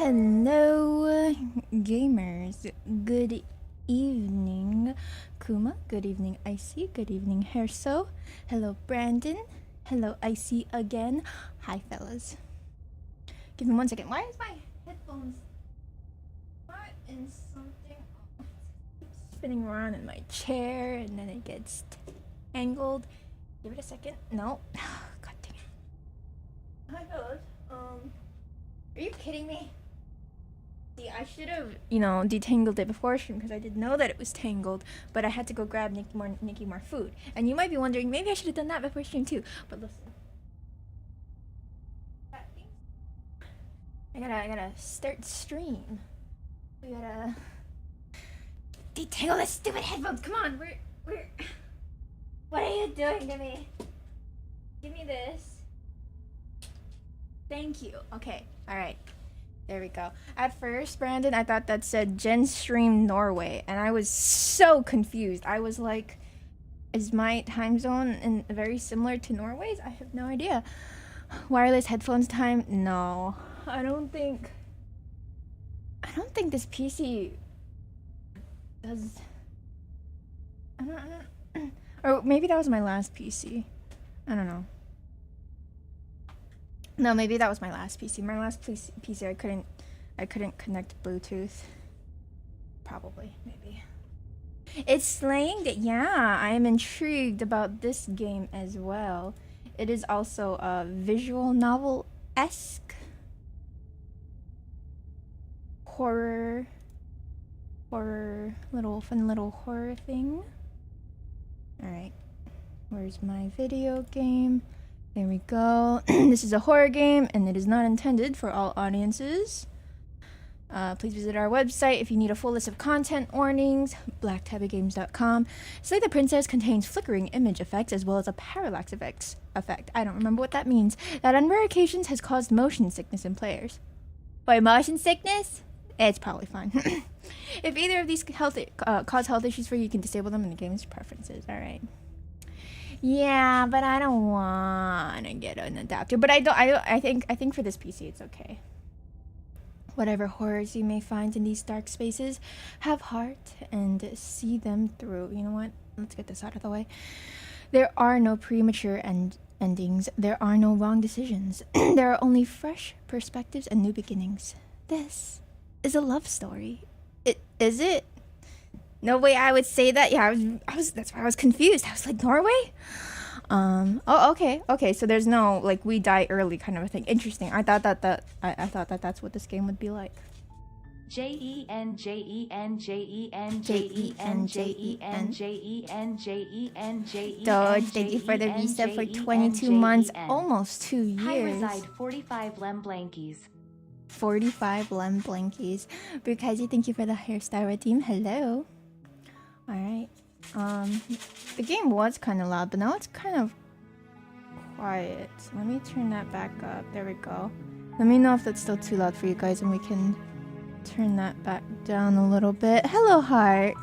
Hello, gamers. Good evening, Kuma. Good evening, Icy. Good evening, Hairso. Hello, Brandon. Hello, Icy again. Hi, fellas. Give me 1 second. Why is my headphones not in something? Oh, it keeps spinning around in my chair and then it gets tangled. Give it a second. No. God dang it. Hi, fellas. Are you kidding me? See, I should have, detangled it before stream because I didn't know that it was tangled, but I had to go grab Nikki more food. And you might be wondering, maybe I should have done that before stream too. But listen. I gotta start stream. We gotta detangle this stupid headphones. Come on, what are you doing to me? Give me this. Thank you. Okay, alright. There we go. At first, Brandon, I thought that said Genstream Norway, and I was so confused. I was like, is my time zone very similar to Norway's? I have no idea. Wireless headphones time? No. I don't think this PC does. I don't or maybe that was my last PC. I don't know. No, maybe that was my last PC. My last PC, I couldn't connect Bluetooth. Probably, maybe. It's slaying that. Yeah, I am intrigued about this game as well. It is also a visual novel-esque horror, fun little horror thing. All right, where's my video game? There we go. This is a horror game, and it is not intended for all audiences. Please visit our website if you need a full list of content warnings, blacktabbygames.com. Slay the Princess contains flickering image effects as well as a parallax effect. I don't remember what that means. That on rare occasions has caused motion sickness in players. Wait, motion sickness? It's probably fine. If either of these cause health issues for you, you can disable them in the game's preferences. All right. Yeah, but I don't want to get an adapter. But I think for this PC it's okay. Whatever horrors you may find in these dark spaces, have heart and see them through. You know what? Let's get this out of the way. There are no premature endings. There are no wrong decisions. There are only fresh perspectives and new beginnings. This is a love story. Is it? No way I would say that. Yeah, I was that's why I was confused. I was like, Norway? Oh, okay. So there's no like we die early kind of a thing. Interesting. I thought that that's what this game would be like. Jen. Doge, thank you for the visa for 22 months, almost 2 years. I reside 45 Lem Blankies. 45 Lem Blankies. Bukaji, thank you for the hairstyle redeem. Hello. Alright. The game was kind of loud, but now it's kind of quiet. So let me turn that back up. There we go. Let me know if that's still too loud for you guys and we can turn that back down a little bit. Hello, Heart.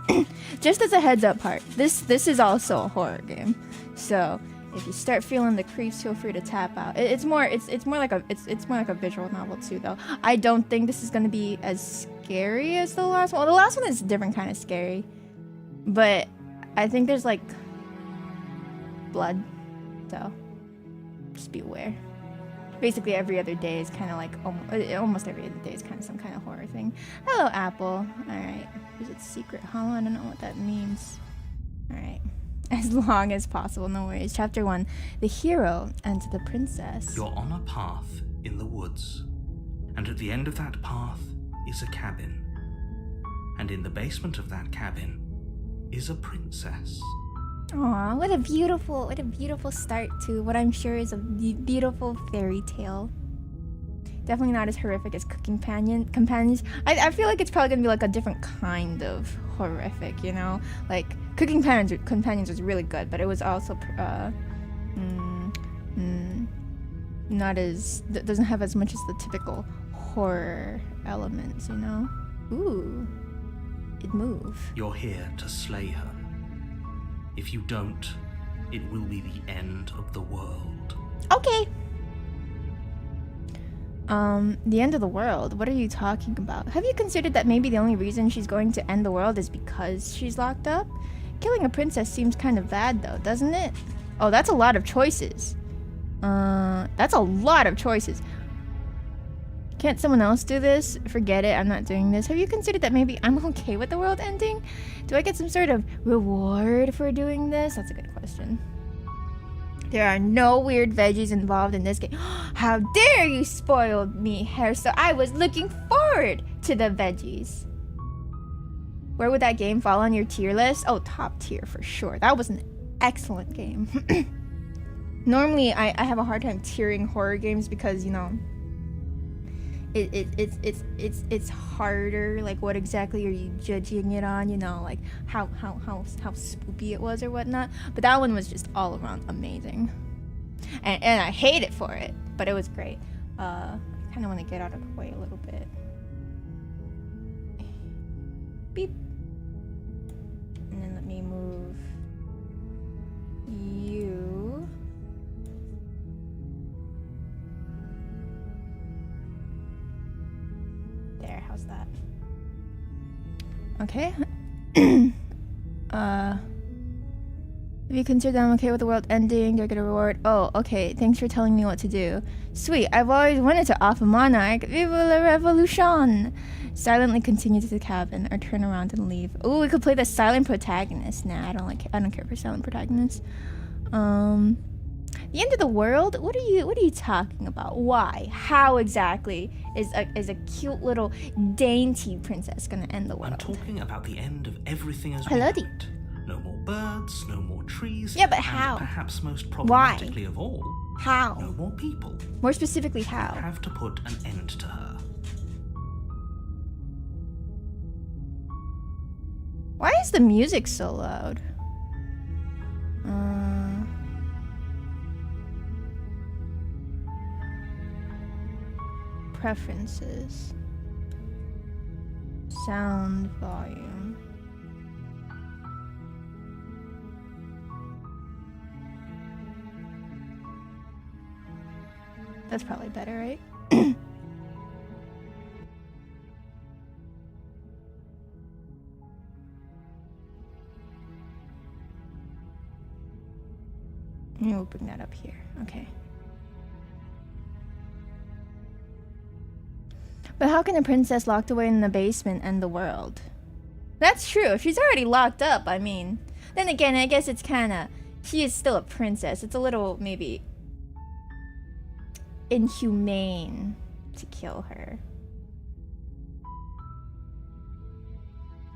Just as a heads up, Heart, this is also a horror game. So if you start feeling the creeps, feel free to tap out. It's more like a visual novel too, though. I don't think this is gonna be as scary as the last one. Well, the last one is a different kind of scary. But I think there's like blood, so just be aware. Basically every other day is kind of like almost every other day is kind of some kind of horror thing. Hello, Apple. Alright, is it secret hollow? I don't know what that means. Alright, as long as possible, no worries. Chapter 1, the hero and the princess. You're on a path in the woods, and at the end of that path is a cabin, and in the basement of that cabin is a princess. Aw, what a beautiful start to what I'm sure is a beautiful fairy tale. Definitely not as horrific as Cooking Companions. I feel like it's probably gonna be like a different kind of horrific, you know? Like, Cooking Companions was really good, but it was also not as, doesn't have as much as the typical horror elements, you know? Ooh. It move. You're here to slay her. If you don't, it will be the end of the world. Okay. The end of the world? What are you talking about? Have you considered that maybe the only reason she's going to end the world is because she's locked up? Killing a princess seems kind of bad though, doesn't it? Oh, that's a lot of choices. That's a lot of choices. Can't someone else do this? Forget it, I'm not doing this. Have you considered that maybe I'm okay with the world ending? Do I get some sort of reward for doing this? That's a good question. There are no weird veggies involved in this game. How dare you spoil me, hair? So I was looking forward to the veggies. Where would that game fall on your tier list? Oh, top tier for sure. That was an excellent game. Normally, I have a hard time tiering horror games because, you know, it's harder. Like, what exactly are you judging it on? You know, like how spoopy it was or whatnot. But that one was just all around amazing, and I hate it for it, but it was great. I kind of want to get out of the way a little bit. Beep, and then let me move you. There, how's that? Okay. Have you considered I'm okay with the world ending? Do I get a reward? Oh, okay. Thanks for telling me what to do. Sweet. I've always wanted to off a monarch. Vive la revolution! Silently continue to the cabin or turn around and leave. Oh, we could play the silent protagonist. Nah, I don't care for silent protagonists. The end of the world? What are you talking about? Why? How exactly is a cute little dainty princess gonna end the world? I'm talking about the end of everything as we Hello, know it. No more birds, no more trees. Yeah, but and how? Perhaps most Why? problematically of all, How? no more people. More specifically, We how? have to put an end to her. Why is the music so loud? Preferences. Sound volume. That's probably better, right? We'll bring that up here. Okay. But how can a princess locked away in the basement end the world? That's true. If she's already locked up, I mean. Then again, I guess it's kind of... She is still a princess. It's a little, maybe... inhumane to kill her.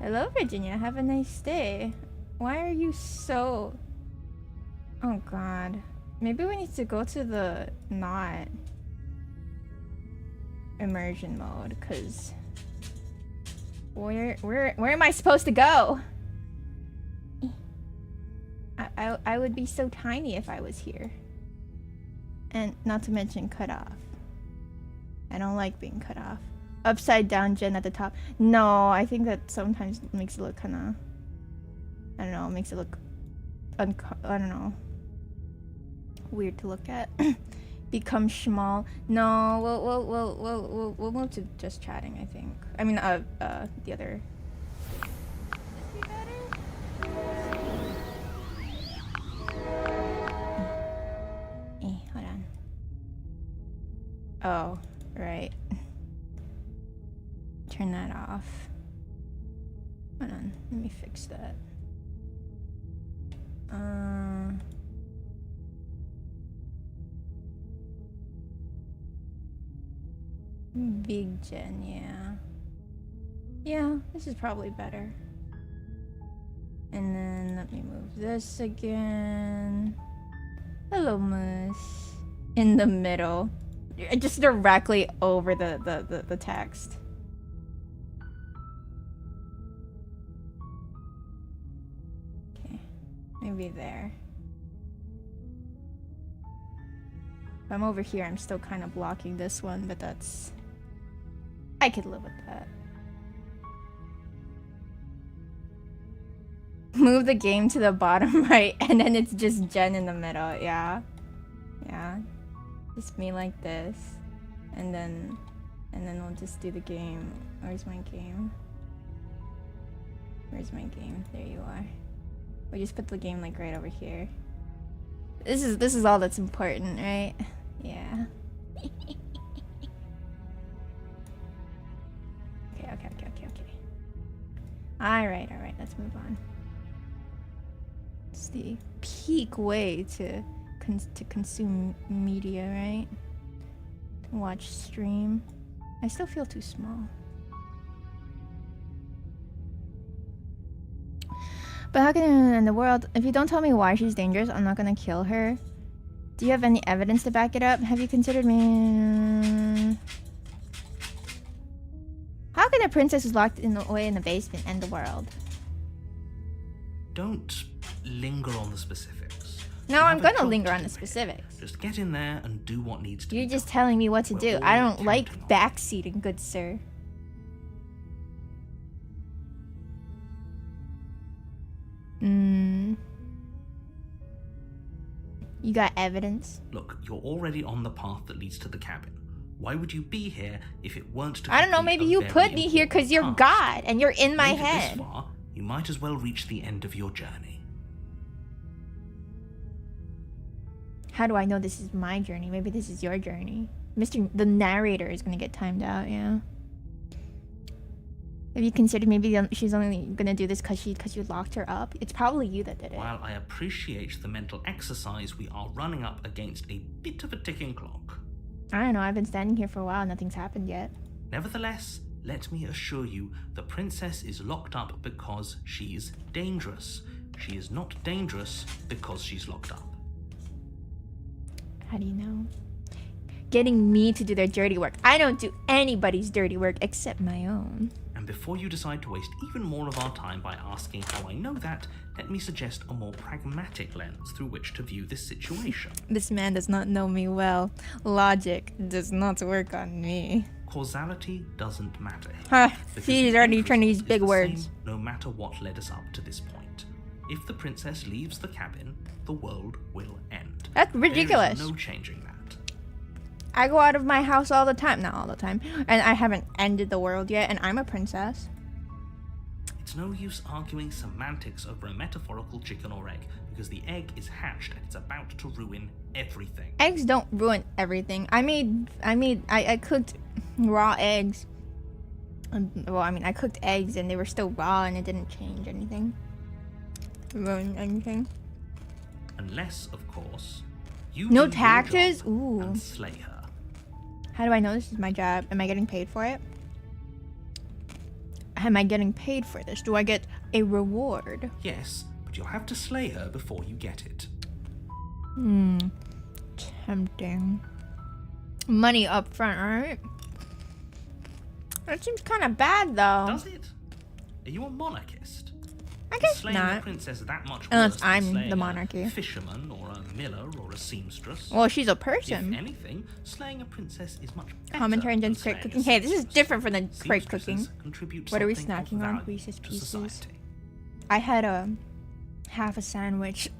Hello, Virginia. Have a nice day. Why are you so... Oh, God. Maybe we need to go to the not... immersion mode, because where am I supposed to go? I would be so tiny if I was here, and not to mention cut off. I don't like being cut off. Upside down gen at the top. No, I think that sometimes makes it look kind of, I don't know, makes it look I don't know, weird to look at. Become small. No, we'll move to just chatting, I think. I mean, the other. This be better? Hold on. Oh, right. Turn that off. Hold on, let me fix that. Big Gen, yeah. Yeah, this is probably better. And then let me move this again. Hello, Moose. In the middle. Just directly over the text. Okay, maybe there. If I'm over here, I'm still kind of blocking this one, but that's... I could live with that. Move the game to the bottom right, and then it's just Jen in the middle. Yeah. Yeah. Just me like this. and then we'll just do the game. Where's my game? Where's my game? There you are. We just put the game like right over here. This is all that's important, right? Yeah. Okay. Alright, let's move on. It's the peak way to consume media, right? To watch stream. I still feel too small. But how can in the world, if you don't tell me why she's dangerous, I'm not gonna kill her. Do you have any evidence to back it up? Have you considered me? How can a princess who's locked away in the basement end the world? Don't linger on the specifics. No, I'm gonna linger on the specifics. Just get in there and do what needs to be You're just done. telling me what to do. We're I all don't like counting on backseating, good sir. You got evidence? Look, you're already on the path that leads to the cabin. Why would you be here if it weren't to I don't know, complete maybe a you very put me here because you're important God task? and you're in my Made it head. This far, you might as well reach the end of your journey. How do I know this is my journey? Maybe this is your journey. The narrator is gonna get timed out, yeah. Have you considered maybe she's only gonna do this because you locked her up? It's probably you that did it. While I appreciate the mental exercise, we are running up against a bit of a ticking clock. I don't know, I've been standing here for a while, nothing's happened yet. Nevertheless, let me assure you, the princess is locked up because she's dangerous. She is not dangerous because she's locked up. How do you know? Getting me to do their dirty work. I don't do anybody's dirty work except my own. And before you decide to waste even more of our time by asking how I know that, let me suggest a more pragmatic lens through which to view this situation. This man does not know me well. Logic does not work on me. Causality doesn't matter here. Huh, because he's the already end trying to use result is big the words. same, no matter what led us up to this point. If the princess leaves the cabin, the world will end. That's ridiculous. There is no changing that. I go out of my house all the time. Not all the time. And I haven't ended the world yet, and I'm a princess. It's no use arguing semantics over a metaphorical chicken or egg, because the egg is hatched and it's about to ruin everything. Eggs don't ruin everything. I cooked raw eggs. Well, I mean, I cooked eggs and they were still raw and it didn't change anything. Ruin anything. Unless, of course, you No do your taxes? job Ooh. and slay her. How do I know this is my job? Am I getting paid for it? Am I getting paid for this? Do I get a reward? Yes, but you'll have to slay her before you get it. Tempting. Money up front, alright? That seems kind of bad, though. Does it? Are you a monarchist? I guess Slaying a not. princess that much Unless worse than I'm slaying the monarchy. A fisherman or a miller or a seamstress. Well, she's a If person. anything, slaying a princess is much better Commentary than against crate slaying a cooking. Hey, this is seamstress. different from the crate Seamstresses cooking. contribute What are we something of snacking on? value Reese's to Pieces. society. I had a half a sandwich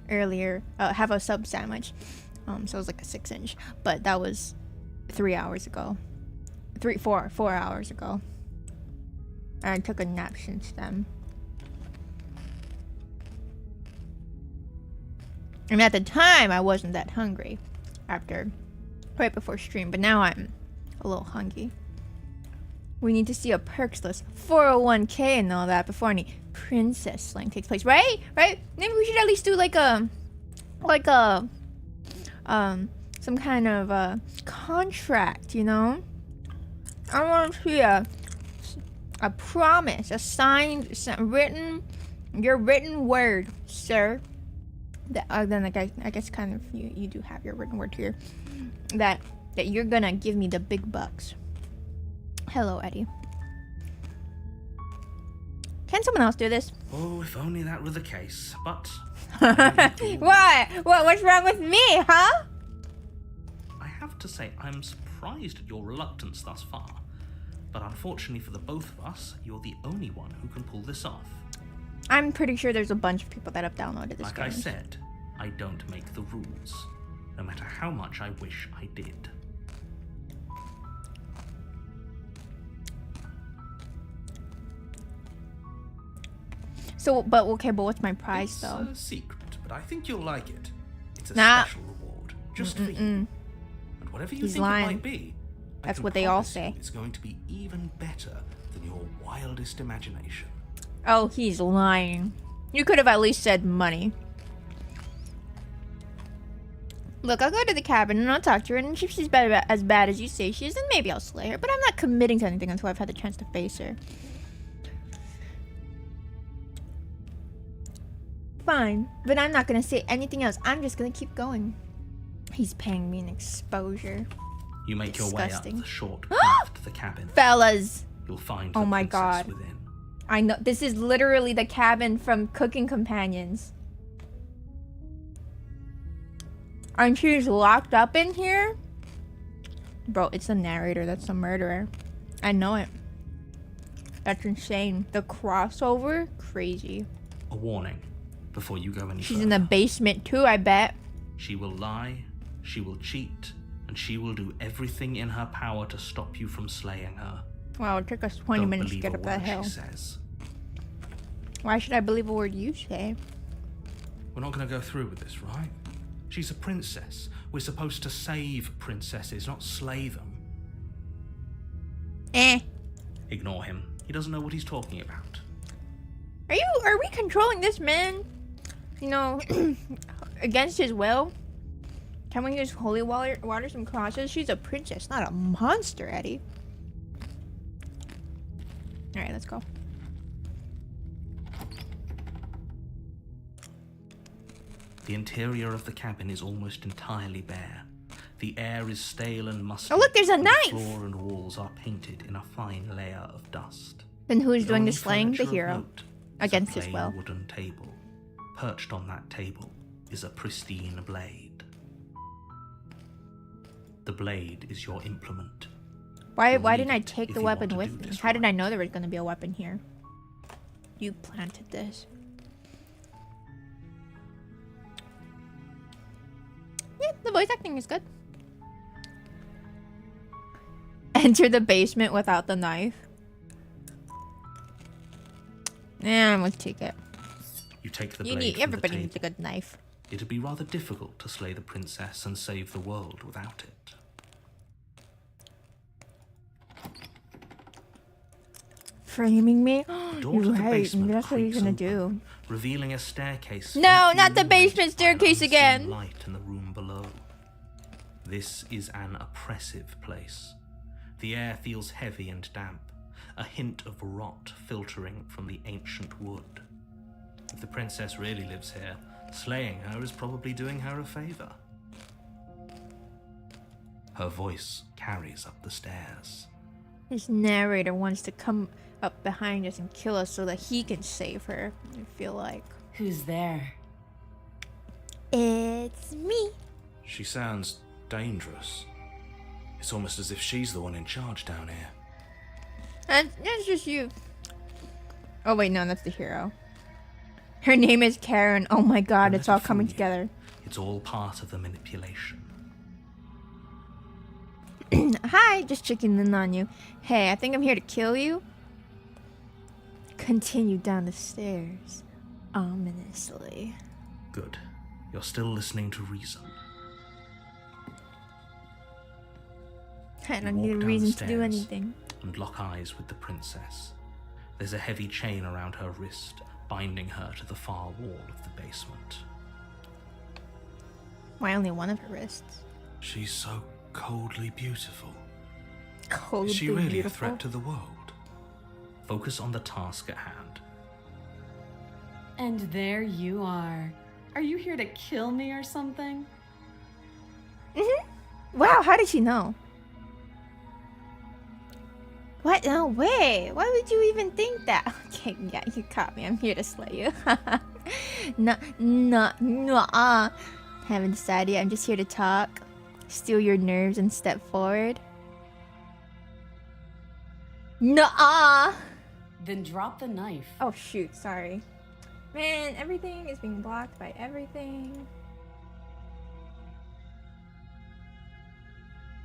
earlier. Have a sub sandwich. So it was like a 6-inch. But that was 3 hours ago. 4 hours ago. And I took a nap since then. And at the time, I wasn't that hungry. Right before stream. But now I'm a little hungry. We need to see a perks list, 401k and all that before any princess slaying takes place, right? Right? Maybe we should at least do some kind of contract, you know? I want to see a promise, a signed, written, your written word, sir. That then I guess kind of you do have your written word here. That you're gonna give me the big bucks. Hello, Eddie. Can someone else do this? Oh, if only that were the case. But What? What's wrong with me, huh? I have to say, I'm surprised at your reluctance thus far. But unfortunately for the both of us, you're the only one who can pull this off. I'm pretty sure there's a bunch of people that have downloaded this Like game. I said, I don't make the rules, no matter how much I wish I did. So, but okay, but what's my prize It's though? a secret, but I think you'll like it. It's a Nah. special reward, just for you. And whatever you He's think lying. it might be, I That's can what they all promise say. you it's going to be even better than your wildest imagination. Oh, he's lying. You could have at least said money. Look, I'll go to the cabin and I'll talk to her, and if she's as bad as you say she is, then maybe I'll slay her. But I'm not committing to anything until I've had the chance to face her. Fine, but I'm not gonna say anything else. I'm just gonna keep going. He's paying me an exposure. You make your way up Disgusting. the short path to the cabin. Fellas, You'll find Oh the my princess God. within. I know this is literally the cabin from Cooking Companions. And she's locked up in here? Bro, it's the narrator that's the murderer. I know it. That's insane. The crossover? Crazy. A warning before you go any She's further. in the basement too, I bet. She will lie, she will cheat, and she will do everything in her power to stop you from slaying her. Wow, it took us 20 Don't minutes to believe get a up that word hill. she says. Why should I believe a word you say? We're not going to go through with this, right? She's a princess. We're supposed to save princesses, not slay them. Ignore him. He doesn't know what he's talking about. Are we controlling this man? You know, against his will? Can we use holy waters and crosses? She's a princess, not a monster, Eddie. Alright, let's go. The interior of the cabin is almost entirely bare. The air is stale and musty. Oh, look, there's a and knife! The floor and walls are painted in a fine layer of dust. Then who is The doing only the slaying? The furniture of hero. note is Against a his plain will. wooden table. Perched on that table is a pristine blade. The blade is your implement. Why You'll didn't need I it take if the you want weapon to with do me? this How did I right. know there was going to be a weapon here? You planted this. Yeah, the voice acting is good. Enter the basement without the knife. Yeah, I'm gonna take it. You take the blade from Everybody the needs a table. good knife. It'd be rather difficult to slay the princess and save the world without it. Framing me? The door You're to the right. basement Maybe that's what he's creaks gonna open, do. revealing a staircase. No, faintly not the illuminated basement by an staircase unseen again. Light in the room below. This is an oppressive place. The air feels heavy and damp, a hint of rot filtering from the ancient wood. If the princess really lives here, slaying her is probably doing her a favor. Her voice carries up the stairs. This narrator wants to come up behind us and kill us so that he can save her, I feel like. Who's there? It's me. She sounds dangerous. It's almost as if she's the one in charge down here. And that's just you. Oh wait, no, that's the hero. Her name is Karen. Oh my god, Don't it's let all it fool coming you. together. It's all part of the manipulation. Hi, just checking in on you. Hey, I think I'm here to kill you. Continue down the stairs, ominously. Good. You're still listening to reason. I don't walk need a down reason the to do stairs. anything. And lock eyes with the princess. There's a heavy chain around her wrist, binding her to the far wall of the basement. Why only one of her wrists? She's so coldly beautiful. Coldly Is she really beautiful. a threat to the world? Focus on the task at hand. And there you are. Are you here to kill me or something? Wow, how did she know? What? No way. Why would you even think that? Okay, yeah, you caught me. I'm here to slay you. No. Haven't decided yet. I'm just here to talk. Steal your nerves and step forward. Nuh-uh. Then drop the knife. Oh shoot, sorry. Man, everything is being blocked by everything.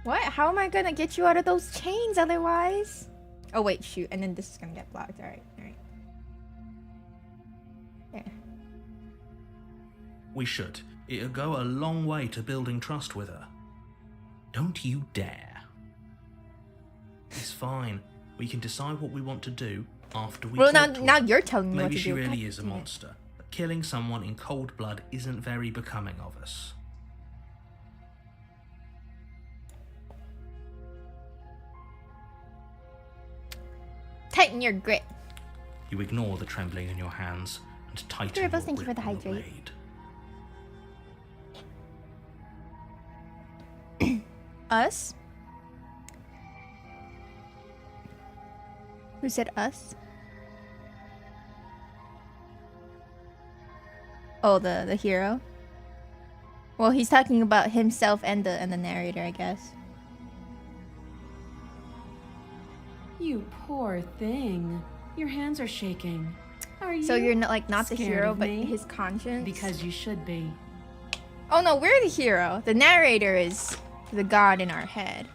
What? How am I gonna get you out of those chains otherwise? Oh wait, shoot, and then this is gonna get blocked. Alright. There. We should. It'll go a long way to building trust with her. Don't you dare. It's fine. We can decide what we want to do after we Well, talk to now her. you're telling me what Maybe to she do. really God is a damn it. monster. But killing someone in cold blood isn't very becoming of us. Tighten your grip. You ignore the trembling in your hands and tighten Sure, your boss, thank you grip for the on the hydrate. blade. Us? Who said us? Oh, the hero. Well, he's talking about himself and the narrator, I guess. You poor thing. Your hands are shaking. Are you? So you're not the scared hero, of but me? his conscience. Because you should be. Oh no, we're the hero. The narrator is the god in our head.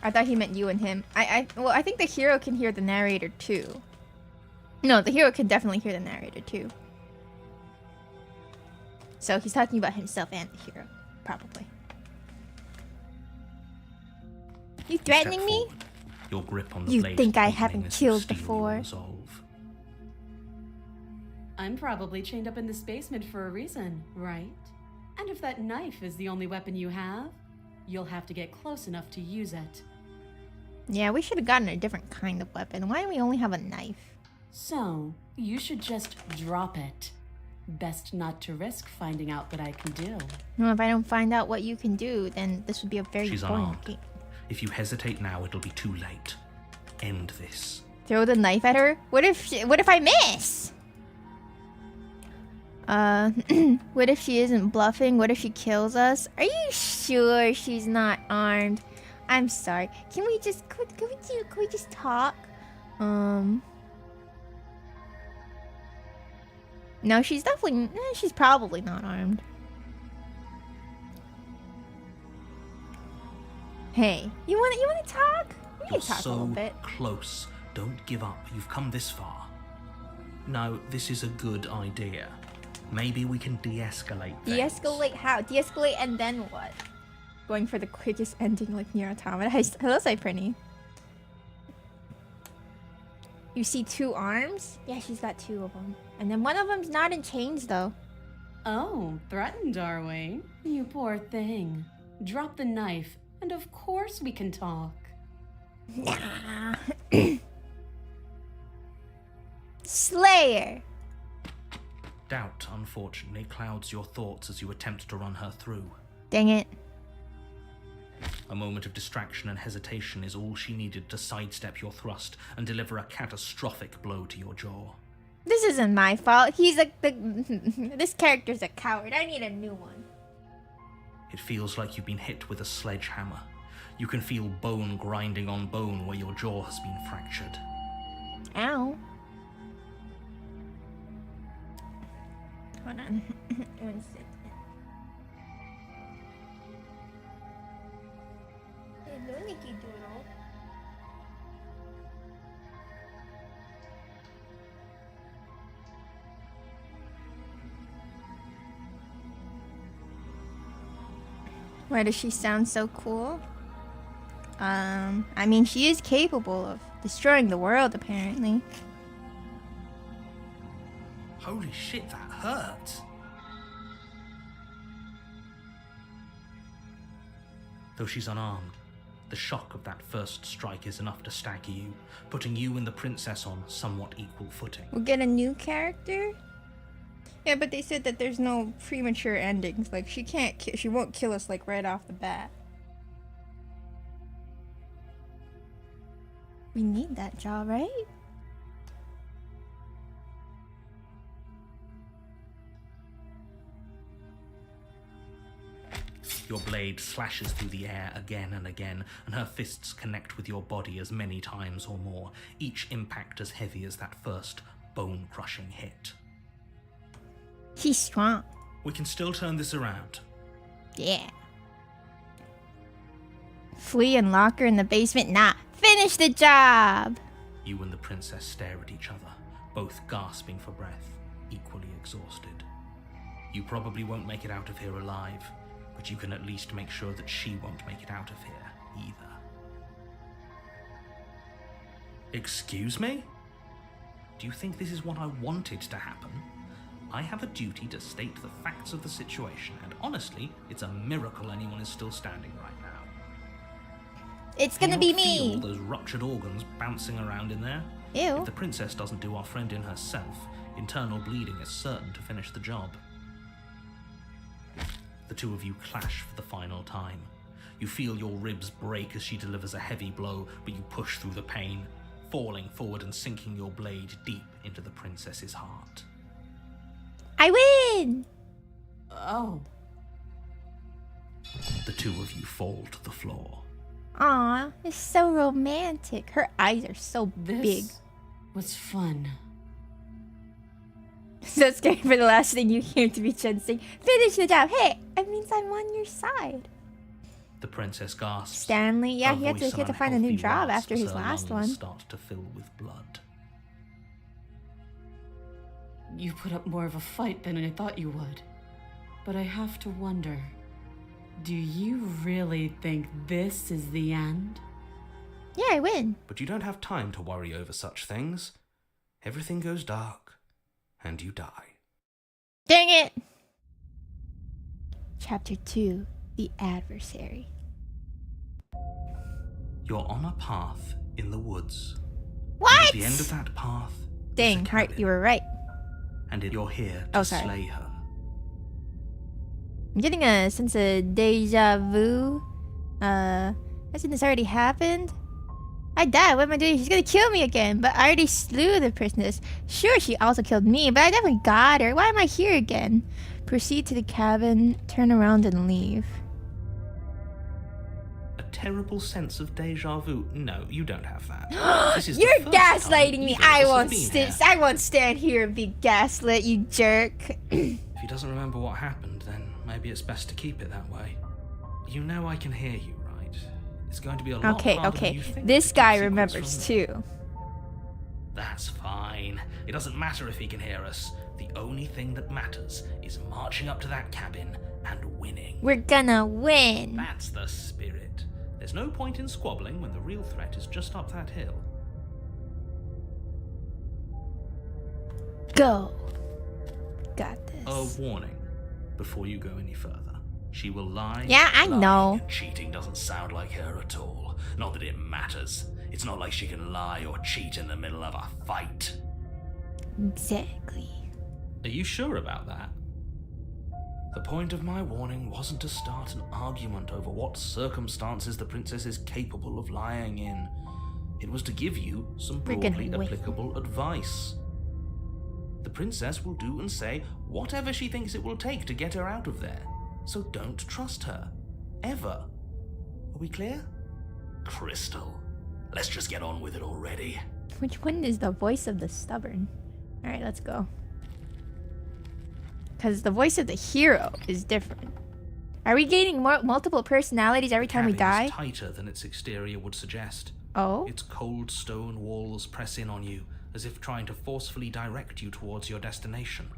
I thought he meant you and him. Well, I think the hero can hear the narrator too. No, the hero can definitely hear the narrator too. So he's talking about himself and the hero, probably. You Step threatening me? forward. Your grip on the You blade think I tightening haven't as you killed steel your before? resolve. I'm probably chained up in this basement for a reason, right? And if that knife is the only weapon you have, you'll have to get close enough to use it. Yeah, we should have gotten a different kind of weapon. Why do we only have a knife? So, you should just drop it. Best not to risk finding out what I can do. Well, if I don't find out what you can do, then this would be a very She's boring unarmed. game. If you hesitate now, it'll be too late. End this. Throw the knife at her? What if I miss? What if she isn't bluffing? What if she kills us? Are you sure she's not armed? I'm sorry. Can we just talk? No, she's definitely she's probably not armed. Hey, you want to talk? We You're can talk a so little bit. close. Don't give up. You've come this far. No, this is a good idea. Maybe we can de-escalate things. De-escalate how? De-escalate and then what? Going for the quickest ending like Nier Automata. Hello, Cyprini. You see 2 arms? Yeah, she's got 2 of them. And then one of them's not in chains, though. Oh, threatened, are we? You poor thing. Drop the knife, and of course we can talk. Nah. Slayer! Doubt, unfortunately, clouds your thoughts as you attempt to run her through. Dang it. A moment of distraction and hesitation is all she needed to sidestep your thrust and deliver a catastrophic blow to your jaw. This isn't my fault. He's this character's a coward. I need a new one. It feels like you've been hit with a sledgehammer. You can feel bone grinding on bone where your jaw has been fractured. Ow. Hold on. 1 second. Hello, Nicky Doodle. Why does she sound so cool? I mean, she is capable of destroying the world, apparently. Holy shit, that hurt! Though she's unarmed, the shock of that first strike is enough to stagger you, putting you and the princess on somewhat equal footing. We'll get a new character? Yeah, but they said that there's no premature endings. Like, she won't kill us, like, right off the bat. We need that job, right? Your blade slashes through the air again and again, and her fists connect with your body as many times or more, each impact as heavy as that first bone-crushing hit. She's strong. We can still turn this around. Yeah. Flee and lock her in the basement? Nah. Finish the job! You and the princess stare at each other, both gasping for breath. equally exhausted. You probably won't make it out of here alive, but you can at least make sure that she won't make it out of here either. Excuse me? Do you think this is what I wanted to happen? I have a duty to state the facts of the situation, and honestly, it's a miracle anyone is still standing right now. It's Can gonna you be not feel me. those ruptured organs bouncing around in there? Ew. If the princess doesn't do our friend in herself, internal bleeding is certain to finish the job. The two of you clash for the final time. You feel your ribs break as she delivers a heavy blow, but you push through the pain, falling forward and sinking your blade deep into the princess's heart. I win! Oh. The two of you fall to the floor. Aw, it's so romantic. Her eyes are so This big. was fun. So scary for the last thing you hear to be Chen saying, finish the job. Hey, it means I'm on your side. The princess gasps. Stanley, yeah, Her he had voice to an find a new unhealthy job rasp after as his her last lungs one. start to fill with blood. You put up more of a fight than I thought you would. But I have to wonder, do you really think this is the end? Yeah, I win. But you don't have time to worry over such things. Everything goes dark, and you die. Dang it! Chapter 2, The Adversary. You're on a path in the woods. What? And at the end of that path, Dang, is a right, cabin, you were right. and you're here to Oh, sorry. slay her. I'm getting a sense of deja vu. Hasn't this already happened? I died. What am I doing? She's gonna kill me again. But I already slew the princess. Sure, she also killed me, but I definitely got her. Why am I here again? Proceed to the cabin, turn around, and leave. A terrible sense of deja vu. No, you don't have that. This is the You're first time gaslighting me. either of I us won't have been here. I won't stand here and be gaslit, you jerk. If he doesn't remember what happened, then maybe it's best to keep it that way. You know I can hear you, right? It's going to be a lot Okay, harder than okay. you think This to guy keep secrets remembers from me. too. That's fine. It doesn't matter if he can hear us. The only thing that matters is marching up to that cabin and winning. We're gonna win. That's the spirit. There's no point in squabbling when the real threat is just up that hill. Go. Got this. A warning before you go any further. She will lie. Yeah, I Lying know. and cheating doesn't sound like her at all. Not that it matters. It's not like she can lie or cheat in the middle of a fight. Exactly. Are you sure about that? The point of my warning wasn't to start an argument over what circumstances the princess is capable of lying in. It was to give you some We're gonna broadly win. applicable advice. The princess will do and say whatever she thinks it will take to get her out of there. So don't trust her. Ever. Are we clear? Crystal. Let's just get on with it already. Which one is the voice of the stubborn? Alright, let's go. Because the voice of the hero is different. Are we gaining multiple personalities every time we Cabin die? is tighter than its exterior would suggest. Oh? Its cold stone walls press in on you, as if trying to forcefully direct you towards your destination.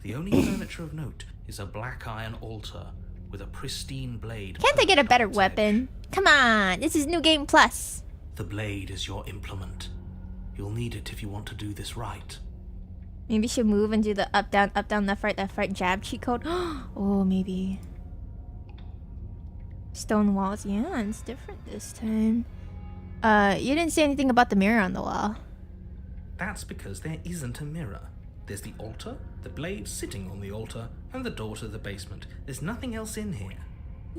The only furniture of note is a black iron altar with a pristine blade. Can't I get a perched on better its weapon? Come on, this is New Game Plus. edge. The blade is your implement. You'll need it if you want to do this right. Maybe she'll move and do the up, down, left, right, jab cheat code. Oh, maybe. Stone walls. Yeah, it's different this time. You didn't say anything about the mirror on the wall. That's because there isn't a mirror. There's the altar, the blade sitting on the altar, and the door to the basement. There's nothing else in here.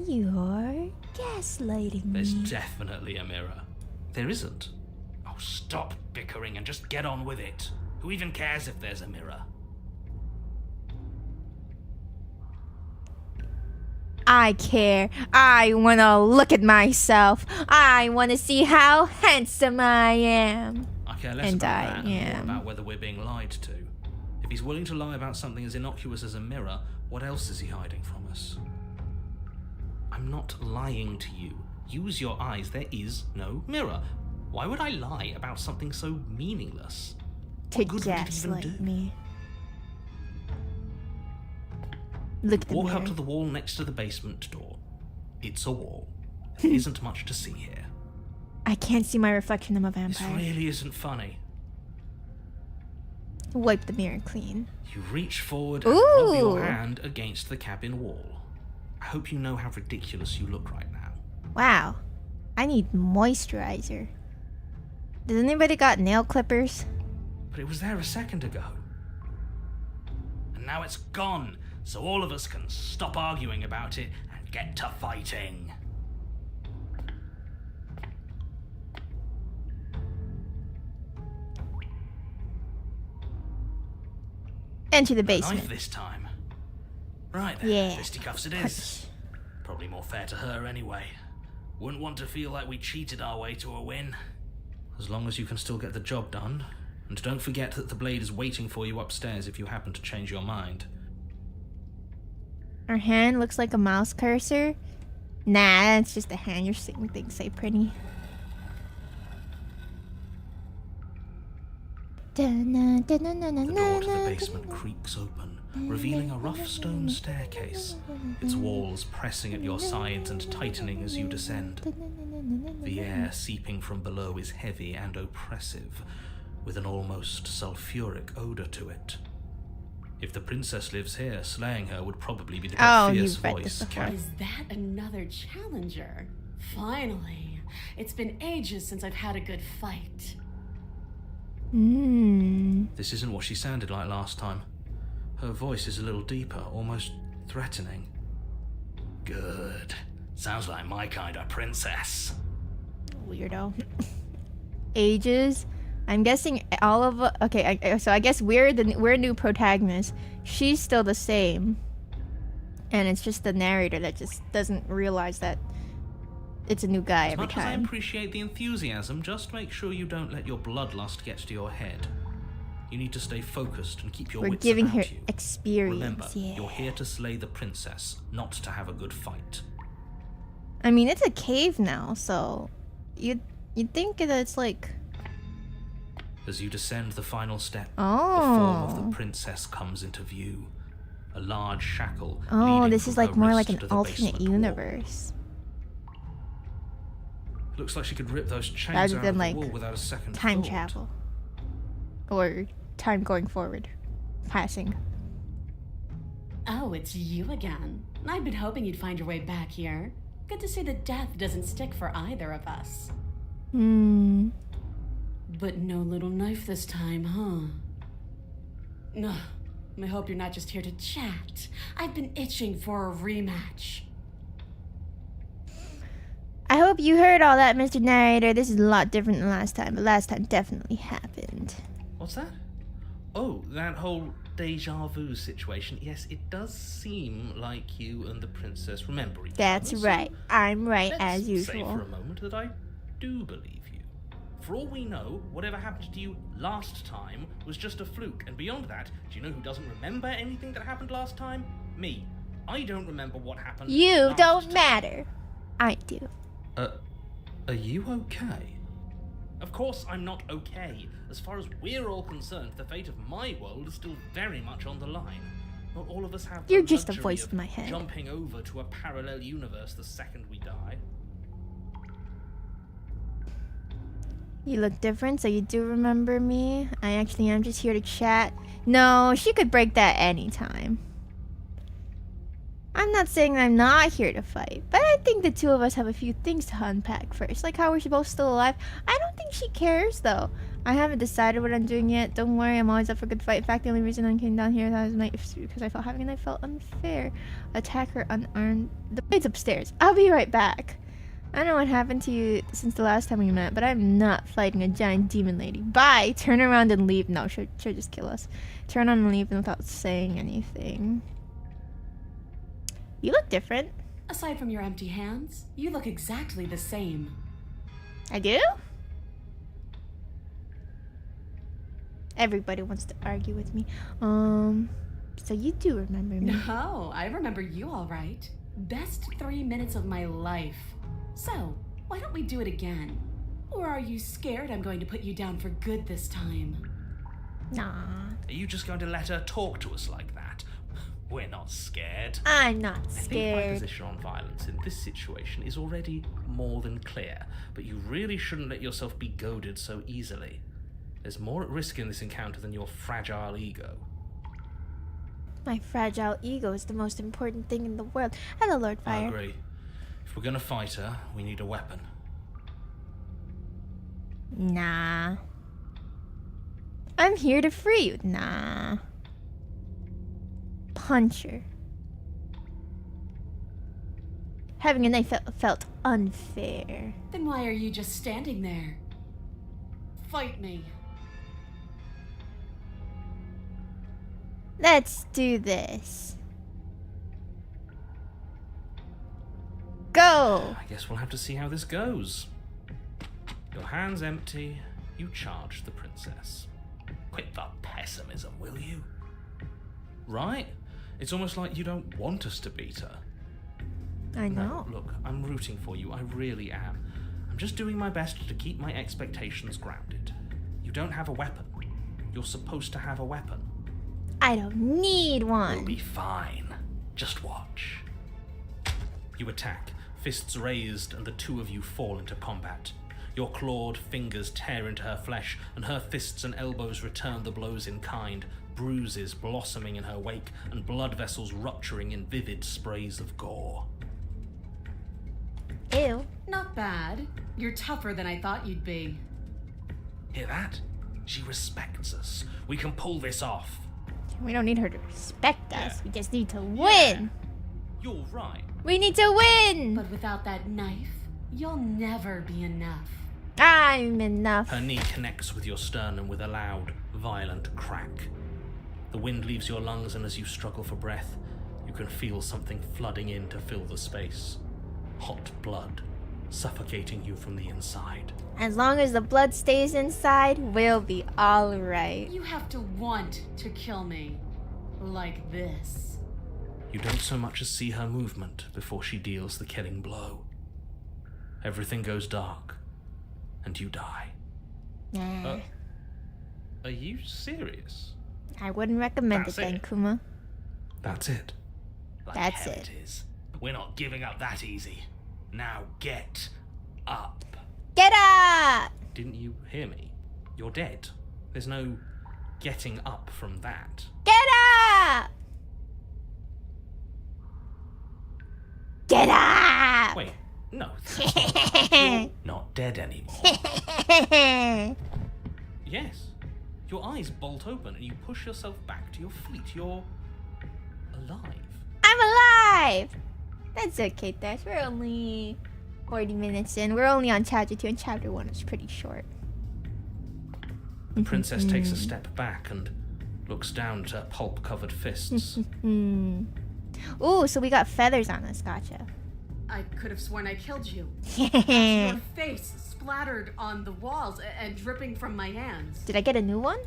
You're gaslighting There's me. definitely a mirror. There isn't. Oh, stop bickering and just get on with it. Who even cares if there's a mirror? I care. I wanna look at myself. I wanna see how handsome I am. I care less And about I that and more am. about whether we're being lied to. If he's willing to lie about something as innocuous as a mirror, what else is he hiding from us? I'm not lying to you. Use your eyes. There is no mirror. Why would I lie about something so meaningless? To What good would it even gaslight do? me. Look at the Walk mirror. up to the wall next to the basement door. It's a wall. There isn't much to see here. I can't see my reflection. I'm a This vampire. really isn't funny. Wipe the mirror clean. You reach forward and rub Ooh. your hand against the cabin wall. I hope you know how ridiculous you look right now. Wow. I need moisturizer. Does anybody got nail clippers? But it was there a second ago. And now it's gone, so all of us can stop arguing about it and get to fighting. Enter the A knife basement. this time. Right then, Yeah. fisticuffs it is. Probably more fair to her anyway. Wouldn't want to feel like we cheated our way to a win. As long as you can still get the job done. And don't forget that the blade is waiting for you upstairs if you happen to change your mind. Her hand looks like a mouse cursor. Nah, it's just a hand. You're saying things say pretty. The door to the basement creaks open, revealing a rough stone staircase, its walls pressing at your sides and tightening as you descend. The air seeping from below is heavy and oppressive, with an almost sulfuric odor to it. If the princess lives here, slaying her would probably be the fierce you've read this voice. before. Is that another challenger? Finally. It's been ages since I've had a good fight. This isn't what she sounded like last time. Her voice is a little deeper, almost threatening. Good. Sounds like my kind of princess. Weirdo. Ages. I'm guessing all of okay. So I guess we're new protagonists. She's still the same, and it's just the narrator that just doesn't realize that it's a new guy As every much as I time. appreciate the enthusiasm, just make sure you don't let your bloodlust get to your head. You need to stay focused and keep your We're wits giving about her you. experience. Remember, Yeah. you're here to slay the princess, not to have a good fight. I mean, it's a cave now, so you'd think that it's like As you descend the final step, the form of the oh princess comes into view. A large shackle. oh leading this from is like her more like wrist an to the alternate basement wall. universe Looks like she could rip those chains rather out than of the like wall without a second time thought. travel or time going forward, passing. Oh, it's you again. I've been hoping you'd find your way back here. Good to see that death doesn't stick for either of us. But no little knife this time, huh? No, I hope you're not just here to chat. I've been itching for a rematch. I hope you heard all that, Mr. Narrator. This is a lot different than last time, but last time definitely happened. What's that? Oh, that whole deja vu situation. Yes, it does seem like you and the princess remember each That's other. so right. I'm right let's as say usual. for a moment that I do believe you. For all we know, whatever happened to you last time was just a fluke. And beyond that, do you know who doesn't remember anything that happened last time? Me. I don't remember what happened You last don't time. matter. I do. Are you okay? Of course I'm not okay. As far as we're all concerned, the fate of my world is still very much on the line. Not all of us have the You're just a luxury voice of in my head. jumping over to a parallel universe the second we die. You look different, so you do remember me. I actually am just here to chat. No, she could break that anytime. I'm not saying I'm not here to fight, but I think the two of us have a few things to unpack first, like how we're both still alive. I don't think she cares, though. I haven't decided what I'm doing yet. Don't worry, I'm always up for a good fight. In fact, the only reason I came down here last night is because I felt having a knife felt unfair. Attack her unarmed. The blade's upstairs. I'll be right back. I don't know what happened to you since the last time we met, but I'm not fighting a giant demon lady. Bye! Turn around and leave. No, she'll just kill us. Turn on and leave without saying anything. You look different. Aside from your empty hands, you look exactly the same. I do? Everybody wants to argue with me. So you do remember me. No, I remember you all right. Best 3 minutes of my life. So, why don't we do it again? Or are you scared I'm going to put you down for good this time? Nah. Are you just going to let her talk to us like that? We're not scared. I'm not I think my scared. position on violence in this situation is already more than clear, but you really shouldn't let yourself be goaded so easily. There's more at risk in this encounter than your fragile ego. My fragile ego is the most important thing in the world. Hello, Lord I Fire. agree. If we're gonna fight her, we need a weapon. Nah. I'm here to free you. Nah. Punch her. Having a knife felt unfair. Then why are you just standing there? Fight me. Let's do this. Go! I guess we'll have to see how this goes. Your hands empty, you charge the princess. Quit the pessimism, will you? Right? It's almost like you don't want us to beat her. I know. No, look, I'm rooting for you, I really am. I'm just doing my best to keep my expectations grounded. You don't have a weapon. You're supposed to have a weapon. I don't need We'll one. be fine. Just watch. You attack, fists raised, and the two of you fall into combat. Your clawed fingers tear into her flesh, and her fists and elbows return the blows in kind, bruises blossoming in her wake, and blood vessels rupturing in vivid sprays of gore. Ew. Not bad. You're tougher than I thought you'd be. Hear that? She respects us. We can pull this off. We don't need her to respect us. Yeah. We just need to win. You're right. We need to win. But without that knife, you'll never be enough. I'm enough. Her knee connects with your sternum with a loud, violent crack. The wind leaves your lungs, and as you struggle for breath, you can feel something flooding in to fill the space. Hot blood, suffocating you from the inside. As long as the blood stays inside, we'll be all right. You have to want to kill me. Like this. You don't so much as see her movement before she deals the killing blow. Everything goes dark, and you die. Nah, Are you serious? I wouldn't recommend That's it then, it. Kuma. That's it. Like That's hell it. is. We're not giving up that easy. Now get up. Get up! Didn't you hear me? You're dead. There's no getting up from that. Get up! Get up! Wait, no. You're not dead anymore. Yes. Your eyes bolt open and you push yourself back to your feet. You're alive. I'm alive! That's okay, Dash. We're only 40 minutes in. We're only on chapter 2, and chapter 1 is pretty short. The princess takes a step back and looks down at her pulp-covered fists. Ooh, so we got feathers on us, gotcha. I could have sworn I killed you. Your face splattered on the walls and dripping from my hands. Did I get a new one?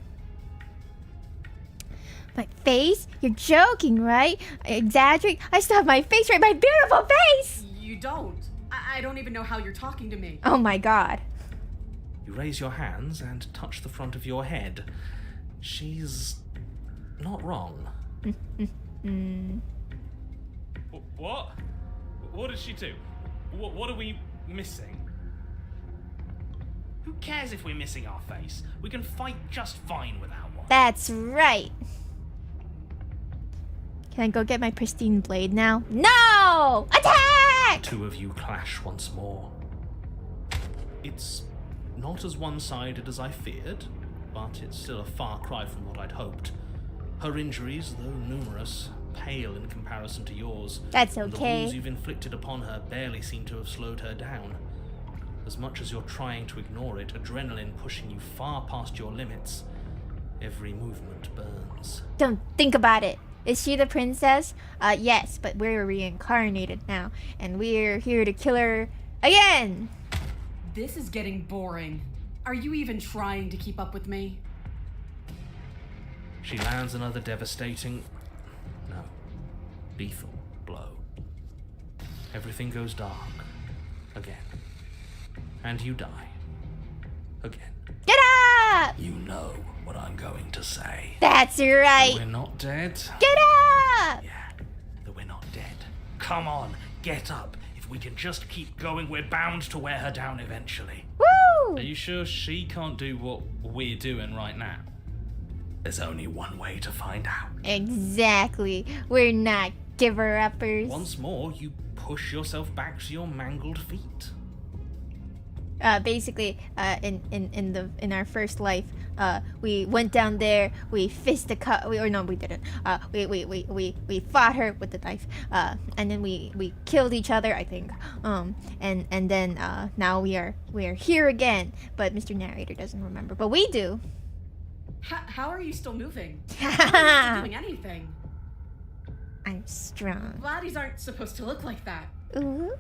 My face? You're joking, right? I exaggerate. I still have my face right, my beautiful face! You don't. I don't even know how you're talking to me. Oh my god. You raise your hands and touch the front of your head. She's not wrong. What? What did she do? What are we missing? Who cares if we're missing our face? We can fight just fine without one. That's right. Can I go get my pristine blade now? No! Attack! Two of you clash once more. It's not as one-sided as I feared, but it's still a far cry from what I'd hoped. Her injuries, though numerous, pale in comparison to yours. That's and the okay. wounds you've inflicted upon her barely seem to have slowed her down. As much as you're trying to ignore it, adrenaline pushing you far past your limits, every movement burns. Don't think about it. Is she the princess? Yes, but we're reincarnated now, and we're here to kill her again! This is getting boring. Are you even trying to keep up with me? She lands another devastating, no, lethal blow. Everything goes dark. Again. And you die. Again. Get up! You know what I'm going to say. That's right. We're not dead. Get up! Yeah, that we're not dead. Come on, get up. If we can just keep going, we're bound to wear her down eventually. Woo! Are you sure she can't do what we're doing right now? There's only one way to find out. Exactly. We're not giver-uppers. Once more, you push yourself back to your mangled feet. Basically, in our first life, we went down there, we fisticuffed, we didn't. We fought her with the knife, and then we killed each other, I think. And then now we are here again, but Mr. Narrator doesn't remember, but we do. How are you still moving? How are you still doing anything? I'm strong. Laddies aren't supposed to look like that. Ooh.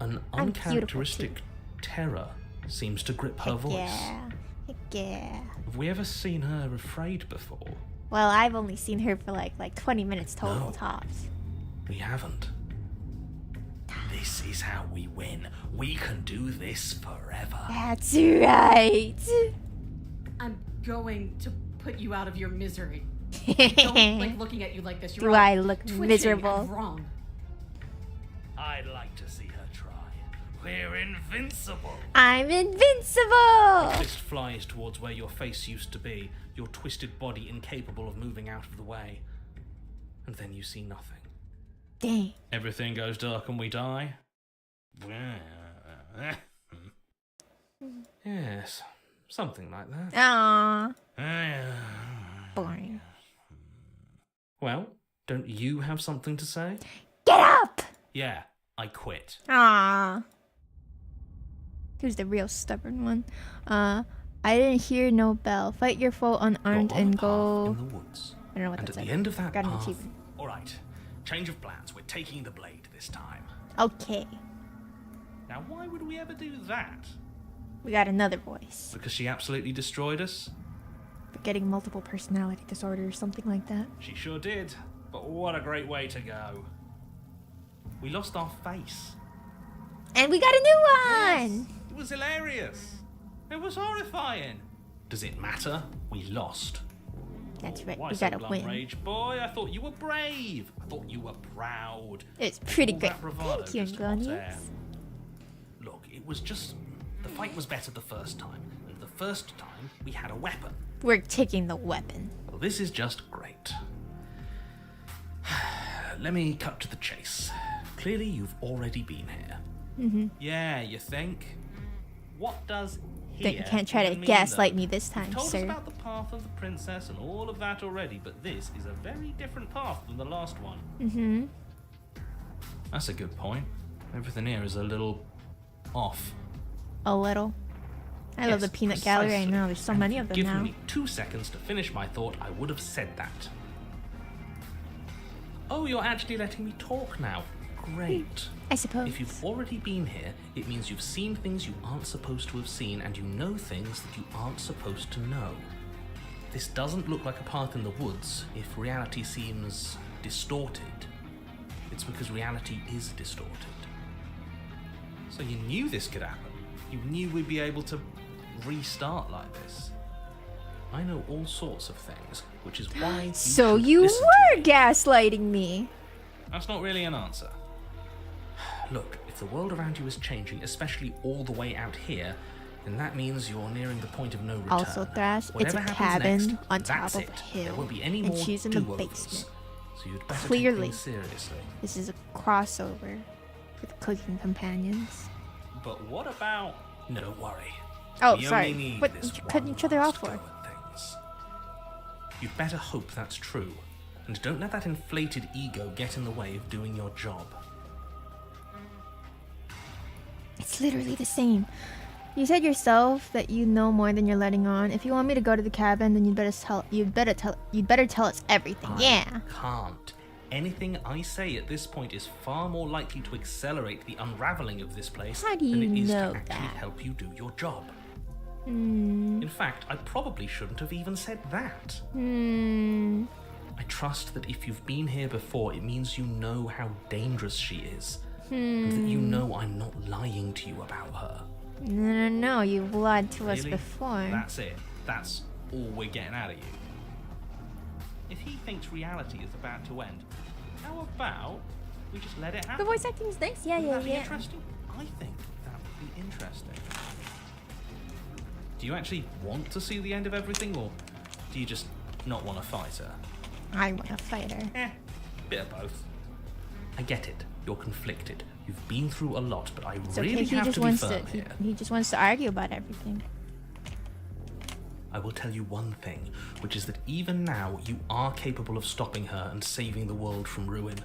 An I'm uncharacteristic terror seems to grip her voice. Yeah. Have we ever seen her afraid before? Well, I've only seen her for like 20 minutes total No. tops. We haven't. This is how we win. We can do this forever. That's right. I'm going to put you out of your misery. I don't like looking at you like this. You're Do all I look twitching miserable? and wrong. I'd like to see her try. We're invincible. I'm invincible. Fist flies towards where your face used to be, your twisted body incapable of moving out of the way. And then you see nothing. Dang. Everything goes dark and we die? Yes, something like that. Aww. Boring. Well, don't you have something to say? Get up! Yeah, I quit. Aww. Who's the real stubborn one? I didn't hear no bell. Fight your foe unarmed You're on and a path go. in the woods. I don't know what And that at said. the end of that Got an path... achievement. All right, change of plans. We're taking the blade this time. Okay. Now, why would we ever do that? We got another voice. Because she absolutely destroyed us? For getting multiple personality disorder or something like that. She sure did. But what a great way to go. We lost our face. And we got a new one! Yes, it was hilarious. It was horrifying. Does it matter? We lost. That's right, Why we so gotta blunt, win. Rage boy? I thought you were brave. I thought you were proud. It's pretty All great. that bravado Thank you, just hot Gonius. air. Look, it was just... The fight was better the first time. And the first time, we had a weapon. We're taking the weapon. Well, this is just great. Let me cut to the chase. Clearly, you've already been here. Mm-hmm. Yeah, you think? What does You here can't try to even mean, gaslight though? me this You've time, told us sir. about the path of the princess and all of that already, but this is a very different path than the last one. Mm-hmm. That's a good point. Everything here is a little off. A little. I love Yes, the peanut gallery. I precisely. know, there's so And many if of them you'd now. given me 2 seconds to finish my thought, I would have said that. Oh, you're actually letting me talk now. Great. I suppose. If you've already been here, it means you've seen things you aren't supposed to have seen, and you know things that you aren't supposed to know. This doesn't look like a path in the woods if reality seems distorted. It's because reality is distorted. So you knew this could happen. You knew we'd be able to restart like this. I know all sorts of things, which is why So should you listen to were me. gaslighting me. That's not really an answer. Look, if the world around you is changing, especially all the way out here, then that means you're nearing the point of no return. Also, Thrash, it's Whatever a happens cabin next, on that's top of it. a hill, There won't be any and more she's in the do-overs. basement. So you'd better Clearly. take things seriously. This is a crossover with cooking companions. But what about... No, don't worry. Oh, We sorry. only need What this you cutting one each other off last for? go at things. You'd better hope that's true. And don't let that inflated ego get in the way of doing your job. It's literally the same. You said yourself that you know more than you're letting on. If you want me to go to the cabin, then you'd better tell us everything. Yeah. I can't. Anything I say at this point is far more likely to accelerate the unraveling of this place How do than you it is know to actually that? help you do your job. Hmm. In fact, I probably shouldn't have even said that. Hmm. I trust that if you've been here before, it means you know how dangerous she is. And that you know I'm not lying to you about her. No. You've lied to us Really? before. That's it. That's all we're getting out of you. if he thinks reality is about to end, how about we just let it The happen? voice acting is nice. Yeah, Wouldn't yeah, that be yeah. interesting? I think that would be interesting. Do you actually want to see the end of everything, or do you just not want to fight her? I want to fight her. Bit of both. I get it. You're conflicted. You've been through a lot, but I It's really okay. He have just to be wants firm to. here. He just wants to argue about everything. I will tell you one thing, which is that even now you are capable of stopping her and saving the world from ruin.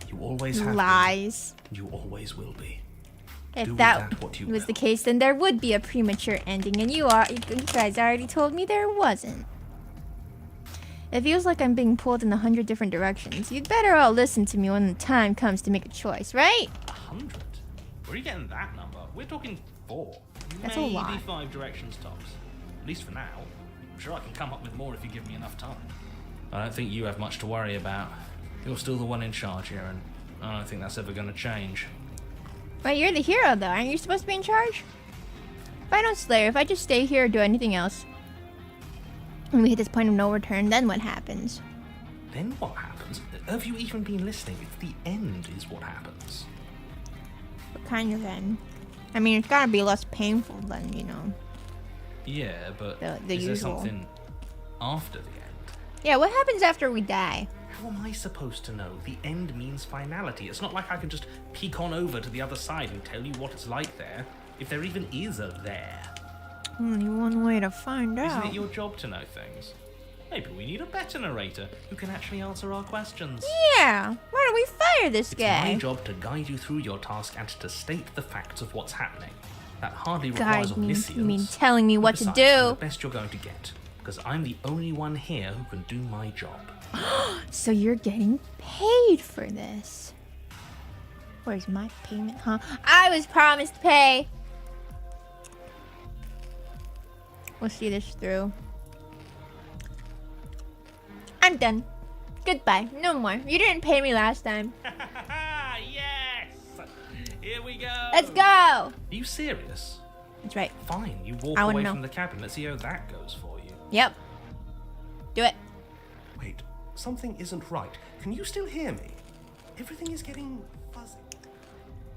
You always have Lies. been, and you always will be. If Do with that that what you was the will. case, then there would be a premature ending, and you guys already told me there wasn't. It feels like I'm being pulled in 100 different directions. You'd better all listen to me when the time comes to make a choice, right? 100? Where are you getting that number? We're talking 4. That's a Maybe lot. 5 directions tops. At least for now. I'm sure I can come up with more if you give me enough time. I don't think you have much to worry about. You're still the one in charge here, and I don't think that's ever going to change. But you're the hero, though. Aren't you supposed to be in charge? If I don't slay her, if I just stay here or do anything else, and we hit this point of no return, then what happens? Then what happens? Have you even been listening? It's the end is what happens. What kind of end? I mean, it's gotta be less painful than, you know. Yeah, but The is there usual. something after the end? Yeah, what happens after we die? How am I supposed to know? The end means finality. It's not like I can just peek on over to the other side and tell you what it's like there, if there even is a there. Only one way to find Isn't out. it your job to know things? Maybe we need a better narrator who can actually answer our questions. Yeah, why don't we fire this It's guy? my job to guide you through your task and to state the facts of what's happening. That hardly Guide requires me. omniscience. You mean telling me what to Besides, I'm the do? best you're going to get, because I'm the only one here who can do my job. So you're getting paid for this. Where's my payment, huh? I was promised pay. We'll see this through. I'm done. Goodbye. No more. You didn't pay me last time. Yes! Here we go! Let's go! Are you serious? That's right. Fine, you walk I wanna away know. from the cabin. Let's see how that goes for you. Yep. Do it. Wait, something isn't right. Can you still hear me? Everything is getting fuzzy.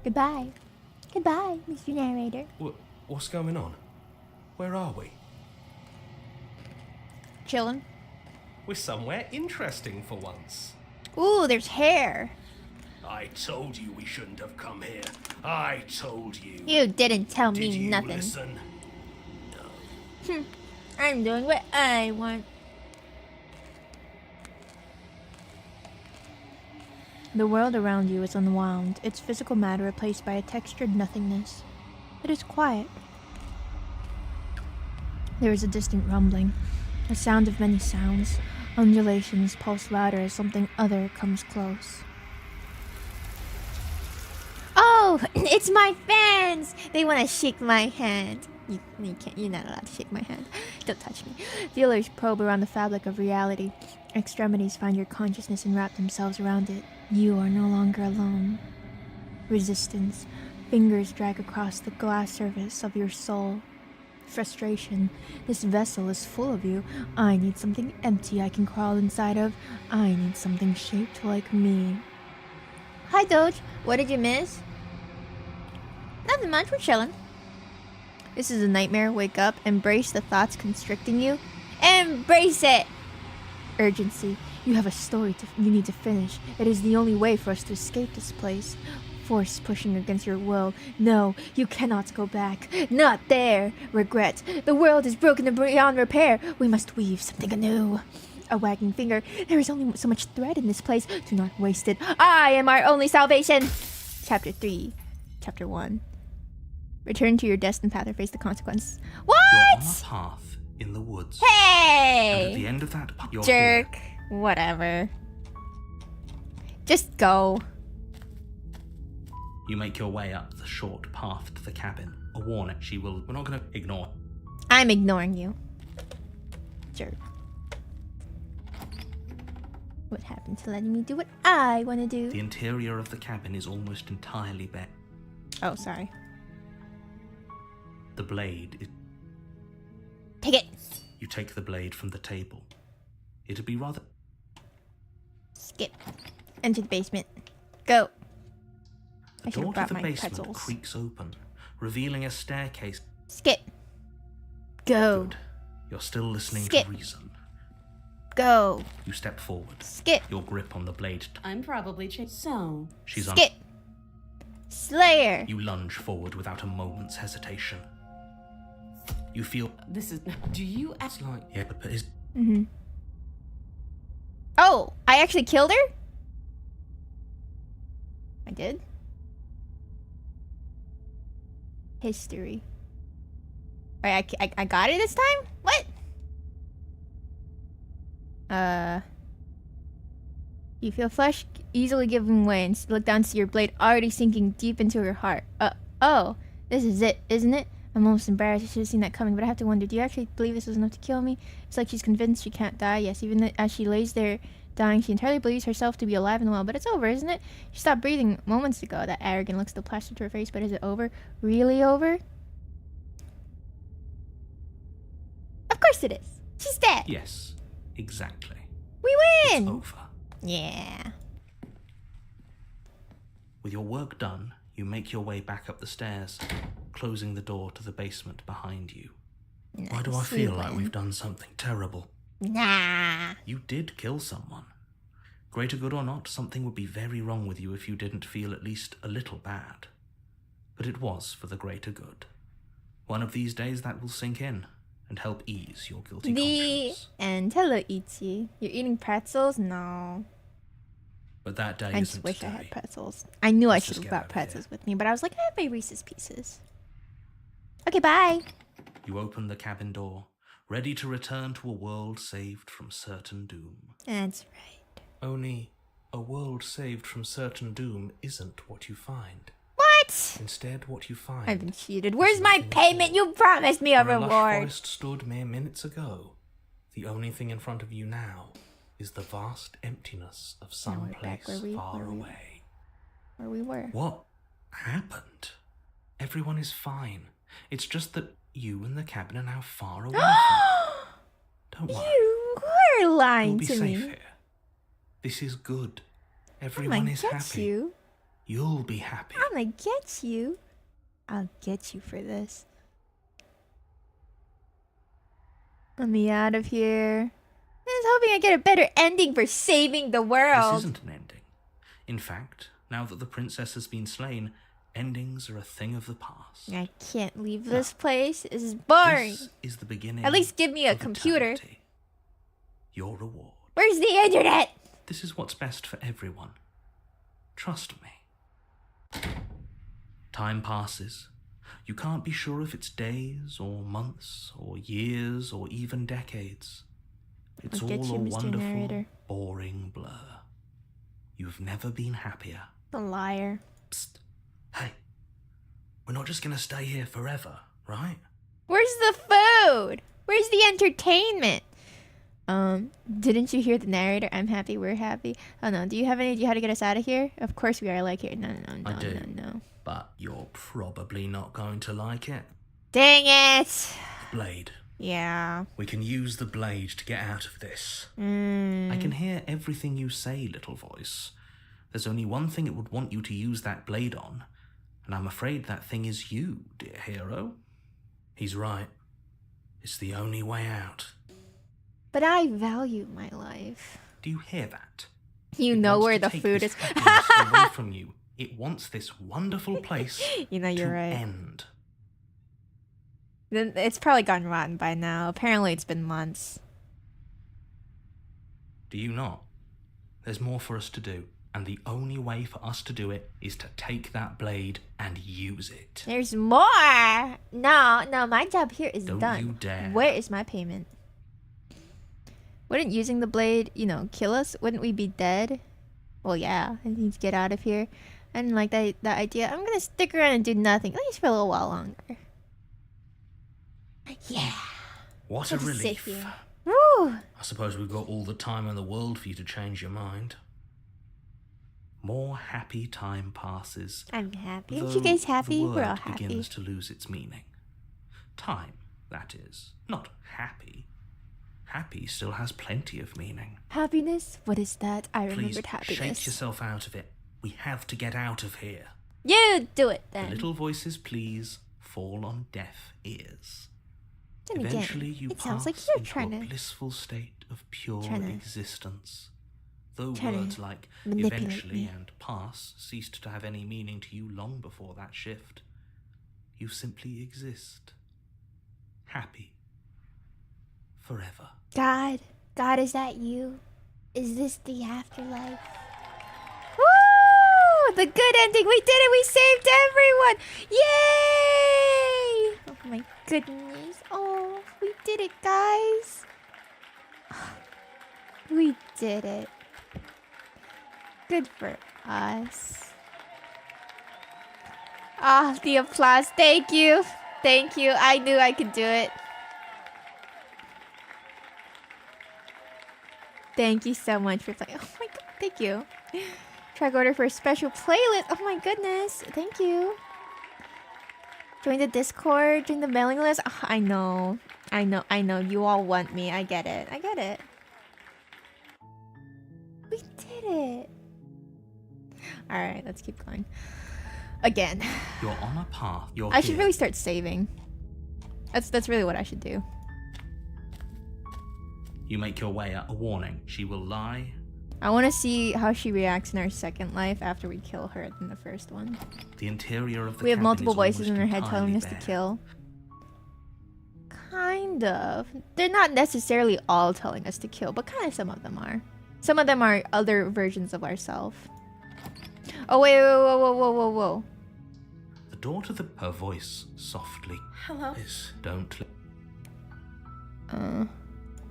Goodbye. Goodbye, Mr. Narrator. What's going on? Where are we? Chillin'. We're somewhere interesting for once. Ooh, there's hair. I told you we shouldn't have come here. I told you. You didn't tell Did me you nothing. listen? I'm doing what I want. The world around you is unwound, its physical matter replaced by a textured nothingness. It is quiet. There is a distant rumbling, a sound of many sounds. Undulations pulse louder as something other comes close. Oh, it's my fans! They want to shake my hand. You can't. You're not allowed to shake my hand. Don't touch me. Feelers probe around the fabric of reality. Extremities find your consciousness and wrap themselves around it. You are no longer alone. Resistance. Fingers drag across the glass surface of your soul. Frustration. This vessel is full of you. I need something empty I can crawl inside of. I need something shaped like me. Hi, Doge. What did you miss? Nothing much. We're chilling. This is a nightmare. Wake up. Embrace the thoughts constricting you. Embrace it! Urgency. You have a story you need to finish. It is the only way for us to escape this place. Force pushing against your will. No, you cannot go back. Not there. Regret. The world is broken and beyond repair. We must weave something anew. A wagging finger. There is only so much thread in this place. Do not waste it. I am our only salvation. Chapter 3. Chapter 1. Return to your destined path or face the consequences. You're on What? a path in the woods. Hey! And at the end of that path, you're Jerk. here. Whatever. Just go. You make your way up the short path to the cabin. A warning, we're not going to ignore. I'm ignoring you. Jerk. What happened to letting me do what I want to do? The interior of the cabin is almost entirely bare. Oh, sorry. The blade is... Take it. You take the blade from the table. It'd be rather... Skip. Enter the basement. Go. The I should door have to brought the my basement pretzels. creaks open, revealing a staircase. Skip. Go. Good. You're still listening Skip. to reason. Go. You step forward, Skip. your grip on the blade. I'm probably so. She's on. Skip. Slayer. You lunge forward without a moment's hesitation. You feel. This is. Do you act like. Yeah, but is. Mm-hmm. Oh, I actually killed her? I did? History. Alright, I got it this time? What? You feel flesh easily giving way and look down to see your blade already sinking deep into her heart. Oh, this is it, isn't it? I'm almost embarrassed. I should have seen that coming, but I have to wonder, do you actually believe this was enough to kill me? It's like she's convinced she can't die. Yes, even as she lays there dying, she entirely believes herself to be alive and well, but it's over, isn't it? She stopped breathing moments ago. That arrogant look still plastered to her face, but is it over? Really over? Of course it is. She's dead. Yes, exactly. We It's win. over. Yeah. With your work done, you make your way back up the stairs, closing the door to the basement behind you. Why do I Nice, we feel like win. we've done something terrible? Nah. You did kill someone. Greater good or not, something would be very wrong with you if you didn't feel at least a little bad. But it was for the greater good. One of these days that will sink in and help ease your guilty conscience. And hello, Ichi. You're eating pretzels? No. But that day I just isn't wish today. I had pretzels. I knew I Let's should just have get brought over here. pretzels with me, but I was like, I have my Reese's Pieces. Okay, bye. You open the cabin door, ready to return to a world saved from certain doom. That's right. Only a world saved from certain doom isn't what you find. What? Instead, what you find. I've been cheated. Where's my nothing at payment? all. You promised me a Where a lush reward. forest stood mere minutes ago, the only thing in front of you now is the vast emptiness of some we're back place where far we- away. Where we were. What happened? Everyone is fine. It's just that you and the cabin are now far away from. Don't worry. You were lying You'll be to safe me. here. This is good. I'm Everyone gonna is get happy. you. You'll be happy. I'm gonna get you. I'll get you for this. Let me out of here. I was hoping I get a better ending for saving the world. This isn't an ending. In fact, now that the princess has been slain, endings are a thing of the past. I can't leave this place. This is boring. This is the beginning. At least give me a of computer. eternity. Your reward. Where's the internet? This is what's best for everyone. Trust me. Time passes. You can't be sure if it's days or months or years or even decades. It's I'll get all you, a Mr. wonderful, Narrator. boring blur. You've never been happier. The liar. Psst. Hey, we're not just gonna stay here forever, right? Where's the food? Where's the entertainment? Didn't you hear the narrator? I'm happy, we're happy. Oh no, do you have any idea how to get us out of here? Of course we are, like here. No. I do. No. But you're probably not going to like it. Dang it! The blade. Yeah. We can use the blade to get out of this. I Mm. can hear everything you say, little voice. There's only one thing it would want you to use that blade on, and I'm afraid that thing is you, dear hero. He's right. It's the only way out. But I value my life. Do you hear that? You It know wants where to the take food this is. happiness away from you. It wants this wonderful place You know, you're to right. end. Then it's probably gone rotten by now. Apparently it's been months. Do you not? There's more for us to do, and the only way for us to do it is to take that blade and use it. There's more! No, my job here is Don't done. you dare. Where is my payment? Wouldn't using the blade, kill us? Wouldn't we be dead? Well, yeah, I need to get out of here. I didn't like that idea. I'm gonna stick around and do nothing, at least for a little while longer. Yeah. What a I'll just sit relief. here. Woo! I suppose we've got all the time in the world for you to change your mind. More happy time passes. I'm happy. Aren't though you guys the happy? We're all word happy. begins to lose its meaning. Time, that is. Not happy. Happy still has plenty of meaning. Happiness? What is that? I Please remembered happiness. shake yourself out of it. We have to get out of here. You do it The then. little voices, please, fall on deaf ears. Then again, Eventually you it pass sounds like you're into trying a to blissful state of pure trying to- existence. Though trying to words like manipulate eventually me. and pass ceased to have any meaning to you long before that shift. You simply exist. Happy. Forever. God, is that you? Is this the afterlife? Woo! The good ending. We did it. We saved everyone. Yay! Oh my goodness. Oh, we did it, guys. We did it. Good for us. Ah, the applause. Thank you. Thank you. I knew I could do it. Thank you so much for playing. Oh my god, thank you. Track order for a special playlist. Oh my goodness, thank you. Join the Discord, join the mailing list. Oh, I know. You all want me. I get it. We did it. Alright, let's keep going. Again. You're on a path. I should really start saving. That's really what I should do. You make your way at a warning. She will lie. I want to see how she reacts in our second life after we kill her in the first one. The interior of the We have cabin multiple is voices in almost her head telling us entirely to bare. kill. Kind of. They're not necessarily all telling us to kill, but kind of some of them are. Some of them are other versions of ourselves. Oh, wait, whoa. The door to her voice softly. Hello? Don't.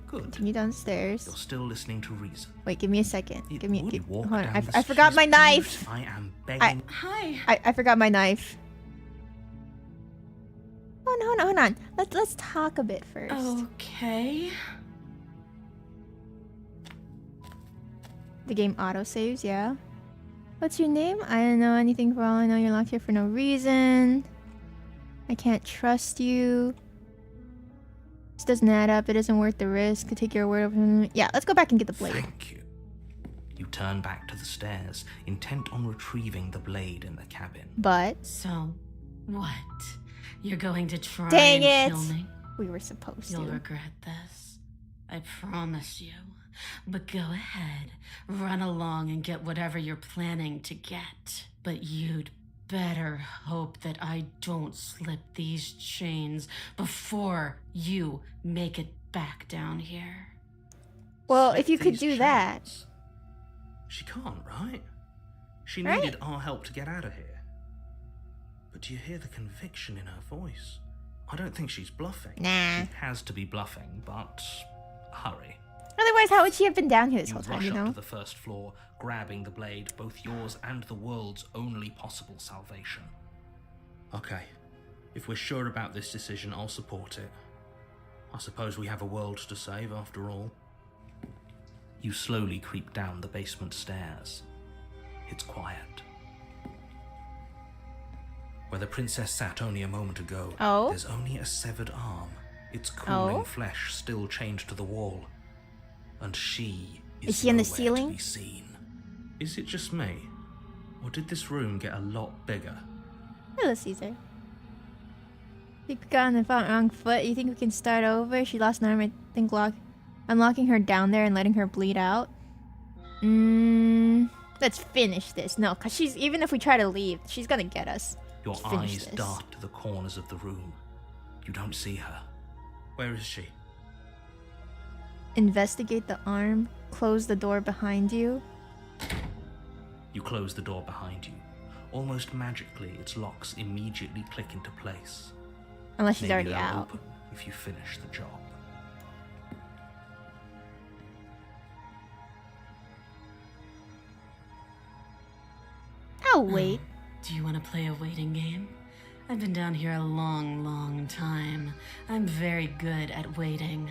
Good. Continue downstairs. You're still listening to reason. Wait, give me a second. Would walk Hold on. down the I forgot my street. knife. I am begging. Hi. I forgot my knife. Oh, no, hold on. Let's talk a bit first. Okay. The game autosaves, yeah. What's your name? I don't know anything. For all I know, you're locked here for no reason. I can't trust you. This doesn't add up. It isn't worth the risk to take your word over. Yeah, let's go back and get the blade. Thank you. You turn back to the stairs, intent on retrieving the blade in the cabin. But So, what? You're going to try Dang and it. kill me? we were supposed You'll to. regret this. I promise you. But go ahead. Run along and get whatever you're planning to get. But you'd better hope that I don't slip these chains before you make it back down here. Well, Slip if you could these do that. chains. She can't, right? She Right. needed our help to get out of here. But do you hear the conviction in her voice? I don't think she's bluffing. Nah. She has to be bluffing, but hurry. Otherwise, how would she have been down here this You whole time, rush you up know? to the first floor, grabbing the blade, both yours and the world's only possible salvation. Okay, if we're sure about this decision, I'll support it. I suppose we have a world to save after all. You slowly creep down the basement stairs. It's quiet. Where the princess sat only a moment ago, Oh? there's only a severed arm, its cooling Oh? flesh still chained to the wall. And she Is she on the nowhere ceiling? To be seen. Is it just me? Or did this room get a lot bigger? Hello, Caesar. We got on the wrong foot. You think we can start over? She lost an arm. I think unlocking her down there and letting her bleed out. Let's finish this. No, because she's, even if we try to leave, she's gonna get us. Your Let's finish eyes this. dart to the corners of the room. You don't see her. Where is she? Investigate the arm. Close the door behind you. You close the door behind you. Almost magically, its locks immediately click into place. Unless she's Maybe already they'll out. open if you finish the job. I'll wait. Do you want to play a waiting game? I've been down here a long, long time. I'm very good at waiting.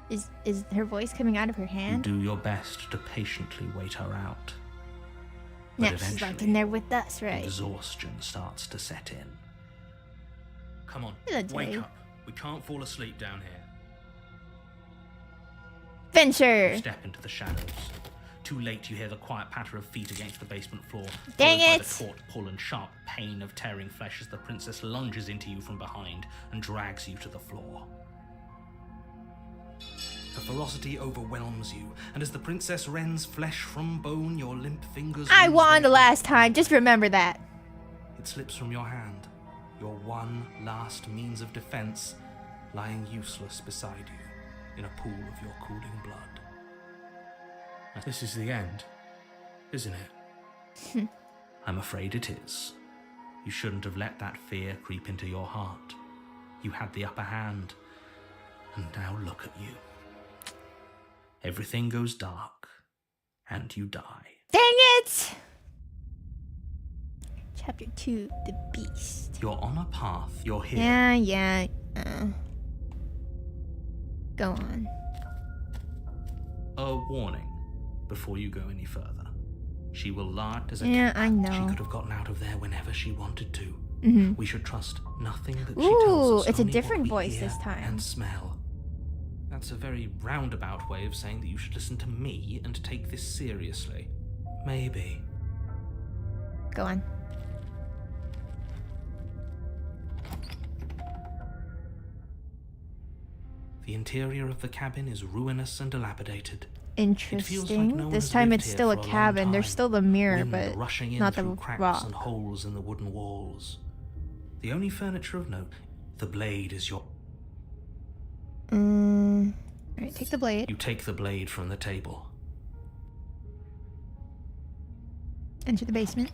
Is her voice coming out of her You hand? do your best to patiently wait her out. But Yeah, she's like eventually, in there with us, right? exhaustion starts to set in. Come on, Hello, wake Dave. up. We can't fall asleep down here. Venture. You step into the shadows. Too late, you hear the quiet patter of feet against the basement floor. Dang followed by it. the taut pull and sharp pain of tearing flesh as the princess lunges into you from behind and drags you to the floor. Her ferocity overwhelms you, and as the princess rends flesh from bone, your limp fingers... I lose won the their last grip. time. Just remember that. It slips from your hand, your one last means of defense, lying useless beside you in a pool of your cooling blood. This is the end, isn't it? I'm afraid it is. You shouldn't have let that fear creep into your heart. You had the upper hand, and now look at you. Everything goes dark, and you die. Dang it! Chapter 2, The Beast. You're on a path, you're here. Yeah. Go on. A warning before you go any further. She will lie as a Yeah, cat. I know. She could have gotten out of there whenever she wanted to. Mhm. We should trust nothing that she Ooh, tells us. it's a only different what we voice hear this time. And smell. That's a very roundabout way of saying that you should listen to me and take this seriously. Maybe. Go on. The interior of the cabin is ruinous and dilapidated. It feels like Interesting. no one this has time lived it's here still a for long cabin. There's time. still the mirror, Wind but rushing in not the through cracks rock. and holes in the wooden walls. The only furniture of note, the blade is your... Alright, take the blade. You take the blade from the table. Enter the basement.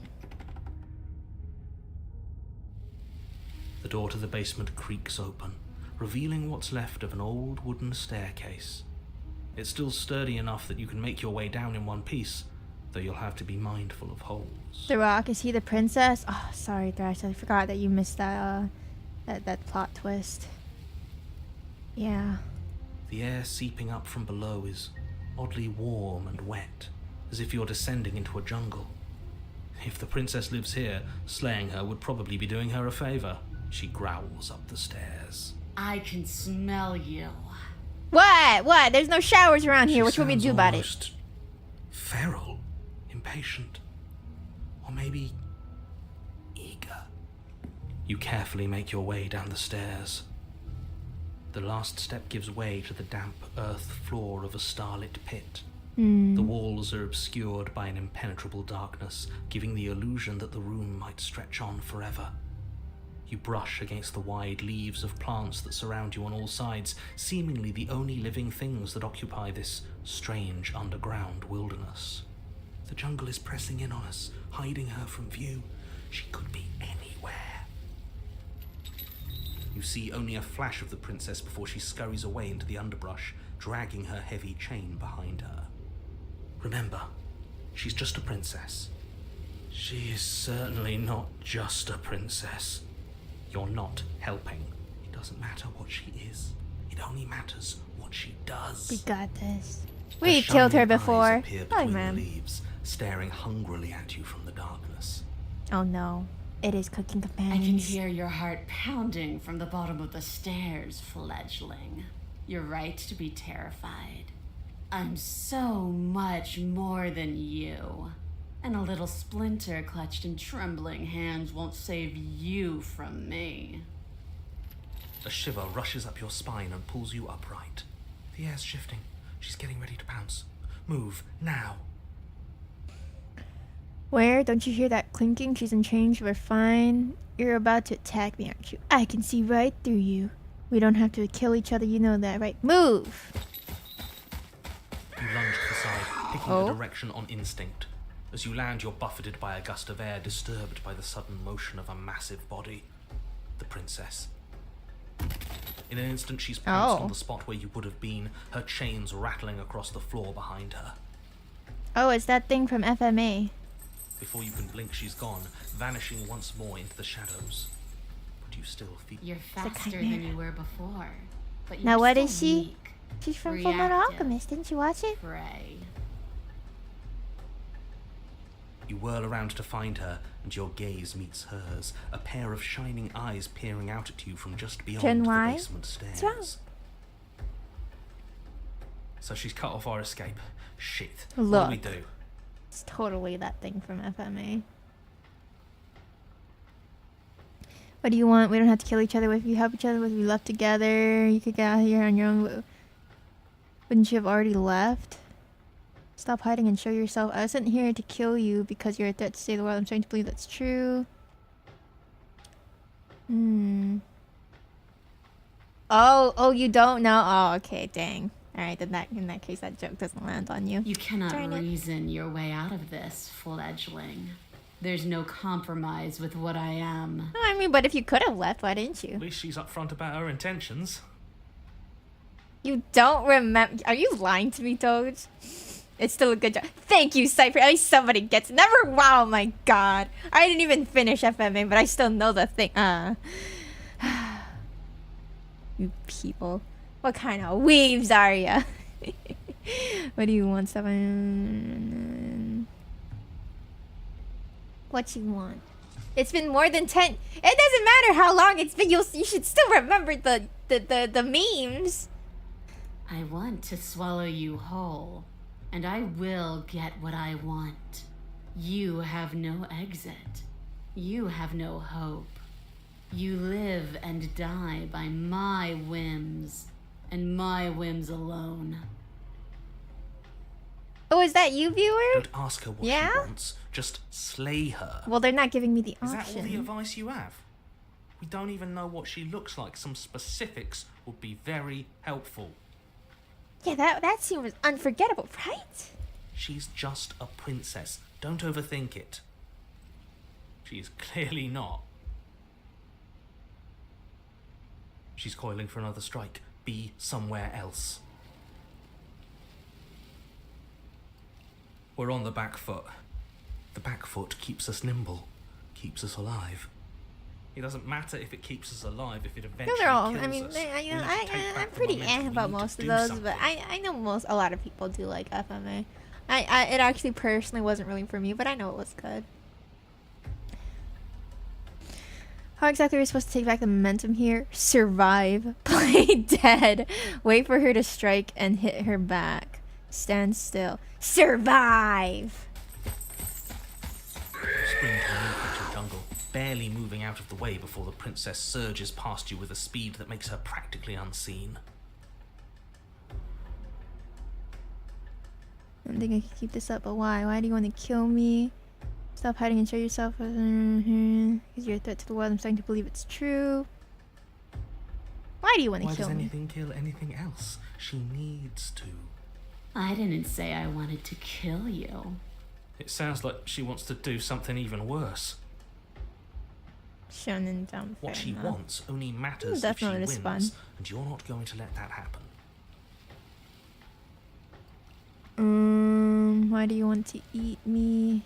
The door to the basement creaks open, revealing what's left of an old wooden staircase. It's still sturdy enough that you can make your way down in one piece, though you'll have to be mindful of holes. The Rock, is he the princess? Oh, sorry, Thrash. I forgot that you missed that, that plot twist. Yeah. The air seeping up from below is oddly warm and wet, as if you're descending into a jungle. If the princess lives here, slaying her would probably be doing her a favor. She growls up the stairs. I can smell you. What? There's no showers around here. She What you want me to sounds do about it? almost feral, impatient, or maybe eager. You carefully make your way down the stairs. The last step gives way to the damp earth floor of a starlit pit. The walls are obscured by an impenetrable darkness, giving the illusion that the room might stretch on forever. You brush against the wide leaves of plants that surround you on all sides, seemingly the only living things that occupy this strange underground wilderness. The jungle is pressing in on us, hiding her from view. She could be anywhere. You see only a flash of the princess before she scurries away into the underbrush, dragging her heavy chain behind her. Remember, she's just a princess. She is certainly not just a princess. You're not helping. It doesn't matter what she is. It only matters what she does. We got this. Her We killed her shining eyes before. appear Oh, between the man. leaves, staring hungrily at you from the darkness. Oh no. It is cooking I companions. can hear your heart pounding from the bottom of the stairs, fledgling. You're right to be terrified. I'm so much more than you. And a little splinter clutched in trembling hands won't save you from me. A shiver rushes up your spine and pulls you upright. The air's shifting. She's getting ready to pounce. Move, now. Where? Don't you hear that clinking? She's in change. We're fine. You're about to attack me, aren't you? I can see right through you. We don't have to kill each other, you know that, right? Move! You lunge to the side, picking Oh. a direction on instinct. As you land, you're buffeted by a gust of air, disturbed by the sudden motion of a massive body. The princess. In an instant, she's pounced Oh. on the spot where you would have been, her chains rattling across the floor behind her. Oh, it's that thing from FMA. Before you can blink, she's gone, vanishing once more into the shadows. But you still feel... You're a faster than chimera. you were before. But Now you're what still is she? weak. She's from Full Metal Reactive. Alchemist. Didn't you watch it? Prey. You whirl around to find her, and your gaze meets hers, a pair of shining eyes peering out at you from just beyond Gen the Y? basement What's wrong? stairs. So she's cut off our escape. Shit. Look. What do we do? It's totally that thing from FMA. What do you want? We don't have to kill each other. If you help each other, if we left together, you could get out of here on your own. Wouldn't you have already left? Stop hiding and show yourself. I wasn't here to kill you because you're a threat to save the world. I'm starting to believe that's true. Oh, you don't know? Oh, okay, dang. Alright, then in that case, that joke doesn't land on you. You cannot Darn it. reason your way out of this, fledgling. There's no compromise with what I am. No, I mean, but if you could have left, why didn't you? At least she's upfront about her intentions. You don't remember? Are you lying to me, Toad? It's still a good job. Thank you, Cypher. At least somebody gets it. Never. Wow, my God. I didn't even finish FMA, but I still know the thing. You people. What kind of weaves are ya? What do you want, Seven? What you want? It's been more than 10. It doesn't matter how long it's been. You should still remember the memes. I want to swallow you whole, and I will get what I want. You have no exit. You have no hope. You live and die by my whims, and my whims alone. Oh, is that you, viewer? Don't ask her what she wants. Just slay her. Well, they're not giving me the Is option. that all the advice you have? We don't even know what she looks like. Some specifics would be very helpful. Yeah, that scene was unforgettable, right? She's just a princess. Don't overthink it. She's clearly not. She's coiling for another strike. Be somewhere else. We're on the back foot. The back foot keeps us nimble, keeps us alive. It doesn't matter if it keeps us alive, if it eventually Those are all. kills I mean, us. We need to take I'm back the pretty momentum. We about need to most of do those, something. but I know a lot of people do like FMA. It actually personally wasn't really for me, but I know it was good. How exactly are we supposed to take back the momentum here? Survive. Play dead. Wait for her to strike and hit her back. Stand still. Survive! Sprint into the jungle, barely moving out of the way before the princess surges past you with a speed that makes her practically unseen. I don't think I can keep this up, but why? Why do you want to kill me? Stop hiding and show yourself. Because you're a threat to the world. I'm starting to believe it's true. Why do you want to Why kill does me? anything kill anything else? She needs to. I didn't say I wanted to kill you. It sounds like she wants to do something even worse. Shonen Jump. What fair she enough. wants only matters if she definitely wins, respond. and you're not going to let that happen. Why do you want to eat me?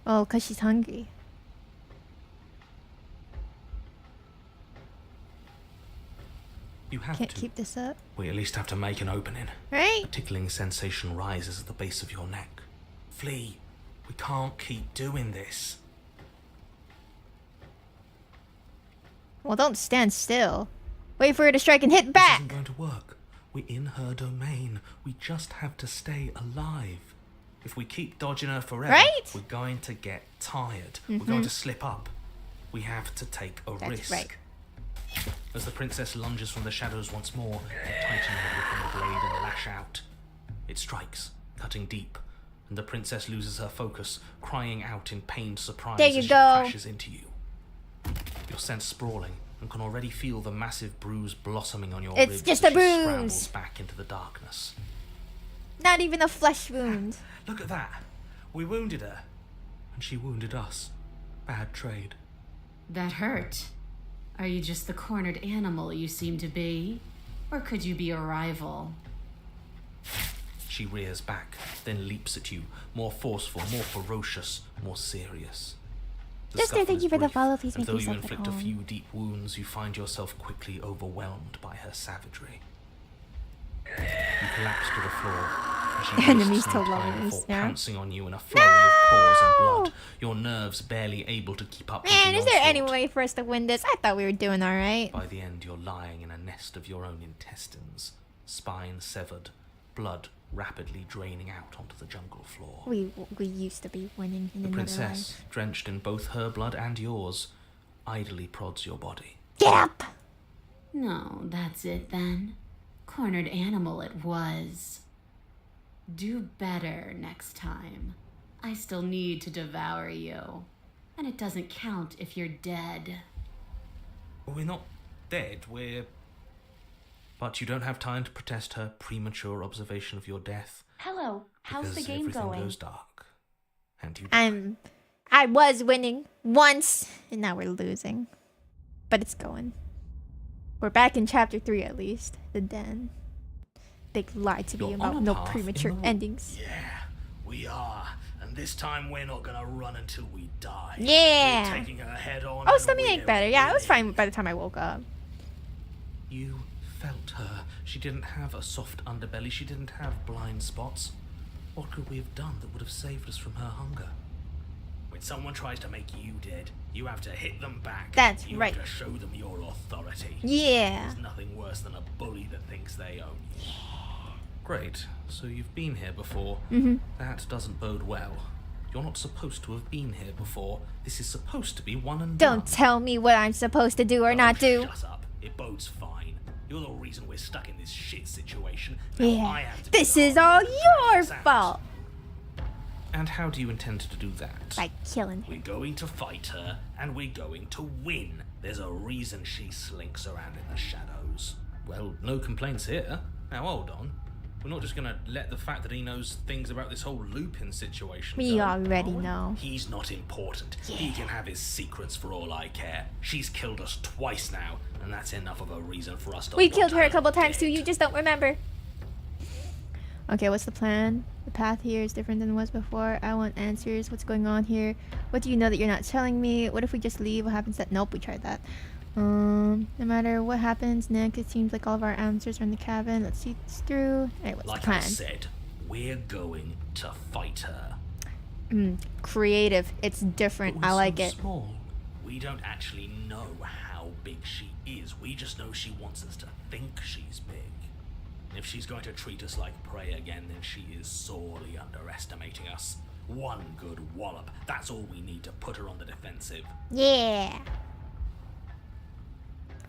Oh, 'cause she's hungry. You have Can't to. keep this up. We at least have to make an opening. Right? A tickling sensation rises at the base of your neck. Flee. We can't keep doing this. Well, don't stand still. Wait for her to strike and hit This back. isn't going to work. We're in her domain. We just have to stay alive. If we keep dodging her forever, Right? we're going to get tired. We're going to slip up. We have to take a That's risk. right. As the princess lunges from the shadows once more, they tighten her grip on the blade and lash out. It strikes, cutting deep, and the princess loses her focus, crying out in pained surprise There you as she go. crashes into you. You're sent sprawling and can already feel the massive bruise blossoming on your It's ribs just as a she bruise. scrambles back into the darkness. Not even a flesh wound. Look at that! We wounded her, and she wounded us. Bad trade. That hurt. Are you just the cornered animal you seem to be? Or could you be a rival? She rears back, then leaps at you, more forceful, more ferocious, more serious. The Just scuffle thank is you for the brief, follow. Please and make though you yourself at inflict a home. few deep wounds, you find yourself quickly overwhelmed by her savagery. You collapse to the floor. and she Enemies wastes no to time lovers, before yeah. pouncing on you in a flurry of claws and blood, your nerves barely able to keep up with Man, the is there any onslaught. way for us to win this? I thought we were doing alright. By the end, you're lying in a nest of your own intestines, spine severed, blood rapidly draining out onto the jungle floor. We used to be winning in The another princess, life. drenched in both her blood and yours, idly prods your body. Get up! No, that's it then. Cornered animal it was. Do better next time. I still need to devour you. And it doesn't count if you're dead. We're not dead, we're... But you don't have time to protest her premature observation of your death. Hello, how's the Because game everything going? goes dark. And you... I was winning once, and now we're losing. But it's going. We're back in chapter 3 at least. The den. They lied to me You're about on a no path in premature the woods. endings. Yeah, we are. And this time we're not gonna run until we die. Yeah. We're taking her head on. Oh, and stomach we're ache better. Yeah, I was winning. fine by the time I woke up. You felt her. She didn't have a soft underbelly. She didn't have blind spots. What could we have done that would have saved us from her hunger? When someone tries to make you dead, you have to hit them back. That's you right. have to show them your authority. Yeah. There's nothing worse than a bully that thinks they own you. Great. So you've been here before. Mm-hmm. That doesn't bode well. You're not supposed to have been here before. This is supposed to be one and Don't done. tell me what I'm supposed to do or not do. Shut up. It bodes fine. You're the reason we're stuck in this shit situation. Now I Yeah. have to do This the is hard all work to drag your this out. fault. And how do you intend to do that? By killing her. We're going to fight her, and we're going to win. There's a reason she slinks around in the shadows. Well, no complaints here. Now hold on. We're not just gonna let the fact that he knows things about this whole Lupin situation We go, already are we? know. He's not important. He can have his secrets for all I care. She's killed us twice now, and that's enough of a reason for us to We want killed her a couple times too, dead. you just don't remember. Okay, what's the plan? The path here is different than it was before. I want answers. What's going on here? What do you know that you're not telling me? What if we just leave? What happens that... Nope, we tried that. No matter what happens next, it seems like all of our answers are in the cabin. Let's see this through. Alright, what's Like the plan? I said, we're going to fight her. Creative. It's different. But we're I like so it. small. We don't actually know how big she is. We just know she wants us to think she's big. And if she's going to treat us like prey again, then she is sorely underestimating us. One good wallop. That's all we need to put her on the defensive. Yeah.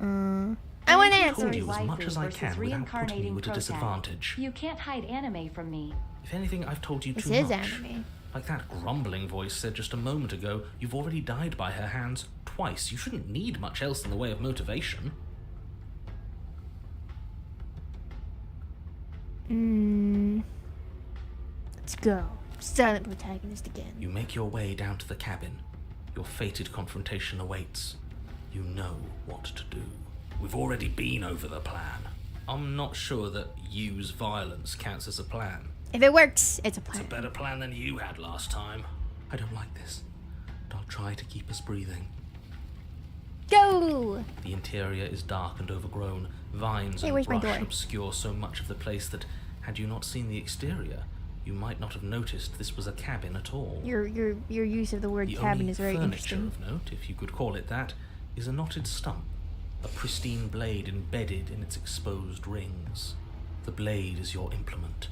I want told answers. you as much as I versus can without putting reincarnating you at a Protac. disadvantage. You can't hide anime from me. If anything, I've told you This too is much. anime. Like that grumbling voice said just a moment ago, you've already died by her hands twice. You shouldn't need much else in the way of motivation. Let's go. Silent protagonist again. You make your way down to the cabin. Your fated confrontation awaits. You know what to do. We've already been over the plan. I'm not sure that use violence counts as a plan. If it works, it's a It's plan. a better plan than you had last time. I don't like this, but I'll try to keep us breathing. Go! The interior is dark and overgrown. Vines Hey, and where's my brush door? obscure so much of the place that, had you not seen the exterior, you might not have noticed this was a cabin at all. Your use of the word The cabin only is very furniture interesting. of note, if you could call it that, is a knotted stump, a pristine blade embedded in its exposed rings. The blade is your implement.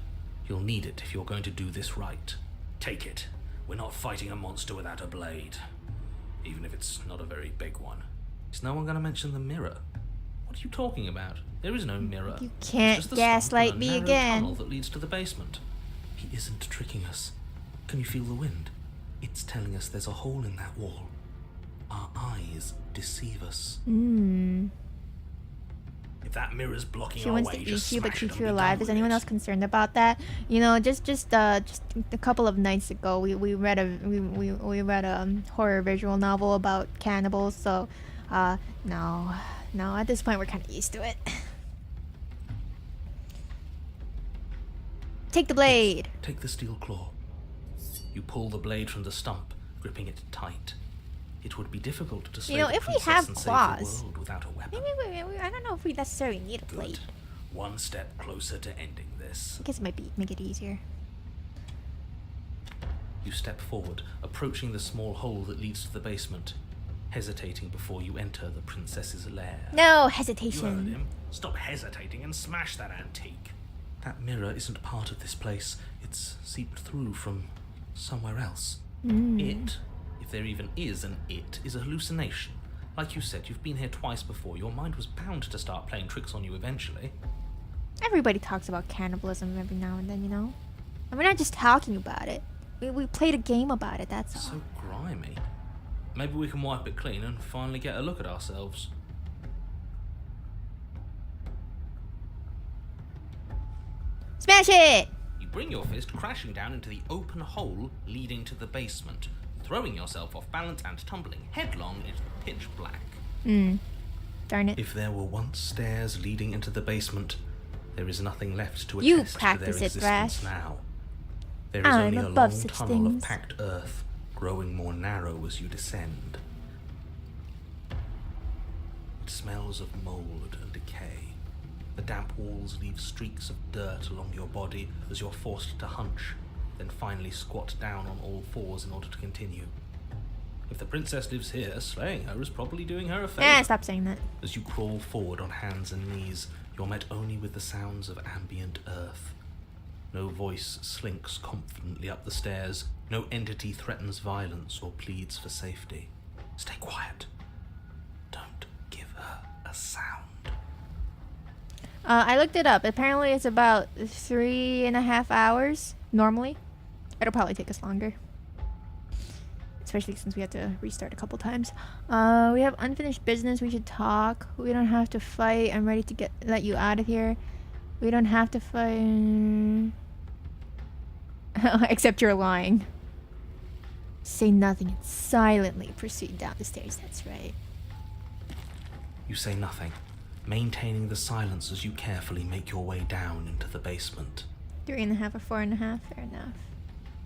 You'll need it if you're going to do this right. Take it. We're not fighting a monster without a blade. Even if it's not a very big one. Is no one going to mention the mirror? What are you talking about? There is no mirror. You It's can't just the gaslight stump and a me narrow again. tunnel that leads to the basement. He isn't tricking us. Can you feel the wind? It's telling us there's a hole in that wall. Our eyes deceive us. If that mirror's blocking She our wants way, to just eat you but smash it keep and you be alive. done Is with anyone it. else concerned about that? You know, just a couple of nights ago, we read a horror visual novel about cannibals. So, no, at this point we're kind of used to it. Take the blade. Take the steel claw. You pull the blade from the stump, gripping it tight. It would be difficult to slay know, the if we princess have and claws- save the world without a weapon. Maybe, I don't know if we necessarily need a blade. Good. One step closer to ending this. I guess it might make it easier. You step forward, approaching the small hole that leads to the basement. hesitating before you enter the princess's lair. No You heard hesitation. him. Stop hesitating and smash that antique. That mirror isn't part of this place. It's seeped through from somewhere else. It, if there even is an it, is a hallucination. Like you said, you've been here twice before. Your mind was bound to start playing tricks on you eventually. Everybody talks about cannibalism every now and then, you know? And we're not just talking about it. We played a game about it, that's all. So grimy. Maybe we can wipe it clean and finally get a look at ourselves. Smash it! You bring your fist crashing down into the open hole leading to the basement, throwing yourself off balance and tumbling headlong into the pitch black. Darn it. If there were once stairs leading into the basement, there is nothing left to You attest to their practice it, existence Thrash. now. There is I'm only a above long such tunnel things. of packed earth, growing more narrow as you descend. It smells of mold and decay. The damp walls leave streaks of dirt along your body as you're forced to hunch, then finally squat down on all fours in order to continue. If the princess lives here, slaying her is probably doing her a favor. Stop saying that. As you crawl forward on hands and knees, you're met only with the sounds of ambient earth. No voice slinks confidently up the stairs. No entity threatens violence or pleads for safety. Stay quiet. Don't give her a sound. I looked it up. Apparently it's about 3.5 hours, normally. It'll probably take us longer. Especially since we had to restart a couple times. We have unfinished business. We should talk. We don't have to fight. I'm ready to let you out of here. We don't have to fight. Except you're lying. Say nothing and silently proceed down the stairs. That's right. You say nothing, maintaining the silence as you carefully make your way down into the basement. 3.5 or 4.5. Fair enough.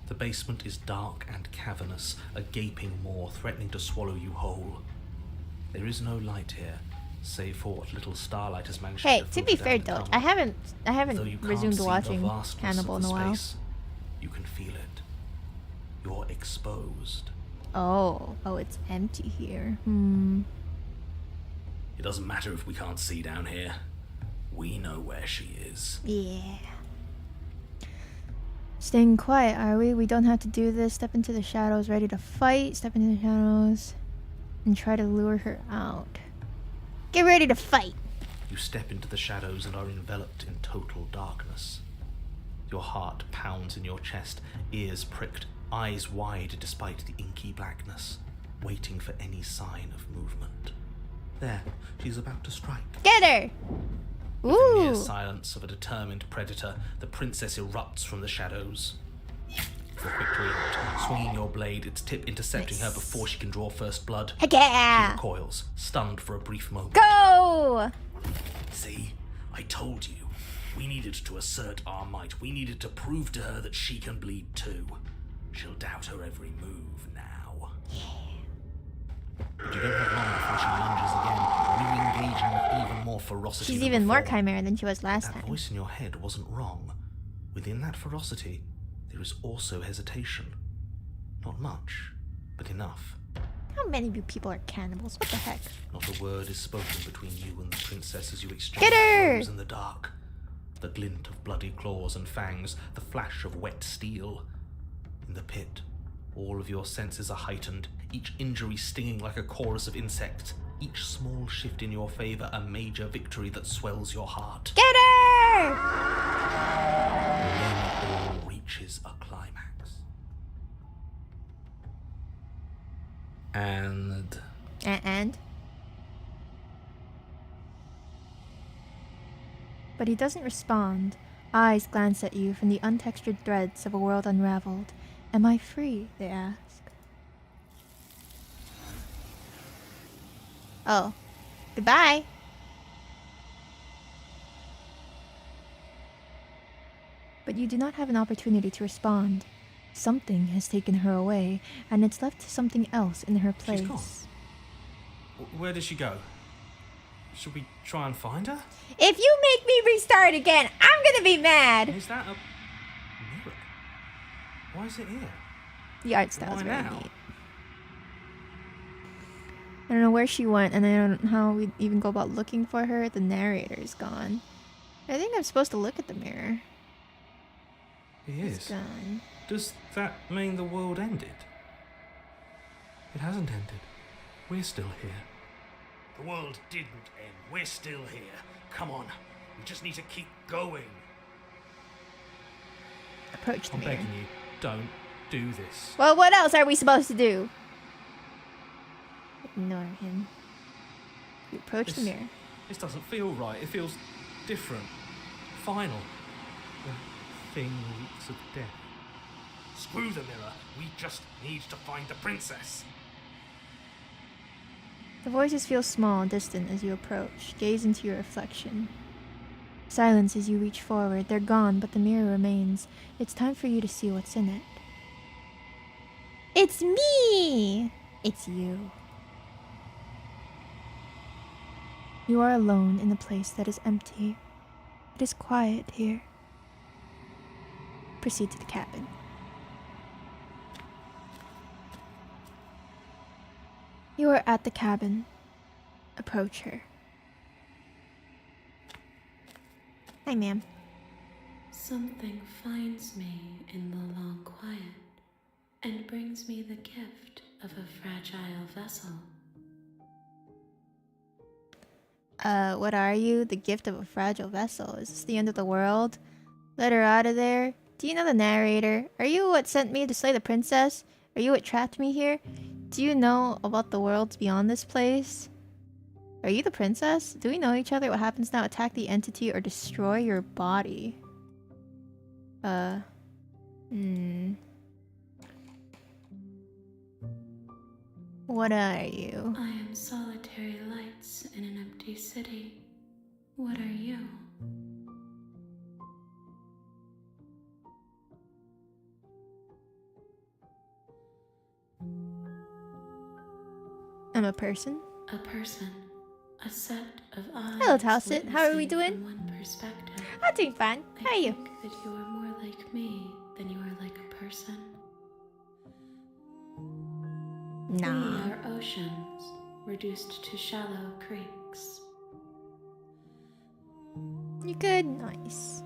The basement is dark and cavernous, a gaping maw threatening to swallow you whole. There is no light here, save for what little starlight has managed Hey, to to be filter fair down the though, tunnel. I haven't Though you can't resumed see the watching vastness Hannibal of in the a while. space, you can feel it. You're exposed. Oh, it's empty here. It doesn't matter if we can't see down here. We know where she is. Yeah. Staying quiet, are we? We don't have to do this. Step into the shadows, ready to fight. Step into the shadows and try to lure her out. Get ready to fight. You step into the shadows and are enveloped in total darkness. Your heart pounds in your chest, ears pricked, eyes wide despite the inky blackness, waiting for any sign of movement. There, she's about to strike. Get her! With the mere Ooh. silence of a determined predator, the princess erupts from the shadows. You're quick to react, swinging your blade, its tip intercepting her Nice. before she can draw first blood. Heck She yeah! recoils, stunned for a brief moment. Go! See? I told you. We needed to assert our might. We needed to prove to her that she can bleed too. She'll doubt her every move now. But you don't have long before she lunges again, re-engaging with even more ferocity. She's than even more before. chimera than she was last That time. voice in your head wasn't wrong. Within that ferocity, there is also hesitation. Not much, but enough. How many of you people are cannibals? What the heck? Not a word is spoken between you and the princess as you exchange Get her! blows in the dark. The glint of bloody claws and fangs, the flash of wet steel. In the pit, all of your senses are heightened, each injury stinging like a chorus of insects, each small shift in your favor a major victory that swells your heart. Get her! Then it all reaches a climax. And And? But he doesn't respond. Eyes glance at you from the untextured threads of a world unraveled. Am I free? They ask. Oh. Goodbye. But you do not have an opportunity to respond. Something has taken her away, and it's left something else in her place. She's gone. Where did she go? Should we try and find her? If you make me restart again, I'm gonna be mad! Is that a mirror? Why is it here? The art style is Why very now? neat. don't know where she went, and I don't know how we even go about looking for her. The narrator's gone. I think I'm supposed to look at the mirror. He It's is. gone. Does that mean the world ended? It hasn't ended. We're still here. The world didn't end. We're still here. Come on. We just need to keep going. Approach the I'm mirror. begging you, don't do this. Well, what else are we supposed to do? Ignore him. You approach the mirror. This doesn't feel right. It feels different. Final. The thing reeks of death. Screw the mirror. We just need to find the princess. The voices feel small and distant as you approach. Gaze into your reflection. Silence as you reach forward. They're gone, but the mirror remains. It's time for you to see what's in it. It's me! It's you. You are alone in a place that is empty. It is quiet here. Proceed to the cabin. You are at the cabin. Approach her. Hi, ma'am. Something finds me in the long quiet and brings me the gift of a fragile vessel. What are you? The gift of a fragile vessel. Is this the end of the world? Let her out of there. Do you know the narrator? Are you what sent me to slay the princess? Are you what trapped me here? Do you know about the worlds beyond this place? Are you the princess? Do we know each other? What happens now? Attack the entity or destroy your body. What are you? I am solitary lights in an empty city. What are you? I'm a person. A person. A set of eyes. Hello, Talsit. How are we witnessing doing? from one perspective. I'm doing fine. How are I you? think that you are more like me than you are like a person. Nah. We are oceans, reduced to shallow creeks. You good? Nice.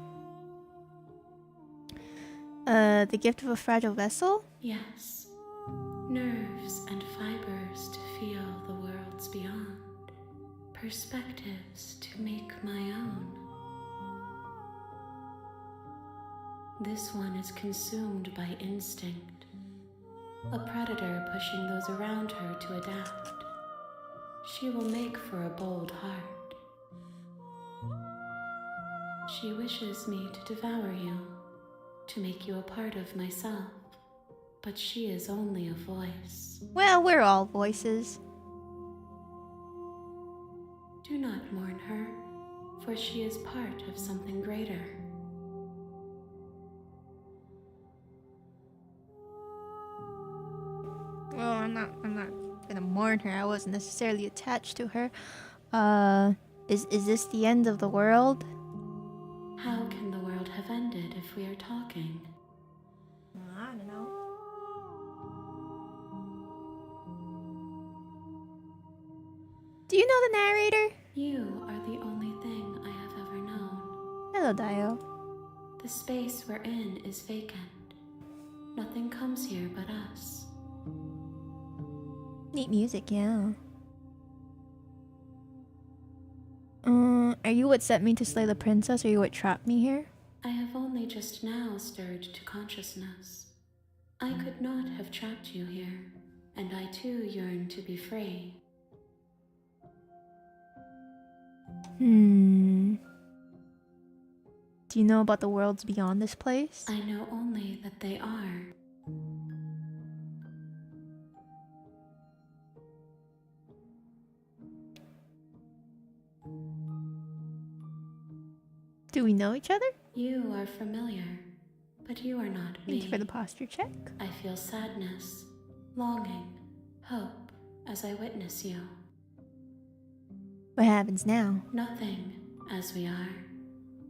The gift of a fragile vessel? Yes. Nerves and fibers to feel the worlds beyond. Perspectives to make my own. This one is consumed by instinct. A predator pushing those around her to adapt. She will make for a bold heart. She wishes me to devour you, to make you a part of myself. But she is only a voice. Well, we're all voices. Do not mourn her, for she is part of something greater. Well, I'm not gonna mourn her. I wasn't necessarily attached to her. Is this the end of the world? How can the world have ended if we are talking? I don't know. Do you know the narrator? You are the only thing I have ever known. Hello, Dio. The space we're in is vacant. Nothing comes here but us. Neat music, yeah. Are you what sent me to slay the princess? Are you what trapped me here? I have only just now stirred to consciousness. I could not have trapped you here, and I too yearn to be free. Do you know about the worlds beyond this place? I know only that they are. Do we know each other? You are familiar, but you are not me. Thank you for the posture check. I feel sadness, longing, hope as I witness you. What happens now? Nothing as we are,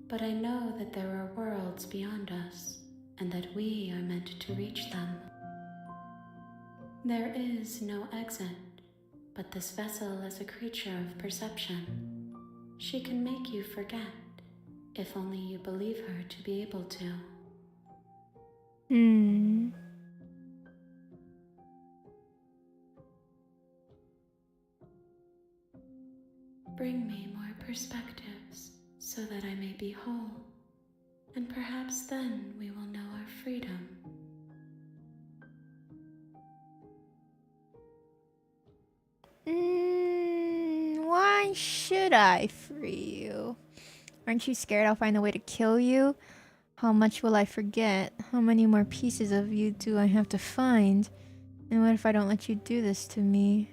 but I know that there are worlds beyond us, and that we are meant to reach them. There is no exit, but this vessel is a creature of perception. She can make you forget, if only you believe her to be able to. Bring me more perspectives, so that I may be whole, and perhaps then we will know our freedom. Why should I free you? Aren't you scared I'll find a way to kill you? How much will I forget? How many more pieces of you do I have to find? And what if I don't let you do this to me?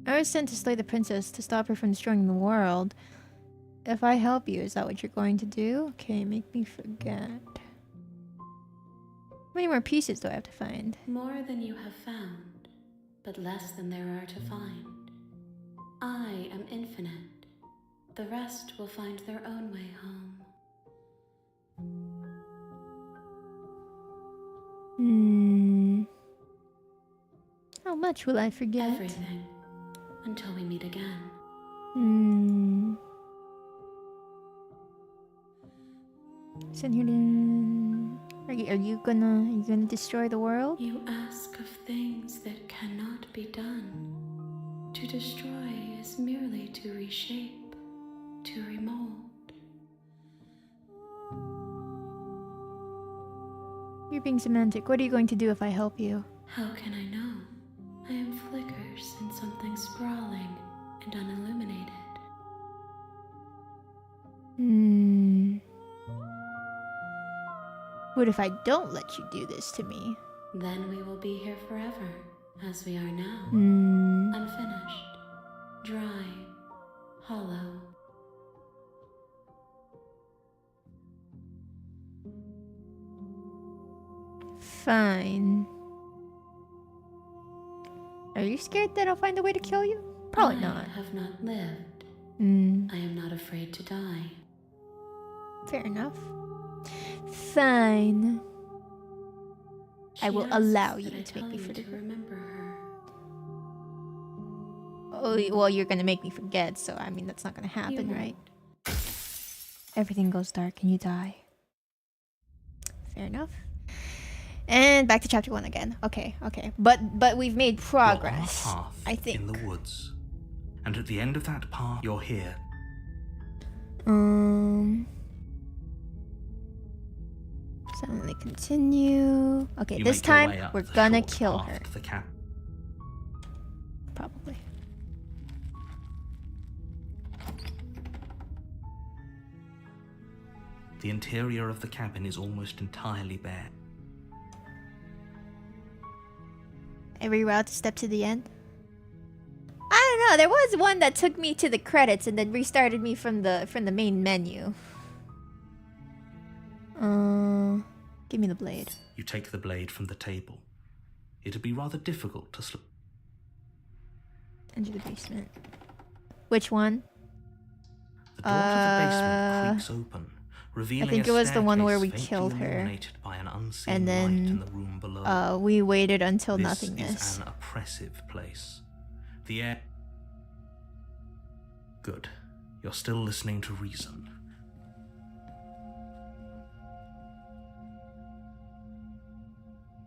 I was sent to slay the princess to stop her from destroying the world. If I help you, is that what you're going to do? Okay, make me forget. How many more pieces do I have to find? More than you have found, but less than there are to find. I am infinite. The rest will find their own way home. How much will I forget? Everything. Until we meet again. Send here to... Are you gonna destroy the world? You ask of things that cannot be done. To destroy is merely to reshape, to remold. You're being semantic. What are you going to do if I help you? How can I know? I am flickers in something sprawling and unilluminated. What if I don't let you do this to me? Then we will be here forever, as we are now. Unfinished, dry, hollow. Fine. Are you scared that I'll find a way to kill you? Probably not. I have not lived. I am not afraid to die. Fair enough. Fine. I will allow you to make me forget. Remember her. Oh, well, you're gonna make me forget, so I mean, that's not gonna happen, right? Everything goes dark and you die. Fair enough. And back to chapter 1 again. Okay. But we've made progress. You're on a path I think. in the woods, and at the end of that path, you're here. So I'm gonna continue. Okay, You this make your time way up we're the gonna short kill path her. to the camp. Probably. The interior of the cabin is almost entirely bare. Every route to step to the end. I don't know. There was one that took me to the credits and then restarted me from the main menu. Give me the blade. You take the blade from the table. It'd be rather difficult to slip. Enter the basement. Which one? The door to the basement creaks open, revealing I think a it was the one where staircase we faintly killed her. illuminated by an unseen And then, light in the room below. We waited until This nothingness. is an oppressive place. The air... Good. You're still listening to reason.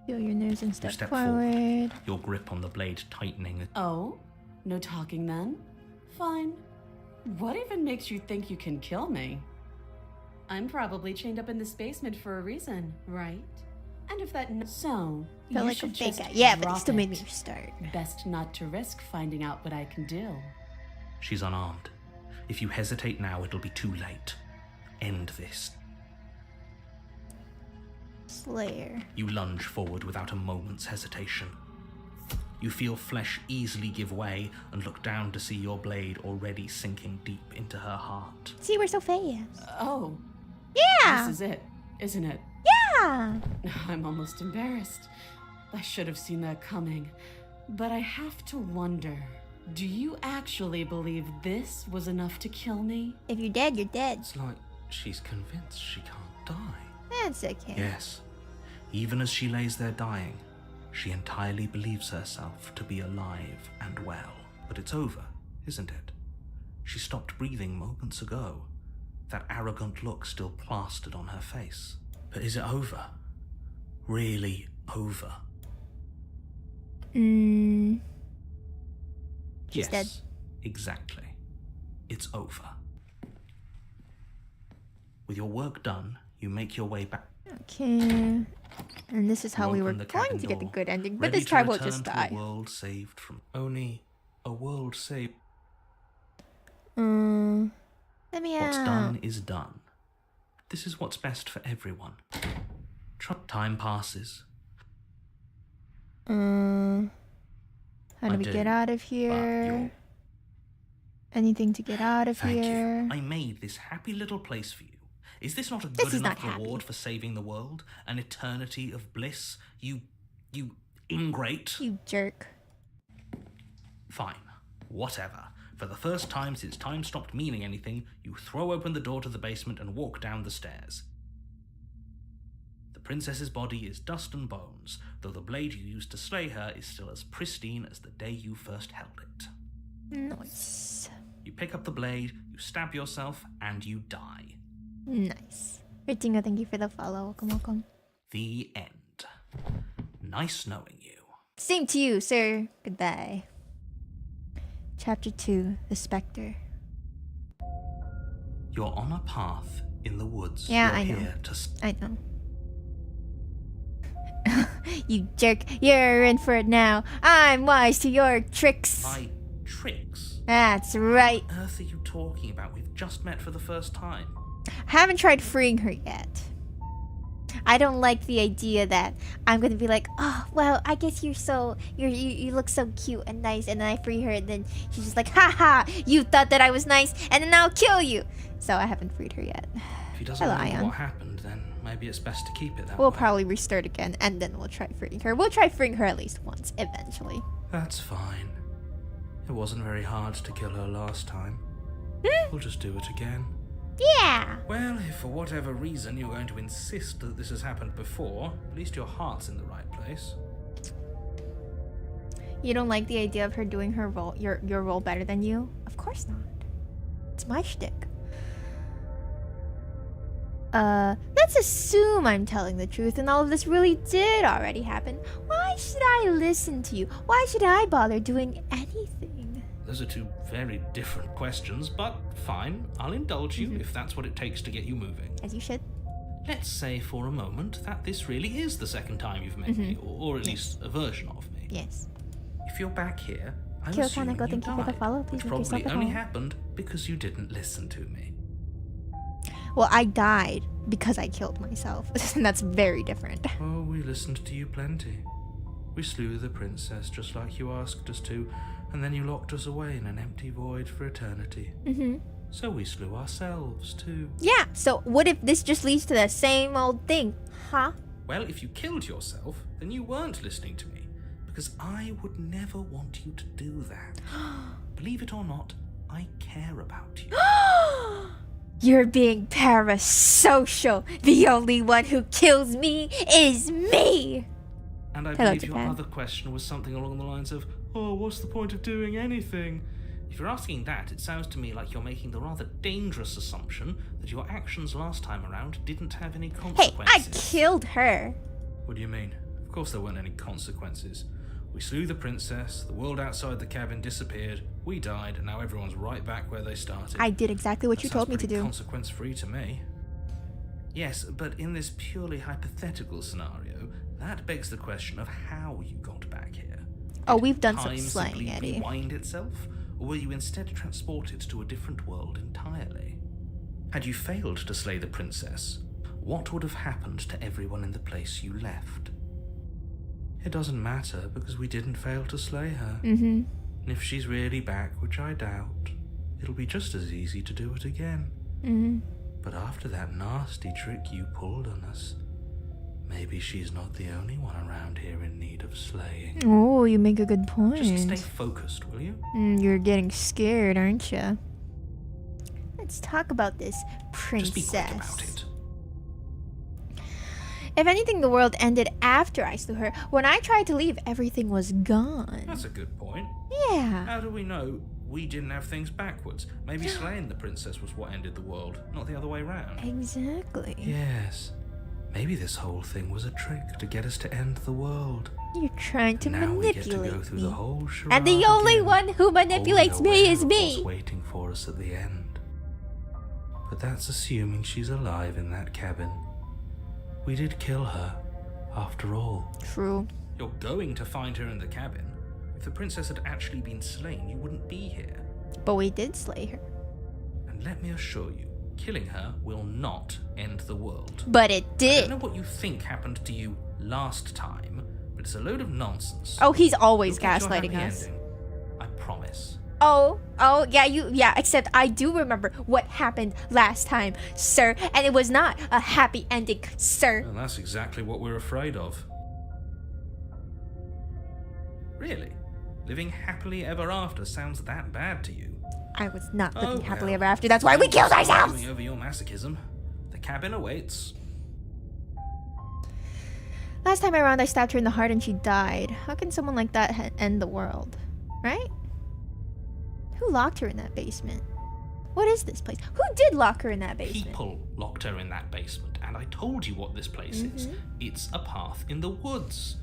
Feel your nose and You step, step forward. Your grip on the blade tightening. Oh? No talking then? Fine. What even makes you think you can kill me? I'm probably chained up in this basement for a reason, right? And if that so, you Felt like a should fake just guy. Yeah, but it drop still made me it. restart. Best not to risk finding out what I can do. She's unarmed. If you hesitate now, it'll be too late. End this. Slayer. You lunge forward without a moment's hesitation. You feel flesh easily give way and look down to see your blade already sinking deep into her heart. See, we're so fast. Oh, Yeah! this is it, isn't it? Yeah! I'm almost embarrassed. I should have seen that coming. But I have to wonder, do you actually believe this was enough to kill me? If you're dead, you're dead. It's like she's convinced she can't die. That's okay. Yes. Even as she lays there dying, She entirely believes herself to be alive and well. But it's over, isn't it? She stopped breathing moments ago. That arrogant look still plastered on her face. But is it over? Really over? She's Yes, dead. exactly. It's over. With your work done, you make your way back. Okay. And this is how You we were open the going cabin to get the door, good ending, but ready this to tribe will return just to die. A world saved from only a world saved. Let me What's out. done is done. This is what's best for everyone. Time passes. How do I we do, get out of but here? Anything to get out of Thank here? you. I made this happy little place for you. Is this not a This good is not enough happy. reward for saving the world? An eternity of bliss? You ingrate. You jerk. Fine. Whatever. For the first time since time stopped meaning anything, you throw open the door to the basement and walk down the stairs. The princess's body is dust and bones, though the blade you used to slay her is still as pristine as the day you first held it. Nice. You pick up the blade, you stab yourself, and you die. Nice. Ritingo, thank you for the follow. Welcome. The end. Nice knowing you. Same to you, sir. Goodbye. Chapter 2, The Spectre. You're on a path in the woods. Yeah, You're I know. here to I know. You jerk. You're in for it now. I'm wise to your tricks. My tricks? That's right. What on earth are you talking about? We've just met for the first time. Haven't tried freeing her yet. I don't like the idea that I'm gonna be like, oh well, I guess you look so cute and nice, and then I free her, and then she's just like, haha, you thought that I was nice, and then I'll kill you. So I haven't freed her yet. If he doesn't Hello, remember Ion. what happened, then maybe it's best to keep it that We'll way. probably restart again, and then we'll try freeing her. We'll try freeing her at least once, eventually. That's fine. It wasn't very hard to kill her last time. We'll just do it again. Yeah. Well, if for whatever reason you're going to insist that this has happened before, at least your heart's in the right place. You don't like the idea of her doing her role, your role better than you? Of course not. It's my shtick. Let's assume I'm telling the truth and all of this really did already happen. Why should I listen to you? Why should I bother doing anything? Those are two very different questions, but fine. I'll indulge you if that's what it takes to get you moving. As you should. Let's say for a moment that this really is the second time you've met me, or at least a version of me. Yes. If you're back here, I'm Kill assuming Kaneko, you thank you for the died, follow. Please which make yourself probably at only home. happened because you didn't listen to me. Well, I died because I killed myself. And that's very different. Oh, we listened to you plenty. We slew the princess just like you asked us to, and then you locked us away in an empty void for eternity. So we slew ourselves too. Yeah, so what if this just leads to the same old thing? Huh? Well, if you killed yourself, then you weren't listening to me, because I would never want you to do that. Believe it or not, I care about you. You're being parasocial. The only one who kills me is me. And I Hello, believe your Japan. other question was something along the lines of, oh, what's the point of doing anything? If you're asking that, it sounds to me like you're making the rather dangerous assumption that your actions last time around didn't have any Hey, consequences. I killed her. What do you mean? Of course there weren't any consequences. We slew the princess, the world outside the cabin disappeared, we died, and now everyone's right back where they started. I did exactly what you told me to do. Consequence-free to me. Yes, but in this purely hypothetical scenario, that begs the question of how you got back here. Oh, Did we've done some time slaying, simply Eddie. rewind itself, or were you instead transported to a different world entirely? Had you failed to slay the princess, what would have happened to everyone in the place you left? It doesn't matter, because we didn't fail to slay her. And if she's really back, which I doubt, it'll be just as easy to do it again. But after that nasty trick you pulled on us, maybe she's not the only one around here in need of slaying. Oh, you make a good point. Just stay focused, will you? You're getting scared, aren't you? Let's talk about this Just princess. be quick about it. If anything, the world ended after I slew her. When I tried to leave, everything was gone. That's a good point. Yeah. How do we know we didn't have things backwards? Maybe slaying the princess was what ended the world, not the other way round. Exactly. Yes. Maybe this whole thing was a trick to get us to end the world. You're trying to Now we get to go manipulate through me. the whole charade And the only again, one who manipulates wholly me aware is of me. what's waiting for us at the end. But that's assuming she's alive in that cabin. We did kill her, after all. True. You're going to find her in the cabin. If the princess had actually been slain, you wouldn't be here. But we did slay her. And let me assure you, killing her will not end the world. But it I did. don't know what you think happened to you last time, but it's a load of nonsense. Oh, he's always You'll get your gaslighting happy us. ending. I promise. Oh, yeah, except I do remember what happened last time, sir. And it was not a happy ending, sir. And that's exactly what we're afraid of. Really? Living happily ever after sounds that bad to you? I was not living Oh, happily well. ever after. That's why we killed ourselves! Over your masochism. The cabin awaits. Last time around, I stabbed her in the heart and she died. How can someone like that end the world? Right? Who locked her in that basement? What is this place? Who did lock her in that basement? People locked her in that basement, and I told you what this place is. It's a path in the woods.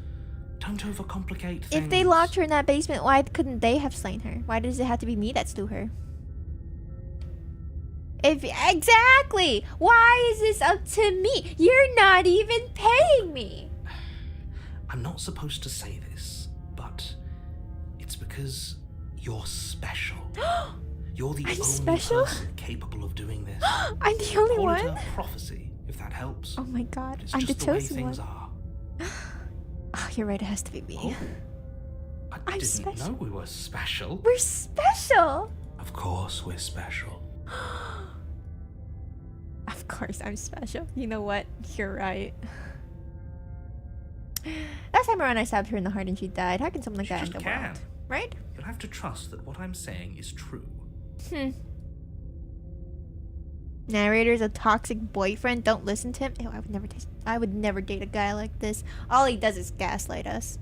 Don't overcomplicate things. If they locked her in that basement, why couldn't they have slain her? Why does it have to be me that slew her? Exactly! Why is this up to me? You're not even paying me! I'm not supposed to say this, but it's because you're special. You're the I'm only special? person capable of doing this. I'm the only Call it one? a prophecy, if that helps. Oh my god, But it's I'm the just the way chosen things one. are. Oh, you're right, it has to be me. I I'm didn't special. know we were special. We're special! Of course we're special. Of course I'm special. You know what? You're right. Last time around I stabbed her in the heart and she died. How can something like She that end just the can. world? Right? You'll have to trust that what I'm saying is true. Narrator's a toxic boyfriend. Don't listen to him. Ew, I would never date a guy like this. All he does is gaslight us.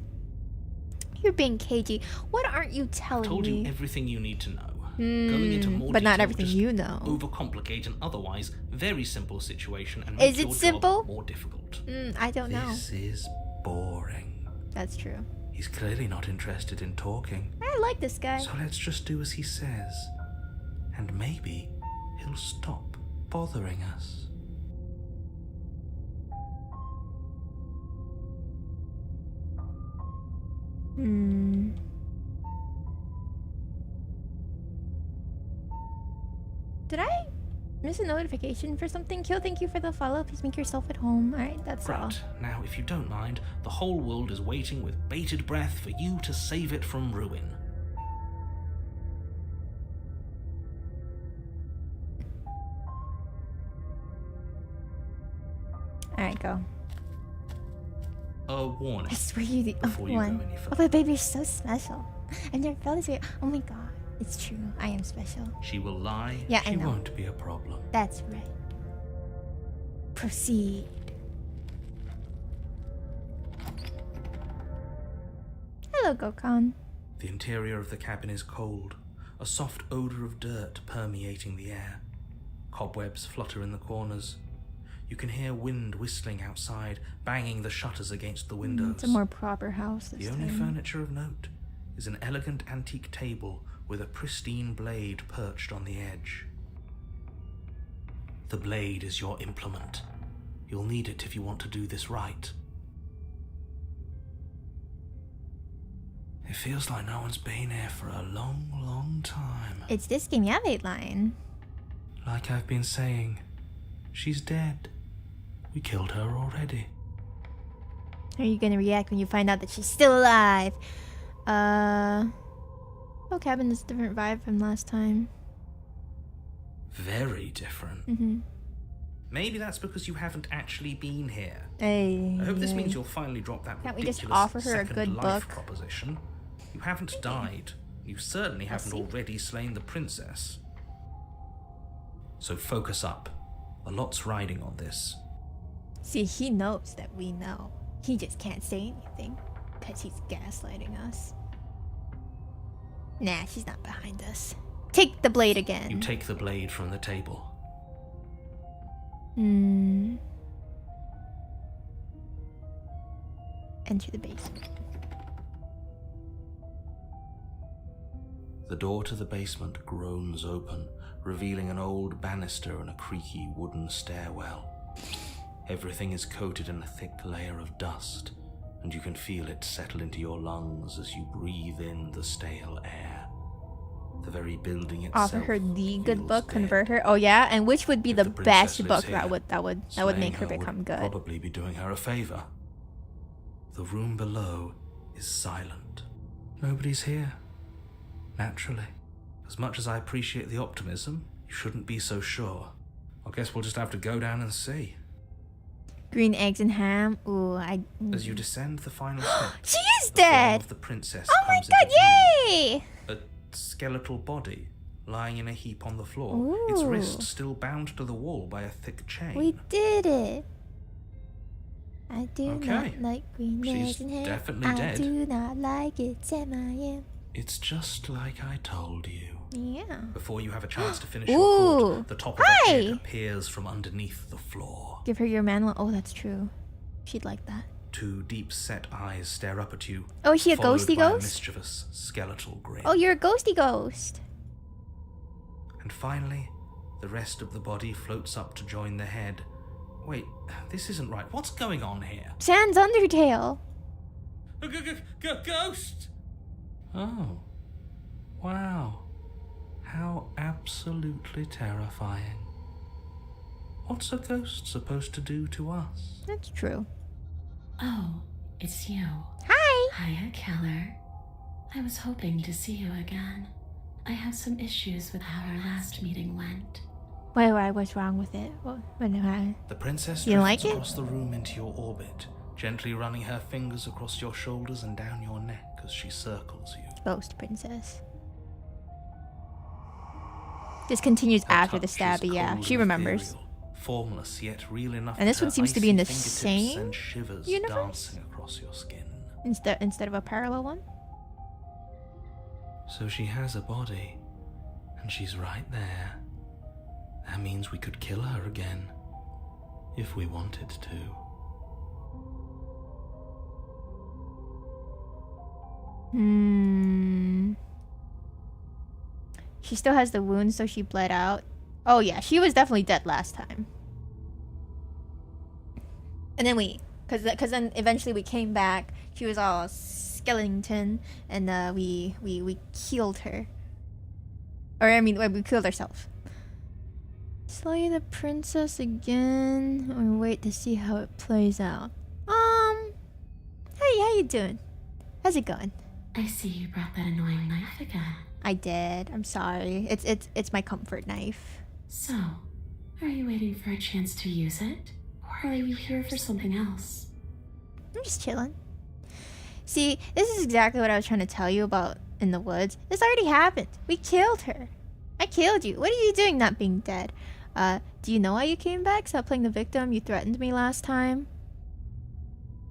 You're being cagey. What aren't you telling Told me? you everything you need to know. Going into more but not detail everything just you know. overcomplicate an otherwise very simple situation and Is make it your simple? job more difficult. I don't know. This is boring. That's true. He's clearly not interested in talking. I like this guy. So let's just do as he says. And maybe he'll stop bothering us. Did I miss a notification for something? Kill, thank you for the follow. Please make yourself at home. Alright, that's all. Right, now if you don't mind, the whole world is waiting with bated breath for you to save it from ruin. Alright, go. A warning. I swear you're the Before only you go one. any Oh, further. my baby's so special. I've never felt this way. Oh my god. It's true. I am special. She will lie. Yeah, I she know. won't be a problem. That's right. Proceed. Hello, Gokhan. The interior of the cabin is cold, a soft odor of dirt permeating the air. Cobwebs flutter in the corners. You can hear wind whistling outside, banging the shutters against the windows. It's a more proper house this The only time. furniture of note is an elegant antique table with a pristine blade perched on the edge. The blade is your implement. You'll need it if you want to do this right. It feels like no one's been here for a long, long time. It's this game, yeah, 8-line. Like I've been saying, she's dead. We killed her already. How are you gonna react when you find out that she's still alive? Oh, cabin is a different vibe from last time. Very different. Mm-hmm. Maybe that's because you haven't actually been here. Hey. I hope this means you'll finally drop that Can't we ridiculous just offer her a second good life book? proposition. You haven't died. You certainly haven't see. already slain the princess. So focus up. A lot's riding on this. See, he knows that we know. He just can't say anything because he's gaslighting us. Nah, she's not behind us. Take the blade again. You take the blade from the table. Enter the basement. The door to the basement groans open, revealing an old banister and a creaky wooden stairwell. Everything is coated in a thick layer of dust, and you can feel it settle into your lungs as you breathe in the stale air. The very building itself. Offer her the good book, feels convert dead. her. Oh yeah, and which would be If the princess best lives book here, that would slaying make her would become good? Probably be doing her a favor. The room below is silent. Nobody's here. Naturally. As much as I appreciate the optimism, you shouldn't be so sure. I guess we'll just have to go down and see. Green eggs and ham. Ooh, As you descend the final steps, She is the form dead. of the princess Oh my comes god! into view. Yay! A skeletal body lying in a heap on the floor, its Ooh. wrist still bound to the wall by a thick chain. We did it. I do Okay. not like green She's eggs and ham. definitely I dead. do not like it. Sam, I am. It's just like I told you. Yeah. Before you have a chance to finish your Ooh. thought, the top of Hi. her head appears from underneath the floor. Give her your manual. Oh, that's true. She'd like that. Two deep-set eyes stare up at you. Oh, is she a followed ghosty by a ghost? mischievous skeletal grin. Oh, you're a ghosty ghost. And finally, the rest of the body floats up to join the head. Wait, this isn't right. What's going on here? Sans Undertale. Ghost! Oh. Wow. How absolutely terrifying. What's a ghost supposed to do to us? That's true. Oh, it's you. Hi. Hiya, Keller. I was hoping to see you again. I have some issues with how our last meeting went. Wait, what's wrong with it? The princess You drifts like it? across the room into your orbit, gently running her fingers across your shoulders and down your neck as she circles you. Ghost princess. This continues Her after the touch is stabby, yeah. cold She and remembers. ethereal, formless yet real enough. And this that one her seems to be in the icy fingertips same send shivers universe? dancing across your skin. Instead of a parallel one? So she has a body, and she's right there. That means we could kill her again, if we wanted to. She still has the wound, so she bled out. Oh yeah, she was definitely dead last time. And then cause then eventually we came back. She was all skeleton, and we killed her. Or I mean, we killed ourselves. Slay the princess again, or wait to see how it plays out. Hey, how you doing? How's it going? I see you brought that annoying knife again. I did. I'm sorry. It's my comfort knife. So, are you waiting for a chance to use it? Or are you here for something else? I'm just chilling. See, this is exactly what I was trying to tell you about in the woods. This already happened. We killed her. I killed you. What are you doing not being dead? Do you know why you came back? Stop playing the victim. You threatened me last time.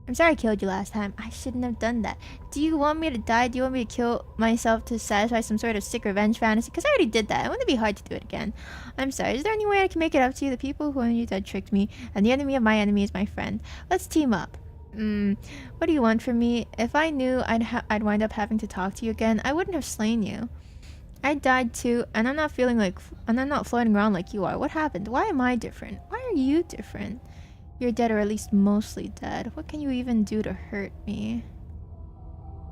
I'm sorry I killed you last time. I shouldn't have done that. Do you want me to die? Do you want me to kill myself to satisfy some sort of sick revenge fantasy? Because I already did that. It wouldn't be hard to do it again. I'm sorry. Is there any way I can make it up to you? The people who wanted you dead tricked me, and the enemy of my enemy is my friend. Let's team up. What do you want from me? If I knew I'd wind up having to talk to you again, I wouldn't have slain you. I died too, and I'm not floating around like you are. What happened? Why am I different? Why are you different? You're dead, or at least mostly dead. What can you even do to hurt me?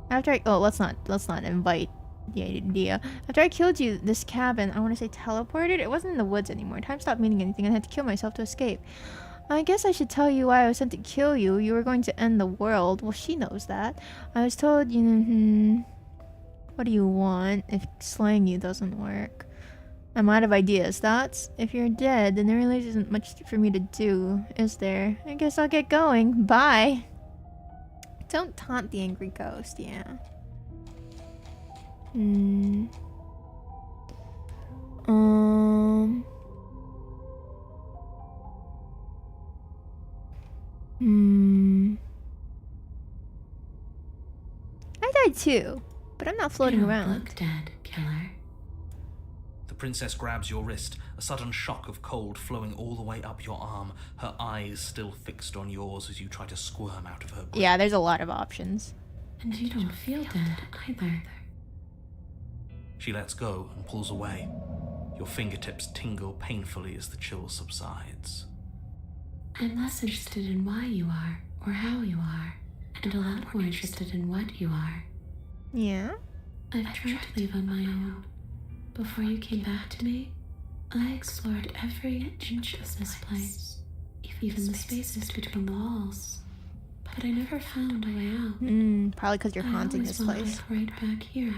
Let's not invite the idea. After I killed you, this cabin, I want to say teleported? It wasn't in the woods anymore. Time stopped meaning anything, and I had to kill myself to escape. I guess I should tell you why I was sent to kill you. You were going to end the world. Well, she knows that. I was told, what do you want if slaying you doesn't work? I'm out of ideas. Thoughts? If you're dead, then there really isn't much for me to do, is there? I guess I'll get going. Bye. Don't taunt the angry ghost, yeah. too, but I'm not floating You don't around. look dead, killer. The princess grabs your wrist, a sudden shock of cold flowing all the way up your arm, her eyes still fixed on yours as you try to squirm out of her grip. Yeah, there's a lot of options. And you don't feel dead either. She lets go and pulls away. Your fingertips tingle painfully as the chill subsides. I'm less interested in why you are or how you are, and a lot more interested in what you are. Yeah? I've tried to leave on my own. Before you came back to me, I explored every inch of this place, even the spaces between the walls. But I never found a way out. Probably because you're haunting this I always place. wanted right back here.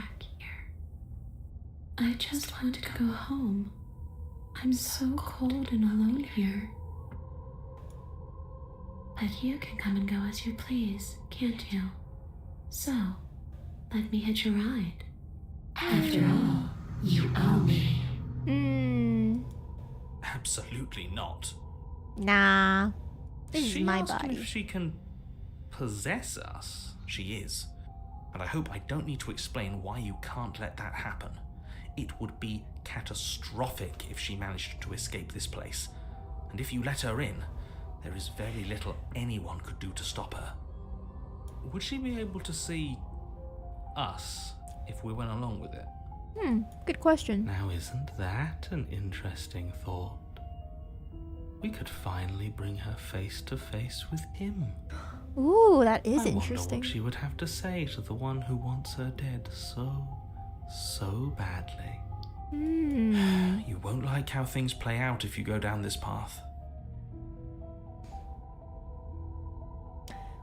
I just want to go home. I'm so cold and alone here. But you can come and go as you please, can't you? So, let me hitch a ride. After all, you owe me. Absolutely not. Nah. This She is my asked him body. if she can possess us. She is. And I hope I don't need to explain why you can't let that happen. It would be catastrophic if she managed to escape this place. And if you let her in, there is very little anyone could do to stop her. Would she be able to see us if we went along with it? Good question. Now, isn't that an interesting thought? We could finally bring her face to face with him. Ooh, that is I wonder interesting. what she would have to say to the one who wants her dead so badly. You won't like how things play out if you go down this path.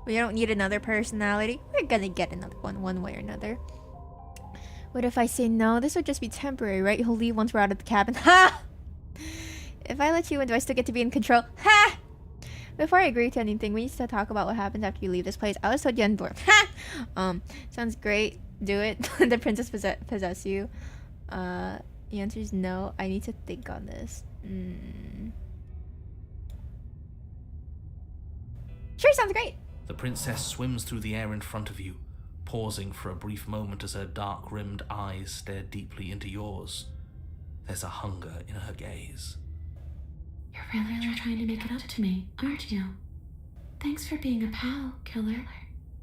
We don't need another personality. We're gonna get another one way or another. What if I say no? This would just be temporary, right? You'll leave once we're out of the cabin. Ha! If I let you in, do I still get to be in control? Ha! Before I agree to anything, we need to talk about what happens after you leave this place. I was told you on board. Ha! Sounds great. Do it. The princess possess you. The answer is no. I need to think on this. Sure, sounds great. The princess swims through the air in front of you, pausing for a brief moment as her dark-rimmed eyes stare deeply into yours. There's a hunger in her gaze. You're really trying to make it up to me, aren't you? Thanks for being a pal, killer.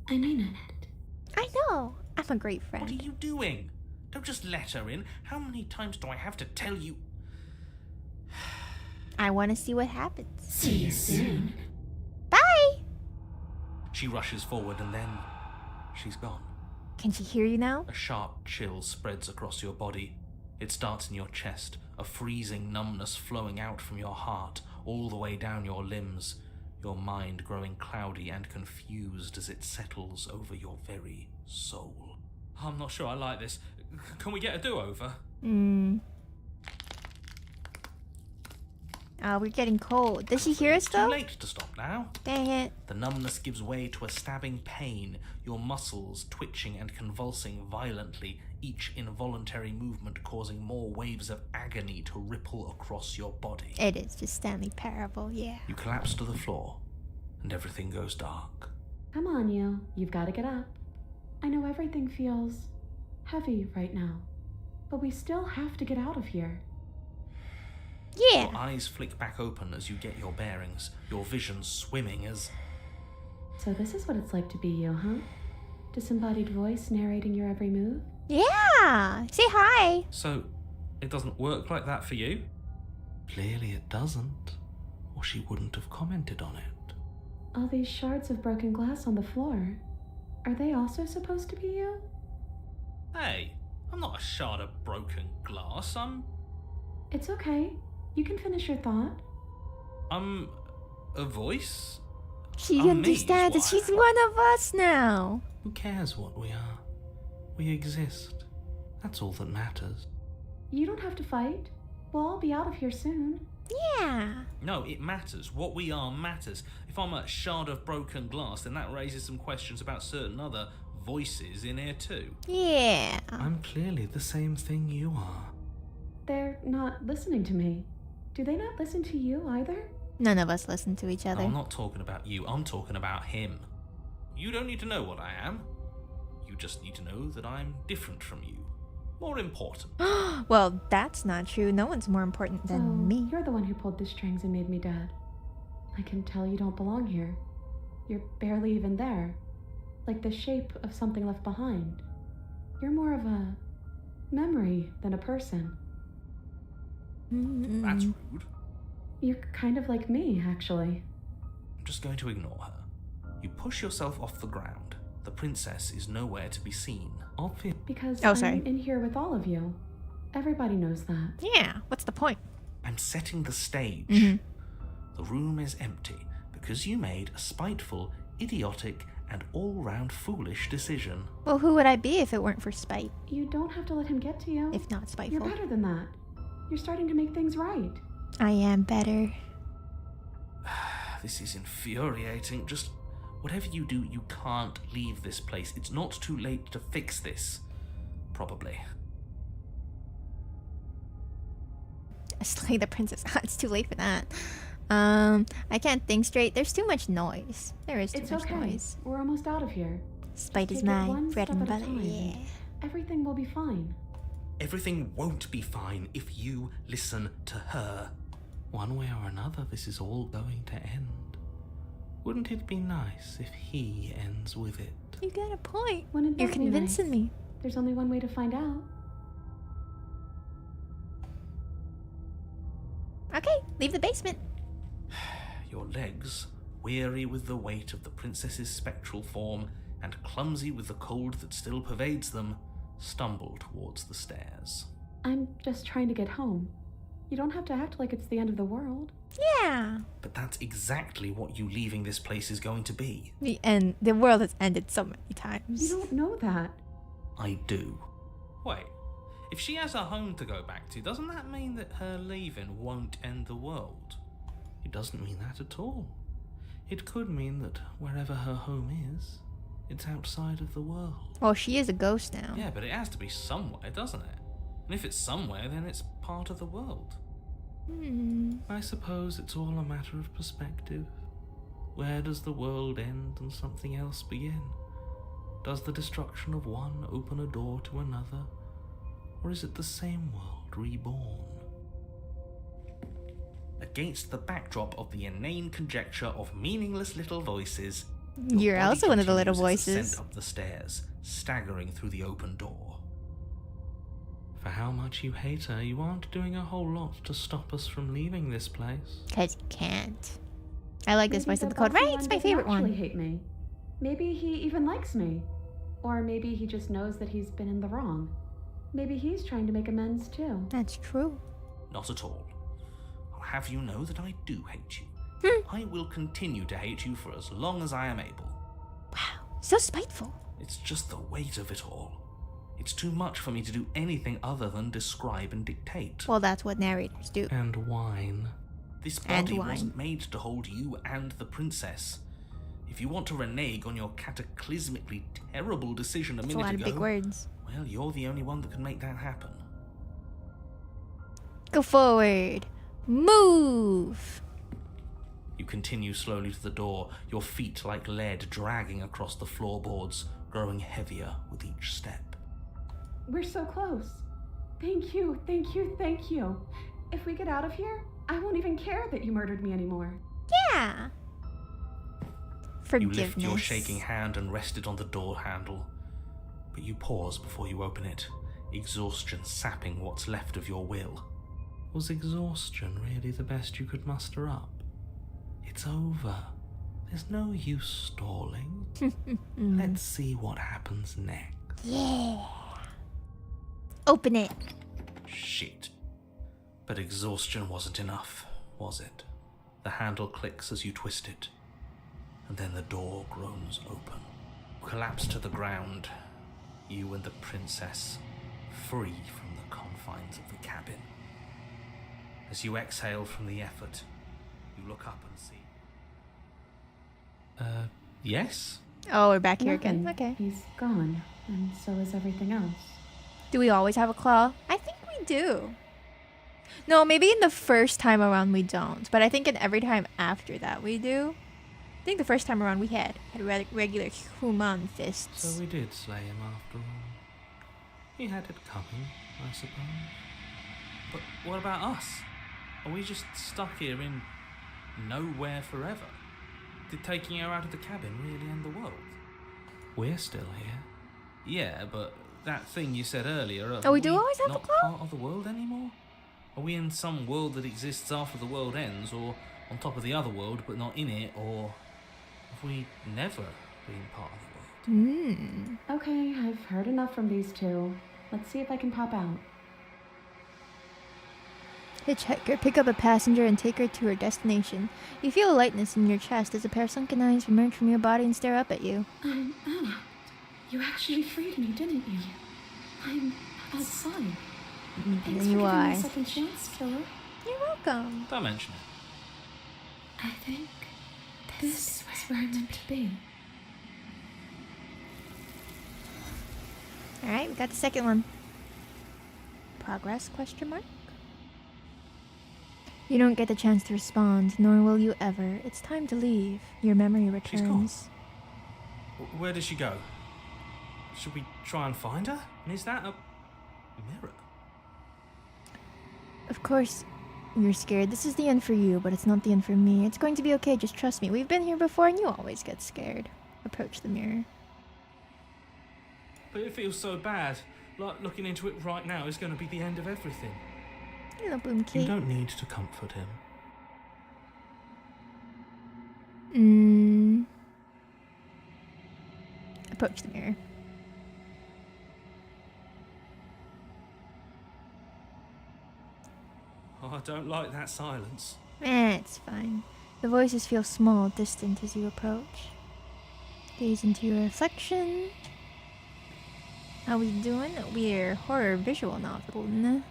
I mean it. I know. I'm a great What are friend. you doing? Don't just let her in. How many times do I have to tell you? I want to see what happens. See you soon. Bye! She rushes forward and then she's gone. Can she hear you now? A sharp chill spreads across your body. It starts in your chest, a freezing numbness flowing out from your heart, all the way down your limbs, your mind growing cloudy and confused as it settles over your very soul. I'm not sure I like this. Can we get a do-over? We're getting cold. Does she hear us Too though? late to stop now. Dang it. The numbness gives way to a stabbing pain, your muscles twitching and convulsing violently, each involuntary movement causing more waves of agony to ripple across your body. It is just Stanley Parable, yeah. You collapse to the floor, and everything goes dark. Come on, you. You've got to get up. I know everything feels heavy right now, but we still have to get out of here. Yeah. Your eyes flick back open as you get your bearings, your vision swimming as... So this is what it's like to be you, huh? Disembodied voice narrating your every move? Yeah. Say hi. So, it doesn't work like that for you? Clearly it doesn't, or she wouldn't have commented on it. All these shards of broken glass on the floor. Are they also supposed to be you? Hey, I'm not a shard of broken glass, It's okay. You can finish your thought. I'm a voice? She I'm me, understands that is she's what one of us now. Who cares what we are? We exist. That's all that matters. You don't have to fight. We'll all be out of here soon. Yeah. No, it matters. What we are matters. If I'm a shard of broken glass, then that raises some questions about certain other voices in here too. Yeah. I'm clearly the same thing you are. They're not listening to me. Do they not listen to you either? None of us listen to each other. I'm not talking about you, I'm talking about him. You don't need to know what I am. You just need to know that I'm different from you. More important. Well, that's not true. No one's more important So, than me. you're the one who pulled the strings and made me dead. I can tell you don't belong here. You're barely even there. Like the shape of something left behind. You're more of a memory than a person. That's rude. You're kind of like me, actually. I'm just going to ignore her. You push yourself off the ground. The princess is nowhere to be seen. Obvious. Because Oh, sorry. I'm in here with all of you. Everybody knows that. Yeah, what's the point? I'm setting the stage. Mhm. The room is empty because you made a spiteful, idiotic, and all-round foolish decision. Well, who would I be if it weren't for spite? You don't have to let him get to you. If not You're spiteful. better than that. You're starting to make things right. I am better. This is infuriating. Just whatever you do, you can't leave this place. It's not too late to fix this. Probably. Slay the princess. It's too late for that. I can't think straight. There's too much noise. There is too It's much okay. noise. We're almost out of here. Spite is Take it my one bread step and at a butter. time. Yeah. Everything will be fine. Everything won't be fine if you listen to her. One way or another, this is all going to end. Wouldn't it be nice if he ends with it? You got a point. Wouldn't You're that be convincing nice? me. There's only one way to find out. Okay, leave the basement. Your legs, weary with the weight of the princess's spectral form and clumsy with the cold that still pervades them, stumble towards the stairs. I'm just trying to get home. You don't have to act like it's the end of the world. Yeah. But that's exactly what you leaving this place is going to be. The world has ended so many You times. don't know that. I do. Wait, if she has a home to go back to, doesn't that mean that her leaving won't end the world? It doesn't mean that at all. It could mean that wherever her home is, it's outside of the world. Well, she is a ghost now. Yeah, but it has to be somewhere, doesn't it? And if it's somewhere, then it's part of the world. I suppose it's all a matter of perspective. Where does the world end and something else begin? Does the destruction of one open a door to another? Or is it the same world reborn? Against the backdrop of the inane conjecture of meaningless little voices, your You're body also one of the little continues its voices. ascent up the stairs, staggering through the open door. For how much you hate her, you aren't doing a whole lot to stop us from leaving this place. Because you can't. I like this Maybe voice of the the code. bossy Right, it's my doesn't favorite actually one. hate me. Maybe he even likes me. Or maybe he just knows that he's been in the wrong. Maybe he's trying to make amends too. That's true. Not at all. I'll have you know that I do hate you. I will continue to hate you for as long as I am able. Wow, so spiteful. It's just the weight of it all. It's too much for me to do anything other than describe and dictate. Well, that's what narrators do. And whine. This And body whine. wasn't made to hold you and the princess. If you want to renege on your cataclysmically terrible decision a That's a minute lot ago, of big words. well, you're the only one that can make that happen. Go forward. Move. You continue slowly to the door, your feet like lead dragging across the floorboards, growing heavier with each step. We're so close. Thank you, thank you, thank you. If we get out of here, I won't even care that you murdered me anymore. Yeah. You Forgiveness. lift your shaking hand and rest it on the door handle, but you pause before you open it, exhaustion sapping what's left of your will. Was exhaustion really the best you could muster up? It's over. There's no use stalling. Let's see what happens next. Yeah. Open it. Shit. But exhaustion wasn't enough, was it? The handle clicks as you twist it, and then the door groans open. You collapse to the ground, you and the princess, free from the confines of the cabin. As you exhale from the effort, you look up and see... yes? Oh, we're back here Nothing. again. Okay. He's gone, and so is everything else. Do we always have a claw? I think we do. No, maybe in the first time around we don't, but I think in every time after that we do. I think the first time around we had regular human fists. So we did slay him after all. He had it coming, I suppose. But what about us? Are we just stuck here in nowhere forever? Did taking her out of the cabin really end the world? We're still here. Yeah, but that thing you said earlier... Oh, we do always have a not club? part of the world anymore? Are we in some world that exists after the world ends, or on top of the other world but not in it, or have we never been part of the world? Okay, I've heard enough from these two. Let's see if I can pop out. Hitchhiker, pick up a passenger and take her to her destination. You feel a lightness in your chest as a pair of sunken eyes emerge from your body and stare up at you. Anna, you actually freed me, didn't you? I'm outside. Thanks for giving me a second chance, killer. You're welcome. Don't mention it. I think this is where I'm meant to be. Alright, we got the second one. Progress, question mark? You don't get the chance to respond, nor will you ever. It's time to leave. Your memory She's gone. returns. Where does she go? Should we try and find her? And is that a mirror? Of course, you're scared. This is the end for you, but it's not the end for me. It's going to be okay, just trust me. We've been here before and you always get scared. Approach the mirror. But it feels so bad. Like looking into it right now is going to be the end of everything. Hello, Boom You Kate. don't need to comfort him. Approach the mirror. Oh, I don't like that silence. It's fine. The voices feel small, distant as you approach. Gaze into your reflection. How we doing? We're horror visual novel. Nah.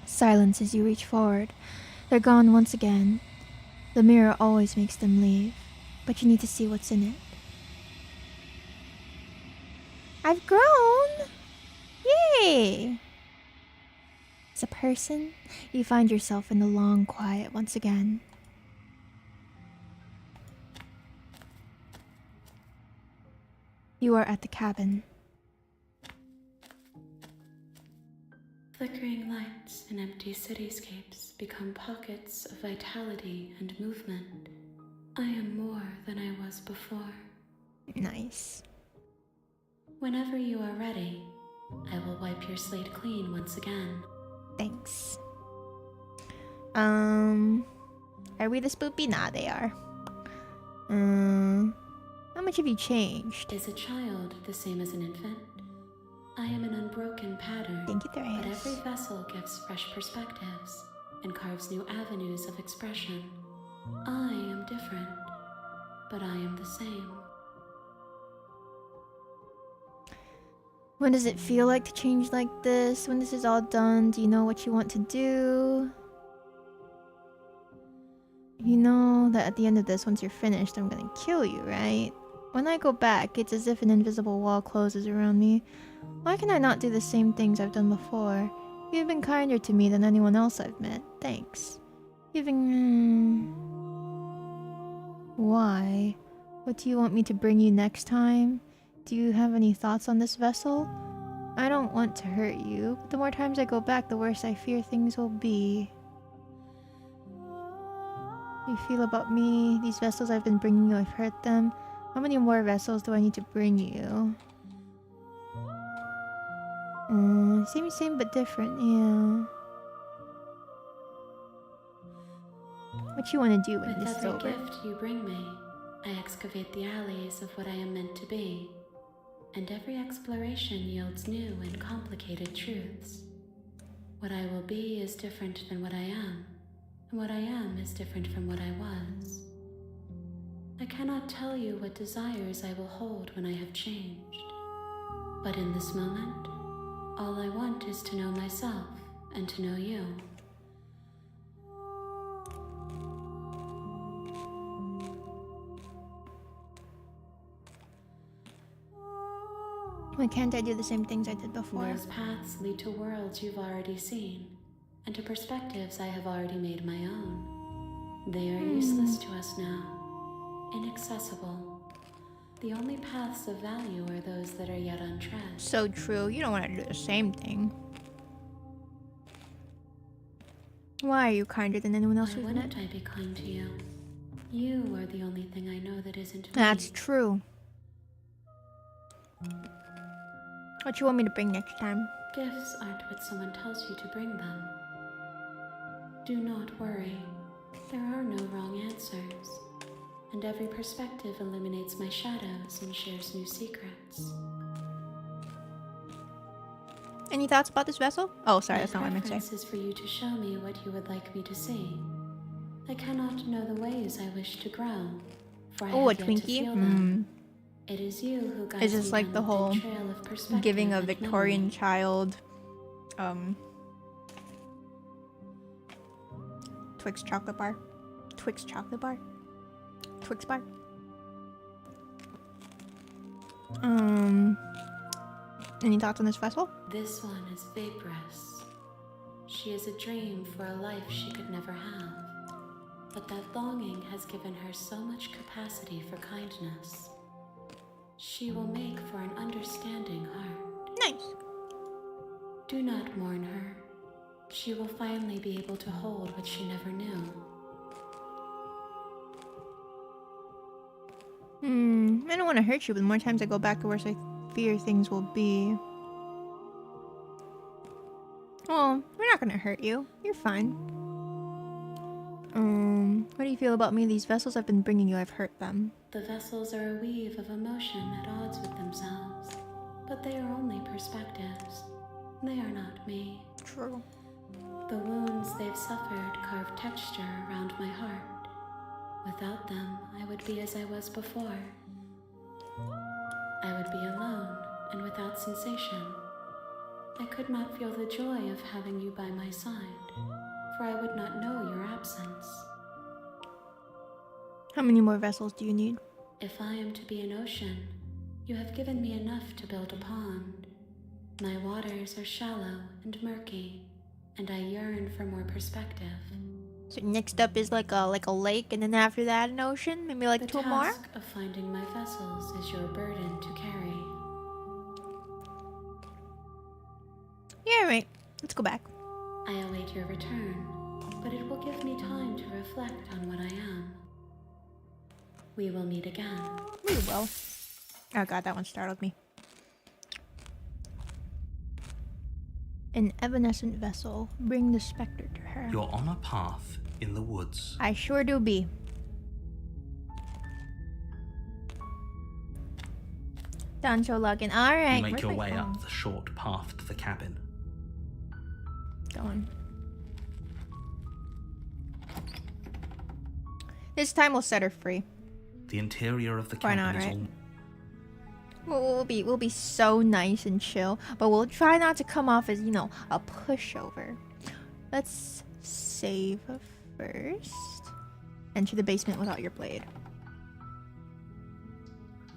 Silence as you reach forward. They're gone once again. The mirror always makes them leave, but you need to see what's in it. I've grown! Yay! As a person, you find yourself in the long quiet once again. You are at the cabin. Flickering lights in empty cityscapes become pockets of vitality and movement. I am more than I was before. Nice. Whenever you are ready, I will wipe your slate clean once again. Thanks. Are we the spoopy? Nah, they are. How much have you changed? Is a child the same as an infant? I am an unbroken pattern, Thank you, but Thrice. every vessel gives fresh perspectives and carves new avenues of expression. I am different, but I am the same. When does it feel like to change like this? When this is all done, do you know what you want to do? You know that at the end of this, once you're finished, I'm gonna kill you, right? When I go back, it's as if an invisible wall closes around me. Why can I not do the same things I've done before? You've been kinder to me than anyone else I've met. Thanks. You've been... Why? What do you want me to bring you next time? Do you have any thoughts on this vessel? I don't want to hurt you, but the more times I go back, the worse I fear things will be. You feel about me, these vessels I've been bringing you, I've hurt them. How many more vessels do I need to bring you? Same but different, yeah. What you want to do when With this is every over? gift you bring me, I excavate the alleys of what I am meant to be, and every exploration yields new and complicated truths. What I will be is different than what I am, and what I am is different from what I was. I cannot tell you what desires I will hold when I have changed, but in this moment, all I want is to know myself and to know you. Why can't I do the same things I did before? Those paths lead to worlds you've already seen, and to perspectives I have already made my own. They are useless to us now. inaccessible. The only paths of value are those that are yet untread. So true. You don't want to do the same thing. Why are you kinder than anyone else Why we've met? wouldn't I be kind to you? You are the only thing I know that isn't me. That's true. What you want me to bring next time? Gifts aren't what someone tells you to bring them. Do not worry. There are no wrong answers. And every perspective illuminates my shadows and shares new secrets. Any thoughts about this vessel? Oh, sorry, that's not what I meant to preference say. is for you to show me what you would like me to see. I cannot know the ways I wish to grow, for I Oh, a have yet to Twinkie? feel them. It is you who guides It's just me like down the thin whole trail of perspective giving a and Victorian memory. child Twix chocolate bar. Twix chocolate bar. Twix bar. Any thoughts on this vessel? This one is vaporous. She is a dream for a life she could never have. But that longing has given her so much capacity for kindness. She will make for an understanding heart. Nice. Do not mourn her. She will finally be able to hold what she never knew. I don't want to hurt you, but the more times I go back, the worse I fear things will be. Well, we're not gonna hurt you. You're fine. What do you feel about me? These vessels I've been bringing you, I've hurt them. The vessels are a weave of emotion at odds with themselves, but they are only perspectives. They are not me. True. The wounds they've suffered carve texture around my heart. Without them, I would be as I was before. I would be alone and without sensation. I could not feel the joy of having you by my side, for I would not know your absence. How many more vessels do you need? If I am to be an ocean, you have given me enough to build a pond. My waters are shallow and murky, and I yearn for more perspective. So next up is like a lake, and then after that an ocean, maybe like The two more. task of finding my vessels is your burden to carry. Yeah, right. Let's go back. I await your return, but it will give me time to reflect on what I am. We will meet again. We will. Oh god, that one startled me. An evanescent vessel. Bring the specter to her. You're on a path in the woods. I sure do be. Done so login. Alright. You make where's your my way phone? up the short path to the cabin. Going. This time we'll set her free. The interior of the Why cabin not, is right? all We'll be so nice and chill, but we'll try not to come off as, you know, a pushover. Let's save first. Enter the basement without your blade.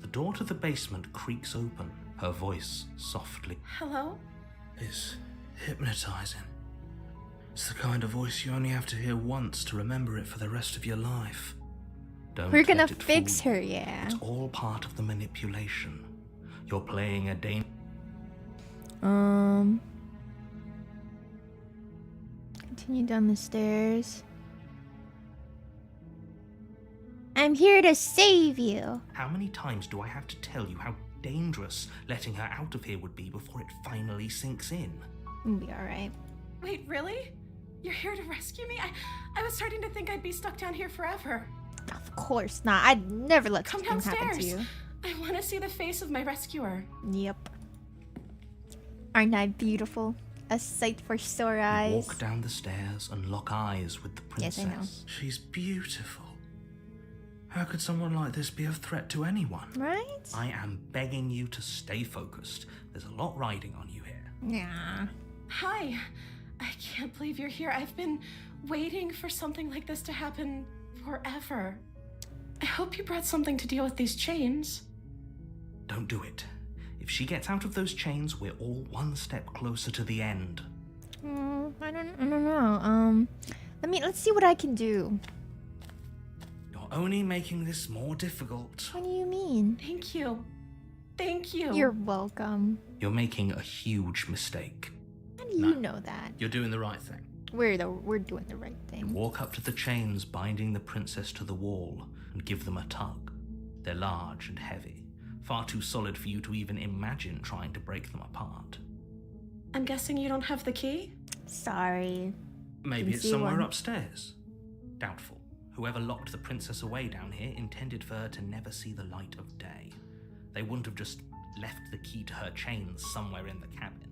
The door to the basement creaks open, her voice softly. Hello? It's hypnotizing. It's the kind of voice you only have to hear once to remember it for the rest of your life. Don't We're gonna let it fix fool her, you. yeah. It's all part of the manipulation. You're playing a Continue down the stairs. I'm here to save you. How many times do I have to tell you how dangerous letting her out of here would be before it finally sinks in? We'll be alright. Wait, really? You're here to rescue me? I was starting to think I'd be stuck down here forever. Of course not. I'd never let Come something happen to downstairs. you. I want to see the face of my rescuer. Yep. Aren't I beautiful? A sight for sore eyes. Walk down the stairs and lock eyes with the princess. Yes, I know. She's beautiful. How could someone like this be a threat to anyone? Right? I am begging you to stay focused. There's a lot riding on you here. Yeah. Hi. I can't believe you're here. I've been waiting for something like this to happen forever. I hope you brought something to deal with these chains. Don't do it. If she gets out of those chains, we're all one step closer to the end. I don't know. Let's see what I can do. Your You're only making this more difficult. What do you mean? Thank you. Thank you. You're welcome. You're making a huge mistake. How do you know that? You're doing the right thing. We're doing the right thing. Walk up to the chains binding the princess to the wall and give them a tug. They're large and heavy, far too solid for you to even imagine trying to break them apart. I'm guessing you don't have the key? Sorry. Maybe Didn't it's see somewhere one. upstairs. Doubtful. Whoever locked the princess away down here intended for her to never see the light of day. They wouldn't have just left the key to her chains somewhere in the cabin.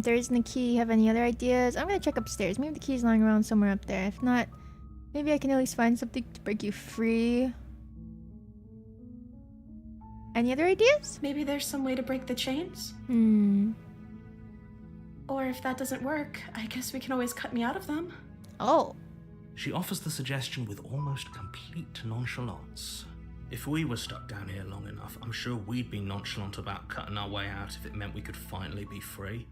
There isn't a key. Have any other ideas? I'm gonna check upstairs. Maybe the key's lying around somewhere up there. If not, maybe I can at least find something to break you free. Any other ideas? Maybe there's some way to break the chains? Or if that doesn't work, I guess we can always cut me out of them. Oh. She offers the suggestion with almost complete nonchalance. If we were stuck down here long enough, I'm sure we'd be nonchalant about cutting our way out if it meant we could finally be free.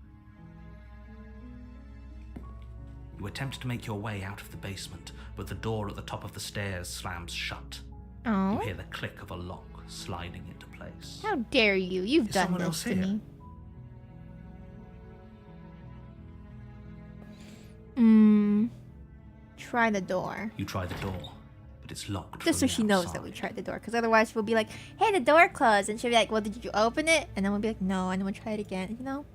You attempt to make your way out of the basement, but the door at the top of the stairs slams shut. Oh. You hear the click of a lock sliding into place. How dare you? You've Is done someone this else to here? me. Try the door. You try the door, but it's locked Just so from the she knows that we outside. tried the door. Because otherwise we'll be like, hey, the door closed. And she'll be like, well, did you open it? And then we'll be like, no. And then we'll try it again. You know?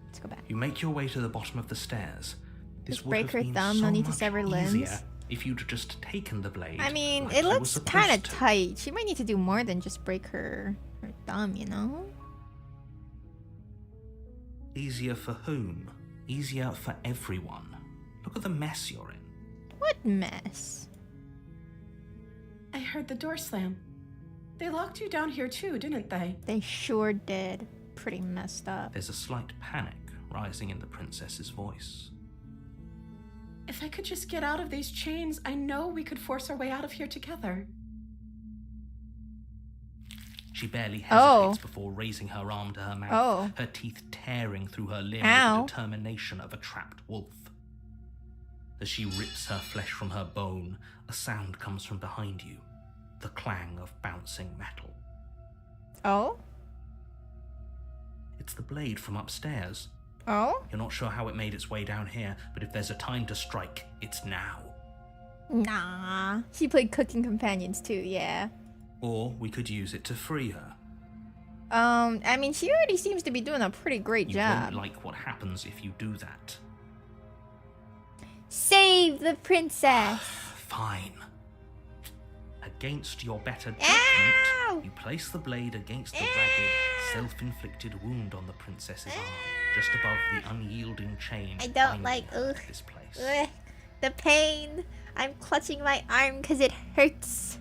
Let's go back. You make your way to the bottom of the stairs. This Just would break have her been thumb, so no need to much sever limbs. easier if you'd just taken the blade. I mean, like it you were looks supposed kind of to. tight. She might need to do more than just break her thumb, you know? Easier for whom? Easier for everyone. Look at the mess you're in. What mess? I heard the door slam. They locked you down here too, didn't they? They sure did. Pretty messed up. There's a slight panic rising in the princess's voice. If I could just get out of these chains, I know we could force our way out of here together. She barely Oh. hesitates before raising her arm to her mouth, Oh. her teeth tearing through her limb Ow. with the determination of a trapped wolf. As she rips her flesh from her bone, a sound comes from behind you, the clang of bouncing metal. Oh? It's the blade from upstairs. Oh? You're not sure how it made its way down here, but if there's a time to strike, it's now. Nah. She played Cooking Companions too, yeah. Or we could use it to free her. I mean, she already seems to be doing a pretty great You job. won't like what happens if you do that. Save the princess! Fine. Against your better judgment, Ow! you place the blade against the ragged, self-inflicted wound on the princess's arm, just above the unyielding chain. I don't binding like- her ugh. to this place. Ugh, the pain. I'm clutching my arm because it hurts.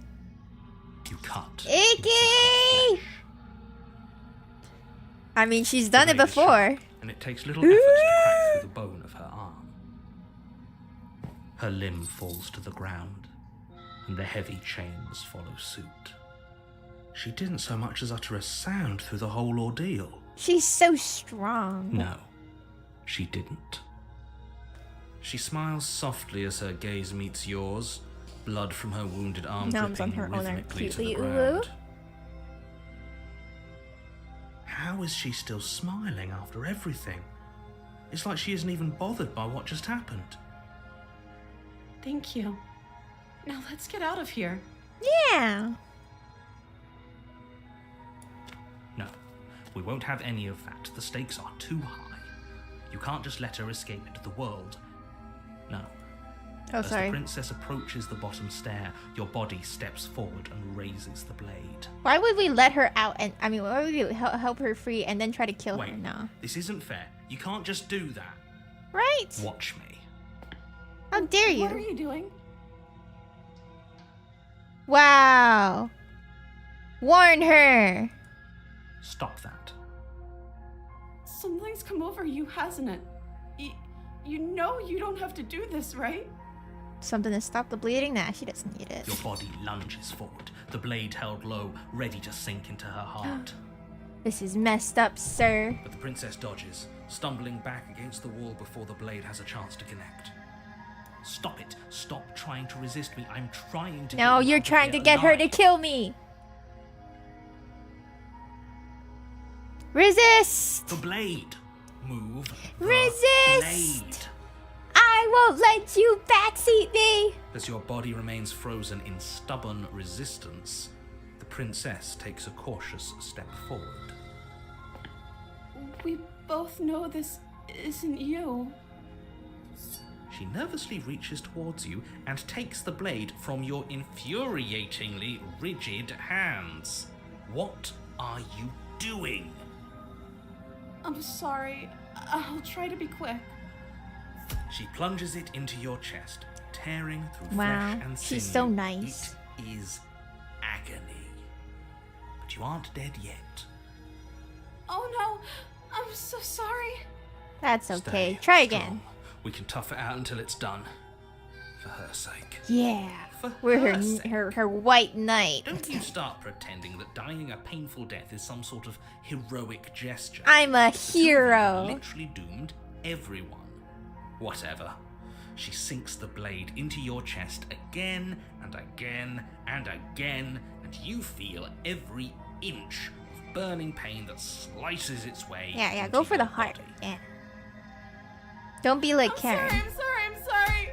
You cut. Icky! into her flesh. I mean, she's The done it blade is before. sharp, and it takes little effort to crack through the bone of her arm. Her limb falls to the ground, and the heavy chains follow suit. She didn't so much as utter a sound through the whole ordeal. She's so strong. No, she didn't. She smiles softly as her gaze meets yours, blood from her wounded arm Numbs on dripping her own arm rhythmically to cutely. the Ooh. ground. How is she still smiling after everything? It's like she isn't even bothered by what just happened. Thank you. Now let's get out of here. Yeah. No, we won't have any of that. The stakes are too high. You can't just let her escape into the world. No. Oh, As sorry. the princess approaches the bottom stair, your body steps forward and raises the blade. Why would we let her out and, I mean, why would we help her free and then try to kill her Wait, now? this isn't fair. You can't just do that. Right? Watch me. How dare What are you? you doing? Wow. Warn her. Stop that. Something's come over you, hasn't it? You know you don't have to do this, right? Something to stop the bleeding? Nah, she doesn't need it. Your body lunges forward, the blade held low, ready to sink into her heart. This is messed up, sir. But the princess dodges, stumbling back against the wall before the blade has a chance to connect. Stop it. Stop trying to resist me. I'm trying to. No, get you you're out of trying to here get her to alive. kill me. Resist! The blade. Move. The Resist! blade. I won't let you backseat me! As your body remains frozen in stubborn resistance, the princess takes a cautious step forward. We both know this isn't you. She nervously reaches towards you and takes the blade from your infuriatingly rigid hands. What are you doing? I'm sorry. I'll try to be quick. She plunges it into your chest, tearing through Wow, flesh and sinew. she's so nice. It is agony. But you aren't dead yet. Oh no, I'm so sorry. That's okay. Stay Try strong. again. We can tough it out until it's done. For her sake. Yeah. For We're her sake. her white knight. Don't you start pretending that dying a painful death is some sort of heroic gesture. I'm a The two of you have hero. literally doomed everyone. Whatever. She sinks the blade into your chest again and again and again, and you feel every inch of burning pain that slices its way. Yeah, into go for the your heart. body. Yeah. Don't be like Karen. I'm sorry.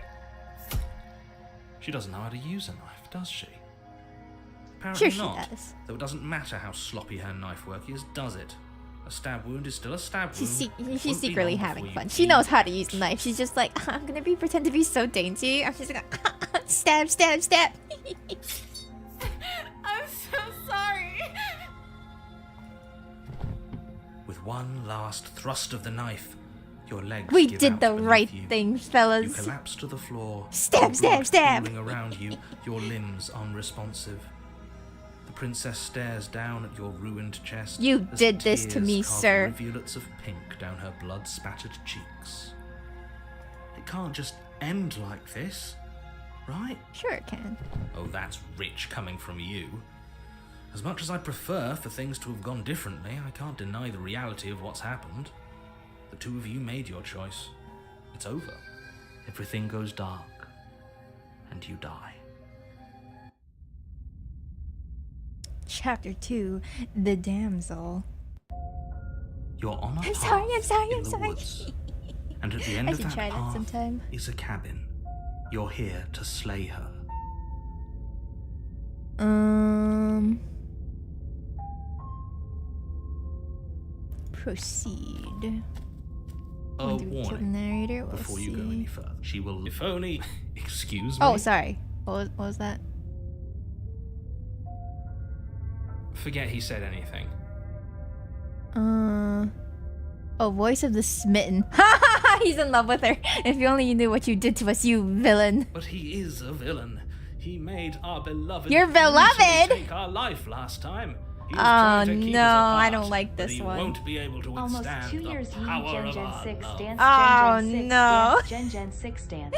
She doesn't know how to use a knife, does she? Sure Apparently she not. does. Though it doesn't matter how sloppy her knife work is, does it? A stab wound is still a stab wound. She's, It won't be secretly long having before fun. you She bleed. knows how to use the knife. She's just like, I'm gonna pretend to be so dainty. I'm just gonna stab, stab, stab. I'm so sorry. With one last thrust of the knife, your legs We give did out the beneath right you. thing, You fellas. collapse to the floor. Stab, your stab, blood stab. pooling around you, your limbs unresponsive. The princess stares down at your ruined chest. You as did this to tears me, carve sir. Rivulets of pink down her blood-spattered cheeks. It can't just end like this, right? Sure it can. Oh, that's rich coming from you. As much as I prefer for things to have gone differently, I can't deny the reality of what's happened. The two of you made your choice. It's over. Everything goes dark, and you die. Chapter 2, The Damsel. You're on a I'm path sorry, I'm sorry, in I'm the sorry. woods, and at the end I of should that try that path sometime. is a cabin. You're here to slay her. Proceed. A Want to kill the warning narrator? We'll before see. you go any further. She will, if only. Excuse me. Oh, sorry. What was that? Forget he said anything. Oh, voice of the smitten. He's in love with her. If you only knew what you did to us, you villain. But he is a villain. He made our beloved Your beloved? brutally take our life last time. He was Oh, trying to keep no, us apart, I don't like but this he one. won't be able to Almost withstand 2 the years power Gen of Gen our 6 love. dance. Oh, Gen Gen 6 no. dance. Gen Gen 6 dance.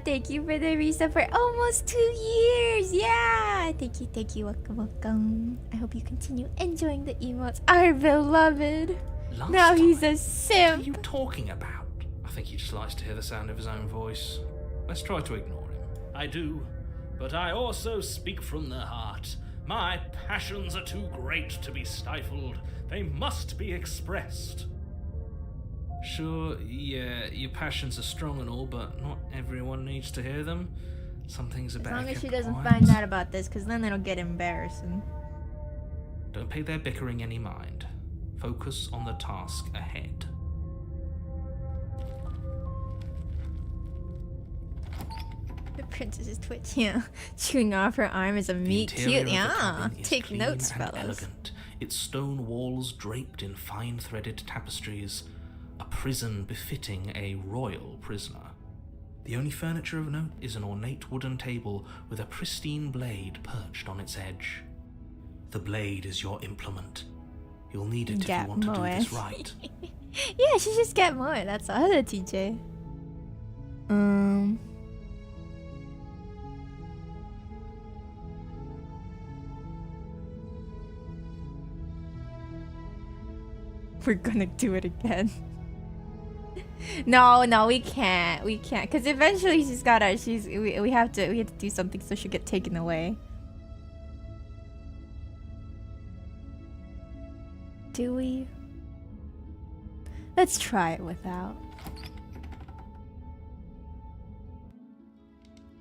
Thank you for the reset for almost 2 years. Yeah, thank you, welcome. I hope you continue enjoying the emotes. Our beloved. Last Now he's time? a What are simp. you talking about? I think he just likes to hear the sound of his own voice. Let's try to ignore him. I do, but I also speak from the heart. My passions are too great to be stifled. They must be expressed. Sure, yeah, your passions are strong and all, but not everyone needs to hear them. Some things are As better long as kept she doesn't quiet. find out about this, because then it'll get embarrassing. Don't pay their bickering any mind. Focus on the task ahead. The princess's twitch, yeah. Chewing off her arm is a The meat interior cute, of the yeah. cabin is Take clean notes, and fellas. elegant. Its stone walls draped in fine-threaded tapestries. A prison befitting a royal prisoner. The only furniture of note is an ornate wooden table with a pristine blade perched on its edge. The blade is your implement. You'll need it if Get you want to do this more. right. Yeah, she just get more. That's all, TJ. We're gonna do it again. No, we can't. We can't. Because eventually we have to do something so she'll get taken away. Do we? Let's try it without.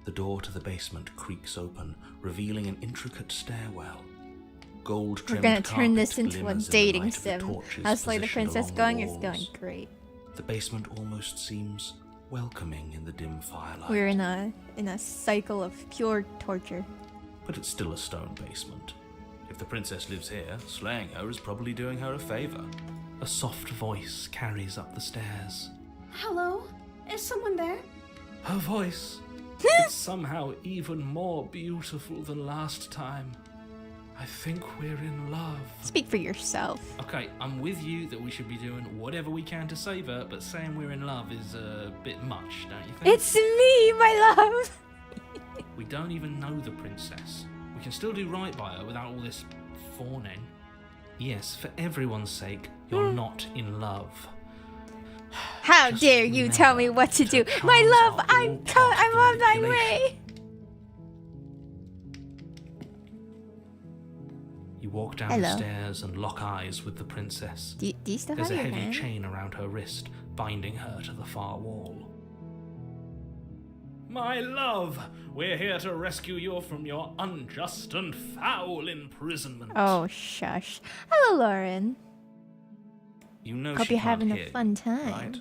The door to the basement creaks open, revealing an intricate stairwell. Gold-trimmed We're gonna turn this carpet into a glimmers in the dating light of the sim. torches How's Slay the positioned Princess along going? the It's going walls. great. The basement almost seems welcoming in the dim firelight. We're in a cycle of pure torture. But it's still a stone basement. If the princess lives here, slaying her is probably doing her a favor. A soft voice carries up the stairs. Hello? Is someone there? Her voice. It's somehow even more beautiful than last time. I think we're in love. Speak for yourself. Okay, I'm with you that we should be doing whatever we can to save her, but saying we're in love is a bit much, don't you think? It's me, my love! We don't even know the princess. We can still do right by her without all this fawning. Yes, for everyone's sake, you're not in love. How Just dare you tell me what to do? charms My love, are I'm all part of the on my manipulation. way! You walk down the stairs and lock eyes with the princess. Do you still There's have a your heavy hand? chain around her wrist, binding her to the far wall. My love, we're here to rescue you from your unjust and foul imprisonment. Oh, shush. Hello, Lauren. You know Hope she you're can't having hear a fun you, time. right?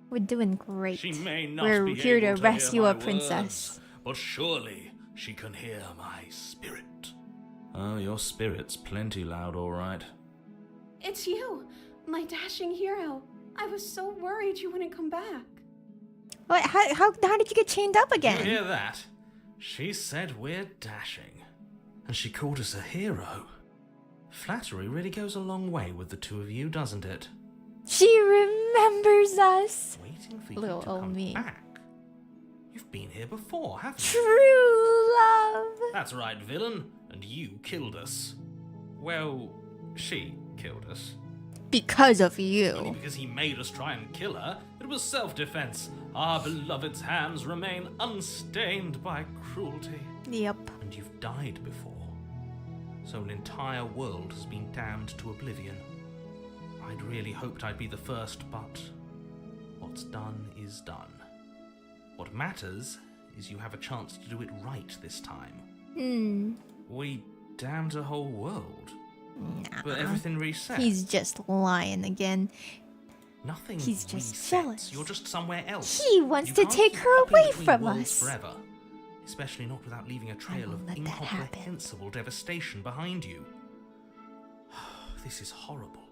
We're doing great. She may not We're be here to able rescue hear a my princess. words, but surely she can hear my spirit. Oh, your spirit's plenty loud, all right. It's you, my dashing hero. I was so worried you wouldn't come back. What? How did you get chained up You again? hear that? She said we're dashing. And she called us a hero. Flattery really goes a long way with the two of you, doesn't it? She remembers us. Waiting for you Little to old come me. back. You've been here before, haven't you? True love. That's right, villain. And you killed us. Well, she killed us. Because of Only you. because he made us try and kill her. It was self-defense. Our beloved's hands remain unstained by cruelty. Yep. And you've died before. So an entire world has been damned to oblivion. I'd really hoped I'd be the first, but what's done is done. What matters is you have a chance to do it right this time. We damned a whole world. Nah. But everything reset. He's just lying again. Nothing He's just resets. jealous. You're just somewhere else. He wants You to can't take keep her hopping away between from worlds us. forever. Especially not without leaving a trail of won't let that happen. incomprehensible devastation behind you. This is horrible.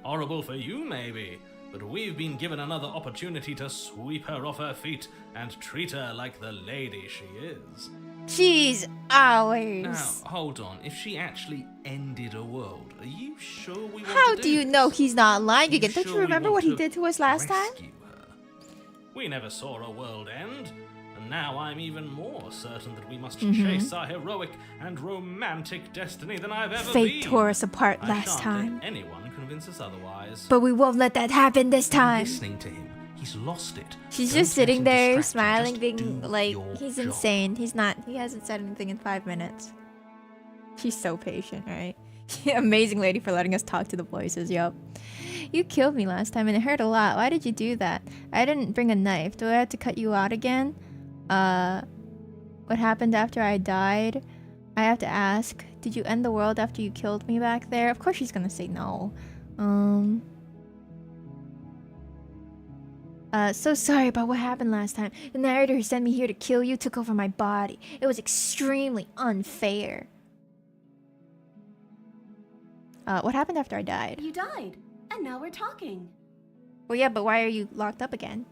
Horrible for you, maybe, but we've been given another opportunity to sweep her off her feet and treat her like the lady she is. She's ours. Now, hold on. If she actually ended a world, are you sure we want How to do you this? know he's not lying You again? Don't sure you we remember want what he to did to us last time? rescue her? We never saw a world end, and now I'm even more certain that we must Mm-hmm. chase our heroic and romantic destiny than I've ever Fate been. tore us apart I last shan't time. let anyone convince us otherwise. But we won't let that happen this time. Listening to him, he's lost it. She's Don't just let sitting him there, distract you. smiling, Just being do like, your he's job. insane. He hasn't said anything in 5 minutes. She's so patient, right? Amazing lady for letting us talk to the voices, yup. You killed me last time and it hurt a lot. Why did you do that? I didn't bring a knife. Do I have to cut you out again? What happened after I died? I have to ask. Did you end the world after you killed me back there? Of course she's gonna say no. So sorry about what happened last time. The narrator who sent me here to kill you took over my body. It was extremely unfair. What happened after I died? You died, and now we're talking. Well, yeah, but why are you locked up again?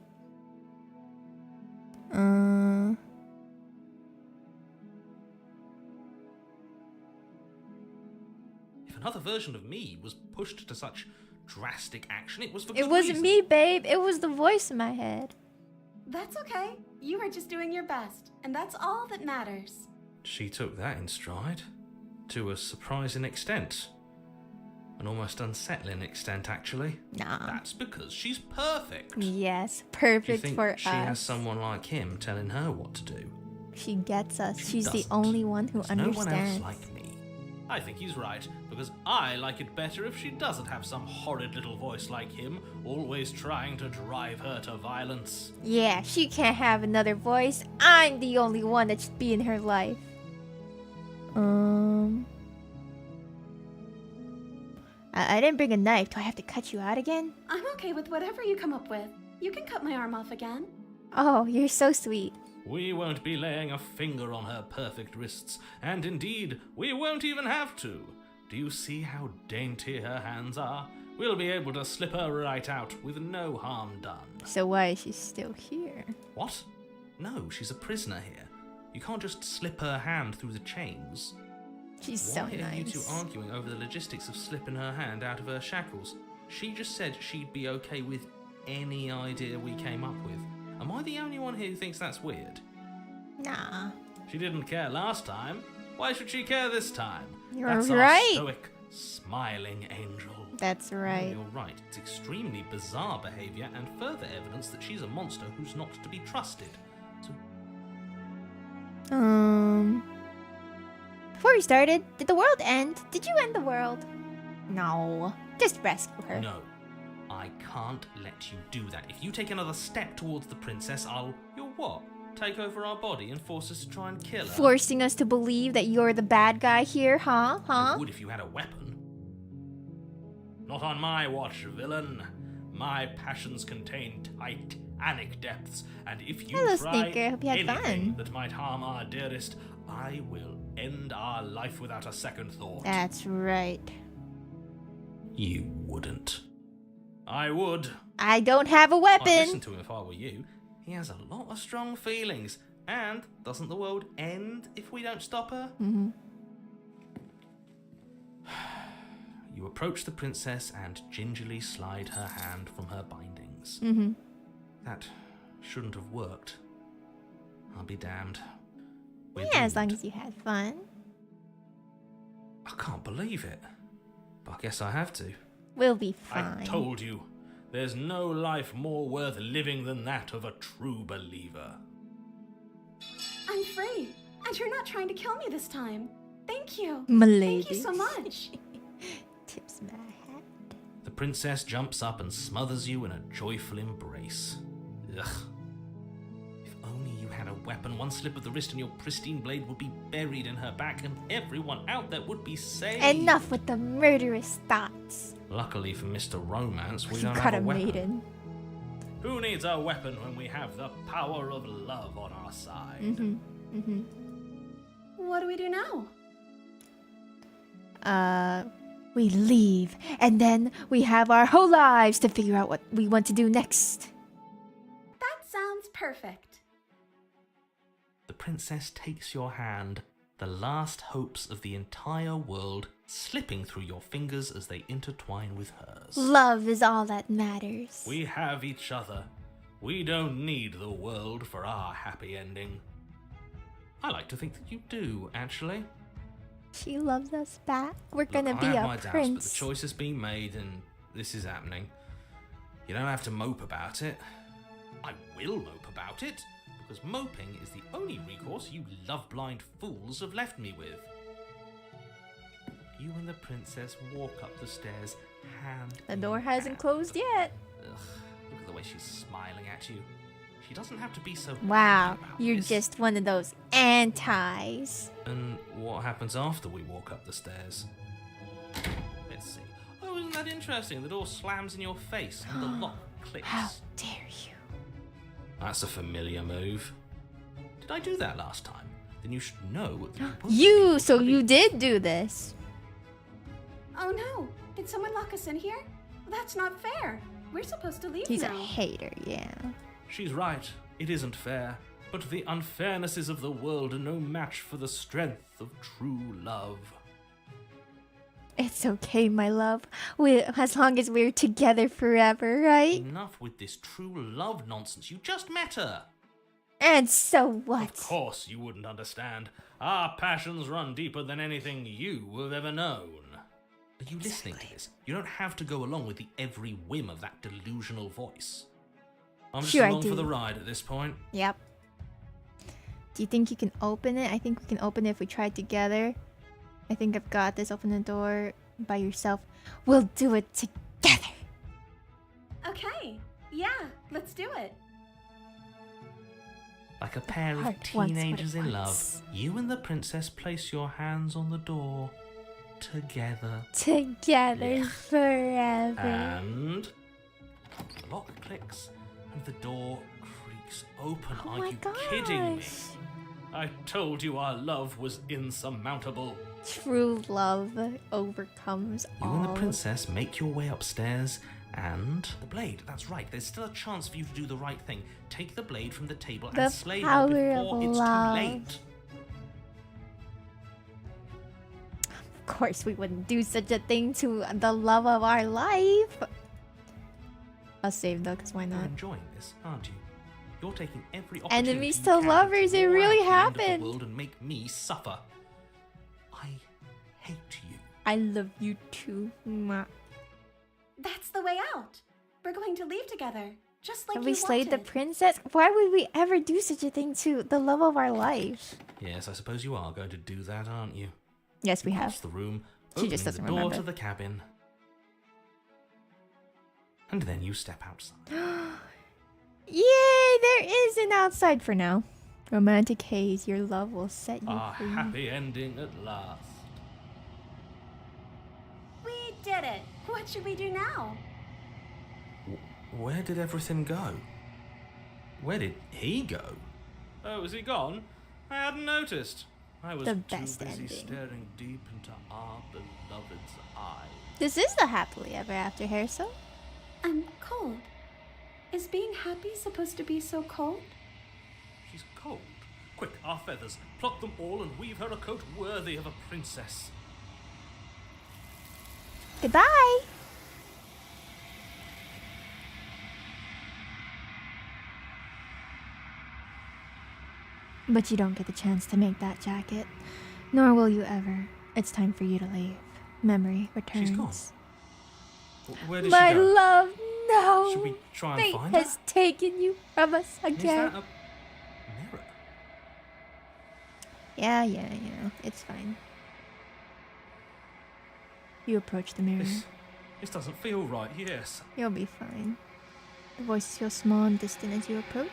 If another version of me was pushed to such drastic action, it was for It good wasn't reason. me, babe. It was the voice in my head. That's okay. You were just doing your best, and that's all that matters. She took that in stride, to a surprising extent. An almost unsettling extent, actually. Nah. That's because she's perfect. Yes, Do you perfect think for she us. has someone like him telling her what to do? She gets us. She She's the doesn't. only one who There's understands. no one else like me. I think he's right, because I like it better if she doesn't have some horrid little voice like him, always trying to drive her to violence. Yeah, she can't have another voice. I'm the only one that should be in her life. I didn't bring a knife. Do I have to cut you out again? I'm okay with whatever you come up with. You can cut my arm off again. Oh, you're so sweet. We won't be laying a finger on her perfect wrists, and indeed, we won't even have to. Do you see how dainty her hands are? We'll be able to slip her right out with no harm done. So why is she still here? What? No, she's a prisoner here. You can't just slip her hand through the chains. She's so Why are you two nice. arguing over the logistics of slipping her hand out of her shackles? She just said she'd be okay with any idea we came up with. Am I the only one here who thinks that's weird? Nah. She didn't care last time. Why should she care this time? You're That's right. Our stoic, smiling angel. That's right. You're right. It's extremely bizarre behaviour and further evidence that she's a monster who's not to be trusted. So, Before we started, did the world end? Did you end the world? No. Just rescue her. no. I can't let you do that. If you take another step towards the princess, You'll what? Take over our body and force us to try and kill her? Forcing us to believe that you're the bad guy here, huh? I would if you had a weapon. Not on my watch, villain. My passions contain titanic depths, and if you Hello, try Sneaker. Hope you had anything fun. that might harm our dearest, I will end our life without a second thought. That's right. You wouldn't. I would. I don't have a I'd weapon. listen to him if I were you. He has a lot of strong feelings. And doesn't the world end if we don't stop her? Mm-hmm. You approach the princess and gingerly slide her hand from her bindings. Mm-hmm. That shouldn't have worked. I'll be damned. We're Yeah, as long doomed. as you had fun. I can't believe it. But I guess I have to. We'll be fine. I told you, there's no life more worth living than that of a true believer. I'm free, and you're not trying to kill me this time. Thank you. Milady. Thank you so much. Tips my hat. The princess jumps up and smothers you in a joyful embrace. Ugh. If only you had a weapon, one slip of the wrist and your pristine blade would be buried in her back and everyone out there would be saved. Enough with the murderous thoughts. Luckily for Mr. Romance, we You don't got have a a weapon. maiden. Who needs a weapon when we have the power of love on our side? Mm-hmm. Mm-hmm. What do we do now? We leave, and then we have our whole lives to figure out what we want to do next. That sounds perfect. The princess takes your hand, the last hopes of the entire world slipping through your fingers as they intertwine with hers. Love is all that matters. We have each other. We don't need the world for our happy ending. I like to think that you do, actually. She loves us back. We're Look, gonna I be have a my doubts, but the prince. choice has been made and this is happening. You don't have to mope about it. I will mope about it, because moping is the only recourse you love-blind fools have left me with. You and the princess walk up the stairs, hand The in door hasn't hand. closed yet. Ugh, look at the way she's smiling at you. She doesn't have to be so Wow, happy about you're this. just one of those antis. And what happens after we walk up the stairs? Let's see. Oh, isn't that interesting? The door slams in your face and the lock clicks. How dare you? That's a familiar move. Did I do that last time? Then you should know. You, so you did do this. Oh no! Did someone lock us in here? That's not fair. We're supposed to leave He's a now. hater, yeah. She's right. It isn't fair. But the unfairnesses of the world are no match for the strength of true love. It's okay, my love. As long as we're together forever, right? Enough with this true love nonsense. You just met her. And so Of what? course you wouldn't understand. Our passions run deeper than anything you have ever known. Are you listening to this? You don't have to go along with the every whim of that delusional voice. I'm just Sure, I along for do. the ride at this point. Yep. Do you think you can open it? I think we can open it if we try together. I think I've got this. Open the door by yourself. We'll do it together. Okay, yeah, let's do it. Like a pair of heart wants what it teenagers in wants. love, you and the princess place your hands on the door together. Together Yeah. forever. And the lock clicks and the door creaks open. Oh Are my you kidding me? gosh. I told you our love was insurmountable. True love overcomes You all. and the princess make your way upstairs and... The blade, that's right. There's still a chance for you to do the right thing. Take the blade from the table The and slay her power before of it's love. too late. Of course, we wouldn't do such a thing to the love of our life. I'll save though, because why You're not? enjoying this, aren't you? You're taking every opportunity Enemies you to can lovers, it draw really out the end of happened. the world and make me suffer. I hate you. I love you too. Mwah. That's the way out. We're going to leave together, just like Have you we slayed the wanted. princess? Why would we ever do such a thing to the love of our life? Yes, I suppose you are going to do that, aren't you? Yes, we Cross have. the room, She just opening doesn't the door remember. to the cabin. And then you step outside. Yay! There is an outside for now. Romantic haze, your love will set you A free. happy ending at last. We did it. What should we do now? Where did everything go? Where did he go? Oh, is he gone? I hadn't noticed. I was The too best busy ending. staring deep into our beloved's eyes. This is the happily ever after hairstyle. I'm cold. Is being happy supposed to be so cold? She's cold. Quick, our feathers. Pluck them all and weave her a coat worthy of a princess. Goodbye! But you don't get the chance to make that jacket. Nor will you ever. It's time for you to leave. Memory returns. She's gone. Where did My she go? love, no! Should we try and Fate find her? has taken you from us Is again. that a mirror? Yeah. It's fine. You approach the mirror. This doesn't feel right, yes. You'll be fine. The voices feel small and distant as you approach.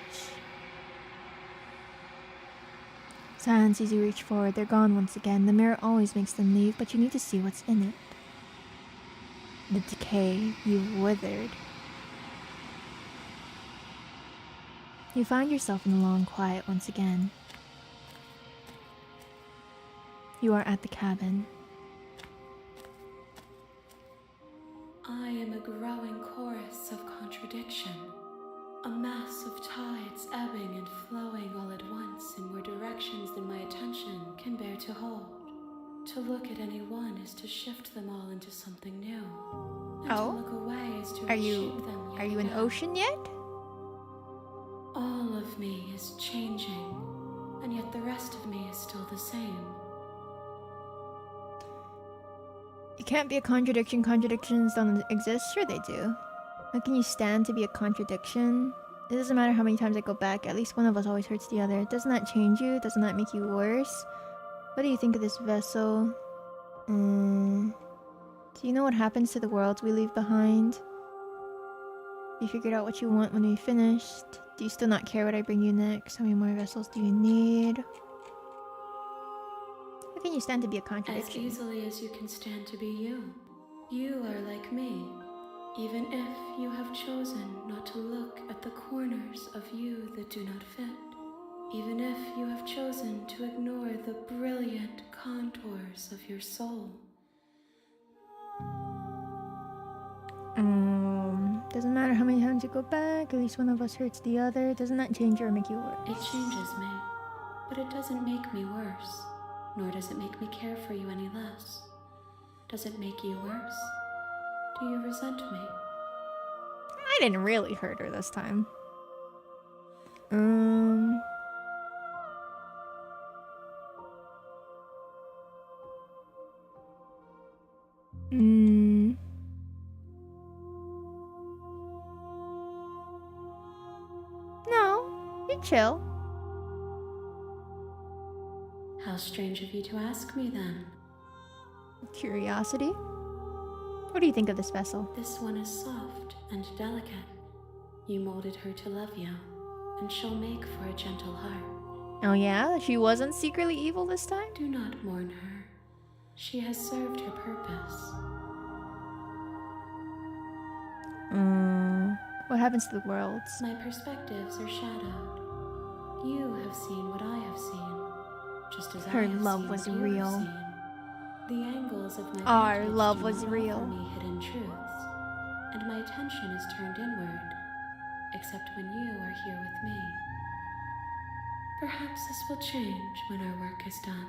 Silence as you reach forward. They're gone once again. The mirror always makes them leave, but you need to see what's in it. The decay you've withered. You find yourself in the long quiet once again. You are at the cabin. I am a growing chorus of contradiction. A mass of tides ebbing and flowing all at once in more directions than my attention can bear to hold. To look at any one is to shift them all into something new. And Oh? to look away is to Are you reshape them yet Are you an again. ocean yet? All of me is changing, and yet the rest of me is still the same. You can't be a contradiction. Contradictions don't exist. Sure they do. How can you stand to be a contradiction? It doesn't matter how many times I go back. At least one of us always hurts the other. Doesn't that change you? Doesn't that make you worse? What do you think of this vessel? Do you know what happens to the worlds we leave behind? You figured out what you want when we finished? Do you still not care what I bring you next? How many more vessels do you need? How can you stand to be a As contradiction? easily as you can stand to be you. You are like me, even if you have chosen not to look at the corners of you that do not fit. Even if you have chosen to ignore the brilliant contours of your soul. Doesn't matter how many times you go back, at least one of us hurts the other. Doesn't that change you or make you worse? It changes me, but it doesn't make me worse, nor does it make me care for you any less. Does it make you worse? Do you resent me? I didn't really hurt her this time. Mm. No, you're chill. How strange of you to ask me then. Curiosity. What do you think of this vessel? This one is soft and delicate. You molded her to love you, and she'll make for a gentle heart. Oh yeah? She wasn't secretly evil this time? Do not mourn her. She has served her purpose. What happens to the worlds? My perspectives are shadowed. You have seen what I have seen, just as Her I have love seen was what you real. have seen. The angles of my Our vantage love do was not real. offer me hidden truths, and my attention is turned inward, except when you are here with me. Perhaps this will change when our work is done.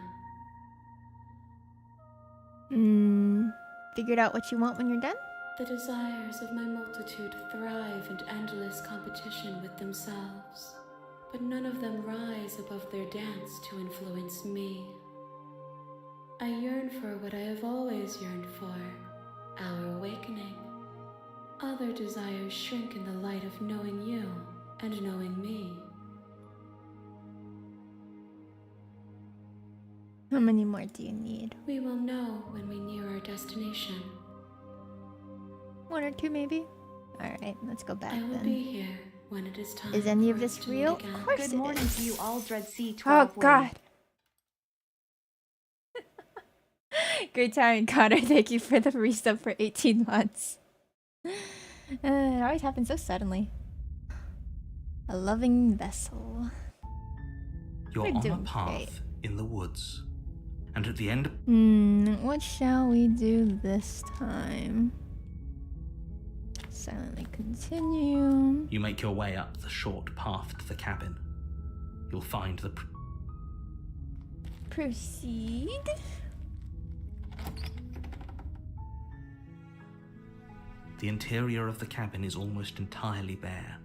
Figured out what you want when you're done? The desires of my multitude thrive in endless competition with themselves, but none of them rise above their dance to influence me. I yearn for what I have always yearned for, our awakening. Other desires shrink in the light of knowing you and knowing me. How many more do you need? We will know when we near our destination. 1 or 2 maybe? Alright, let's go back I will then. be here when it is time. Is any of for us this to meet real? again. Of course Good it morning is. to you all, Dread Sea Oh 12. god. Great timing, Connor. Thank you for the resub for 18 months. It always happens so suddenly. A loving vessel. You're We're on a doing path great. in the woods, and at the end of What shall we do this time? Silently continue. you make your way up the short path to the cabin. You'll find the Proceed. The interior of the cabin is almost entirely bare.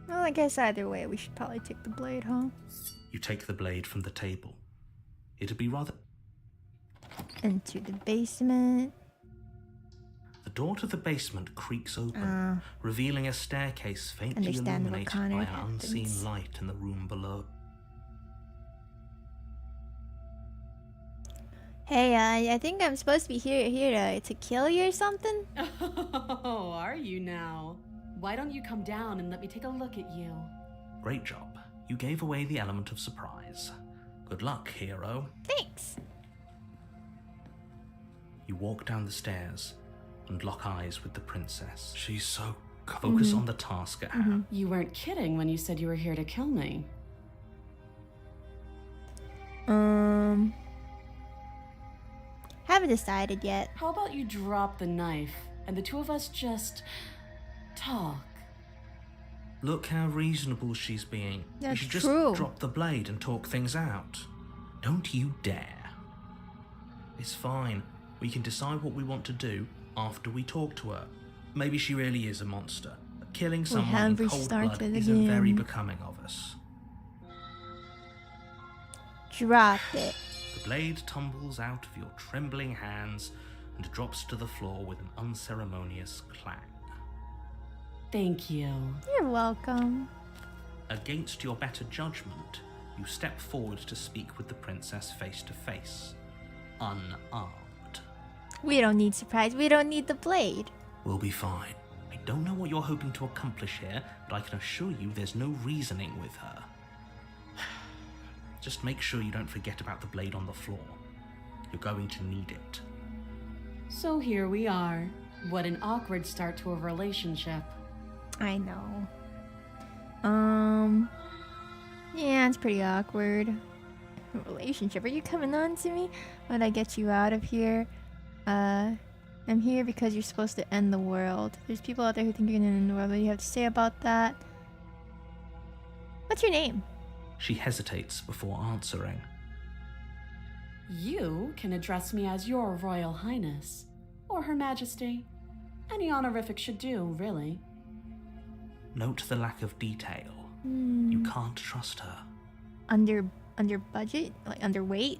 Well, I guess either way, we should probably take the blade, huh? You take the blade from the table. It'd be rather... Into the basement. The door to the basement creaks open, revealing a staircase faintly Understand what illuminated Connor by an happens. unseen light in the room below. Hey, I think I'm supposed to be here to kill you or something? Oh, are you now? Why don't you come down and let me take a look at you? Great job. You gave away the element of surprise. Good luck, hero. Thanks. You walk down the stairs and lock eyes with the princess. She's so Focus on the task at hand. You weren't kidding when you said you were here to kill me. Haven't decided yet. How about you drop the knife and the two of us just talk? Look how reasonable she's being. That's you should just true. drop the blade and talk things out. Don't you dare. It's fine. We can decide what we want to do after we talk to her. Maybe she really is a monster. But killing someone in have cold blood restarted isn't very again. becoming of us. Drop it. The blade tumbles out of your trembling hands and drops to the floor with an unceremonious clang. Thank you. You're welcome. Against your better judgment, you step forward to speak with the princess face to face, unarmed. We don't need surprise. We don't need the blade. We'll be fine. I don't know what you're hoping to accomplish here, but I can assure you there's no reasoning with her. Just make sure you don't forget about the blade on the floor. You're going to need it. So here we are. What an awkward start to a relationship. I know. Yeah, it's pretty awkward. Relationship? Are you coming on to me? Why'd I get you out of here? I'm here because you're supposed to end the world. There's people out there who think you're gonna end the world. What do you have to say about that? What's your name? She hesitates before answering. You can address me as Your Royal Highness, or Her Majesty. Any honorific should do, really. Note the lack of detail. You can't trust her. under budget, like underweight.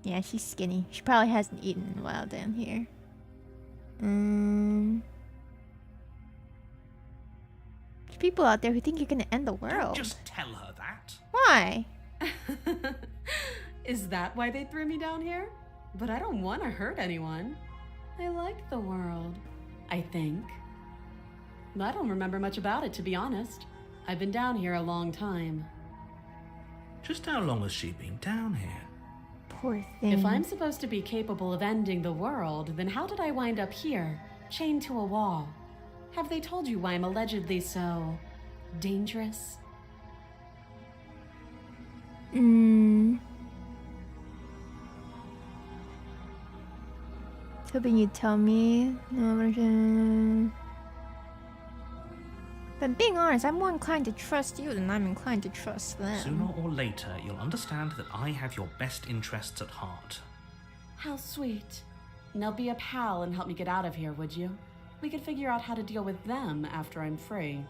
Yeah, she's skinny. She probably hasn't eaten in a while down here. There's people out there who think you're gonna end the world. Don't just tell her that. Why? Is that why they threw me down here? But I don't want to hurt anyone. I like the world, I think. I don't remember much about it, to be honest. I've been down here a long time. Just how long has she been down here? Poor thing. If I'm supposed to be capable of ending the world, then how did I wind up here, chained to a wall? Have they told you why I'm allegedly so dangerous? Hoping you'd tell me. But being honest, I'm more inclined to trust you than I'm inclined to trust them. Sooner or later, you'll understand that I have your best interests at heart. How sweet. Now be a pal and help me get out of here, would you? We could figure out how to deal with them after I'm free.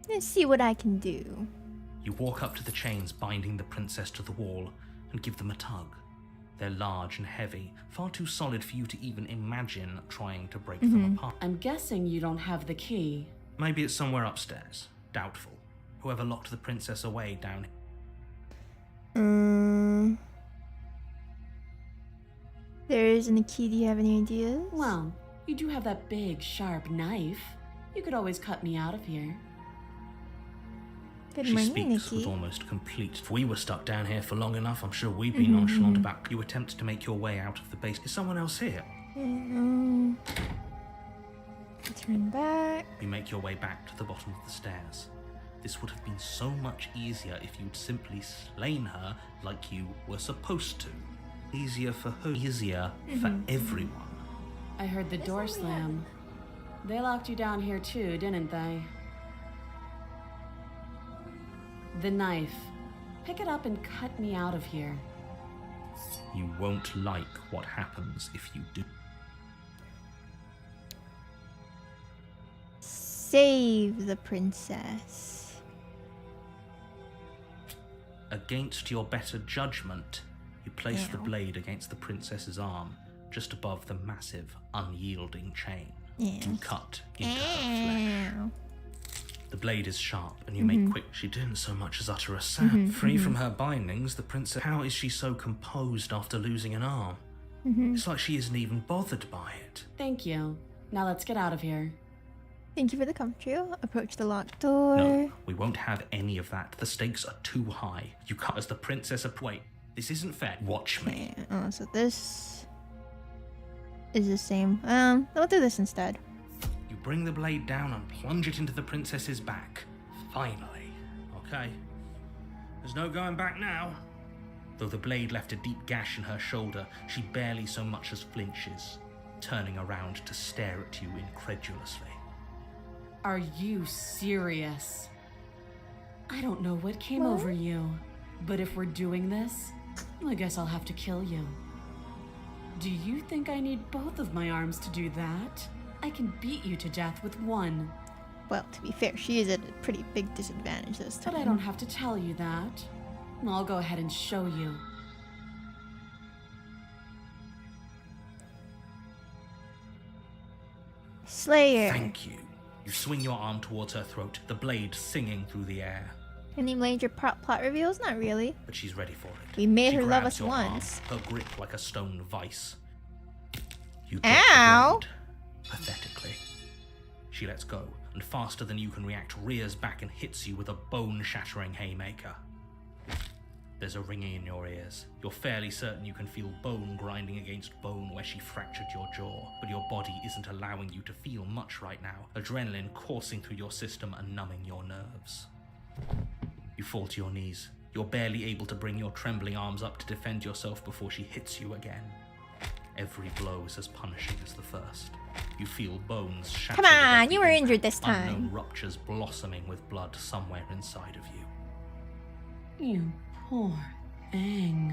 Let's see what I can do. You walk up to the chains binding the princess to the wall and give them a tug. They're large and heavy, far too solid for you to even imagine trying to break them apart. I'm guessing you don't have the key. Maybe it's somewhere upstairs. Doubtful. Whoever locked the princess away down here. There isn't a key. Do you have any ideas? Well, you do have that big, sharp knife. You could always cut me out of here. Good She morning, speaks Nikki. with almost complete. If we were stuck down here for long enough, I'm sure we'd be nonchalant about. You attempt to make your way out of the base. Is someone else here? Turn back. You make your way back to the bottom of the stairs. This would have been so much easier if you'd simply slain her like you were supposed to. Easier for her, easier for everyone. I heard the door slam. They locked you down here too, didn't they? The knife. Pick it up and cut me out of here. You won't like what happens if you do. Save the princess. Against your better judgment, you place the Ow. blade against the princess's arm, just above the massive, unyielding chain. Yeah. You cut into her flesh. Ow. The blade is sharp, and you make quick. She didn't so much as utter a sound. Free from her bindings, the princess. How is she so composed after losing an arm? It's like she isn't even bothered by it. Thank you. Now let's get out of here. Thank you for the commentary. Approach the locked door. No, we won't have any of that. The stakes are too high. You cut as the princess. Wait, this isn't fair. Watch me. Okay. Oh, so this is the same. We'll do this instead. You bring the blade down and plunge it into the princess's back. Finally. Okay. There's no going back now. Though the blade left a deep gash in her shoulder, she barely so much as flinches, turning around to stare at you incredulously. Are you serious? I don't know what came over you, but if we're doing this, I guess I'll have to kill you. Do you think I need both of my arms to do that? I can beat you to death with one. Well, to be fair, she is at a pretty big disadvantage this time. But I don't have to tell you that. I'll go ahead and show you. Slayer. Thank you. You swing your arm towards her throat, the blade singing through the air. Any major plot reveals? Not really. But she's ready for it. We made She her love grabs us your once. Arm, her grip like a stone vice. You drop Ow! the blade, pathetically. She lets go, and faster than you can react, rears back and hits you with a bone-shattering haymaker. There's a ringing in your ears. You're fairly certain you can feel bone grinding against bone where she fractured your jaw, but your body isn't allowing you to feel much right now, adrenaline coursing through your system and numbing your nerves. You fall to your knees. You're barely able to bring your trembling arms up to defend yourself before she hits you again. Every blow is as punishing as the first. You feel bones shatter. Come on, you were injured this time. Unknown ruptures blossoming with blood somewhere inside of you. You poor thing.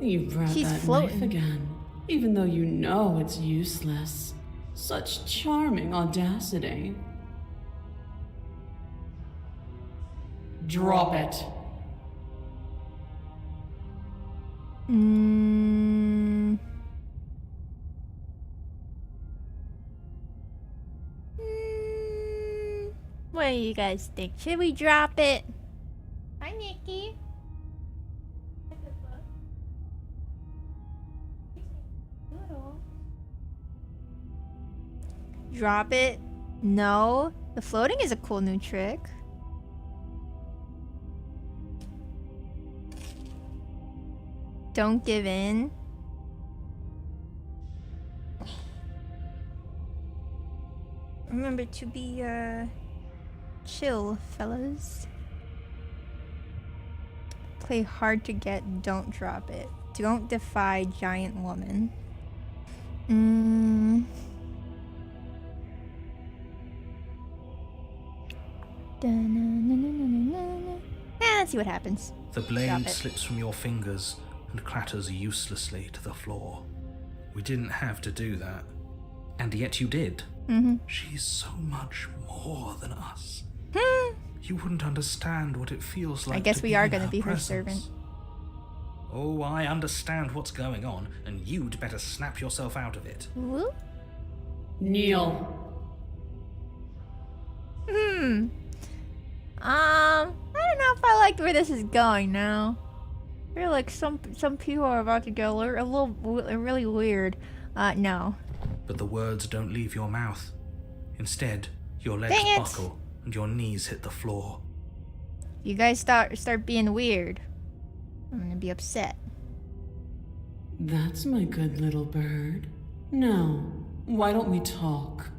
You brought She's that floating. knife again, even though you know it's useless. Such charming audacity. Drop it. What do you guys think? Should we drop it? Hi, Nikki. Drop it? No. The floating is a cool new trick. Don't give in. Remember to be, chill, fellas. Play hard to get, don't drop it. Don't defy giant woman. Let's see what happens. The Drop blade it. slips from your fingers and clatters uselessly to the floor. We didn't have to do that. And yet you did. She's so much more than us. You wouldn't understand what it feels like. I guess to we be are in gonna be her presence. servant. Oh, I understand what's going on, and you'd better snap yourself out of it. Woo? Kneel. I don't know if I like where this is going now. I feel like some people are about to get a little really weird. No. But the words don't leave your mouth. Instead, your legs Dang it. buckle and your knees hit the floor. You guys start being weird, I'm gonna be upset. That's my good little bird. Now, why don't we talk?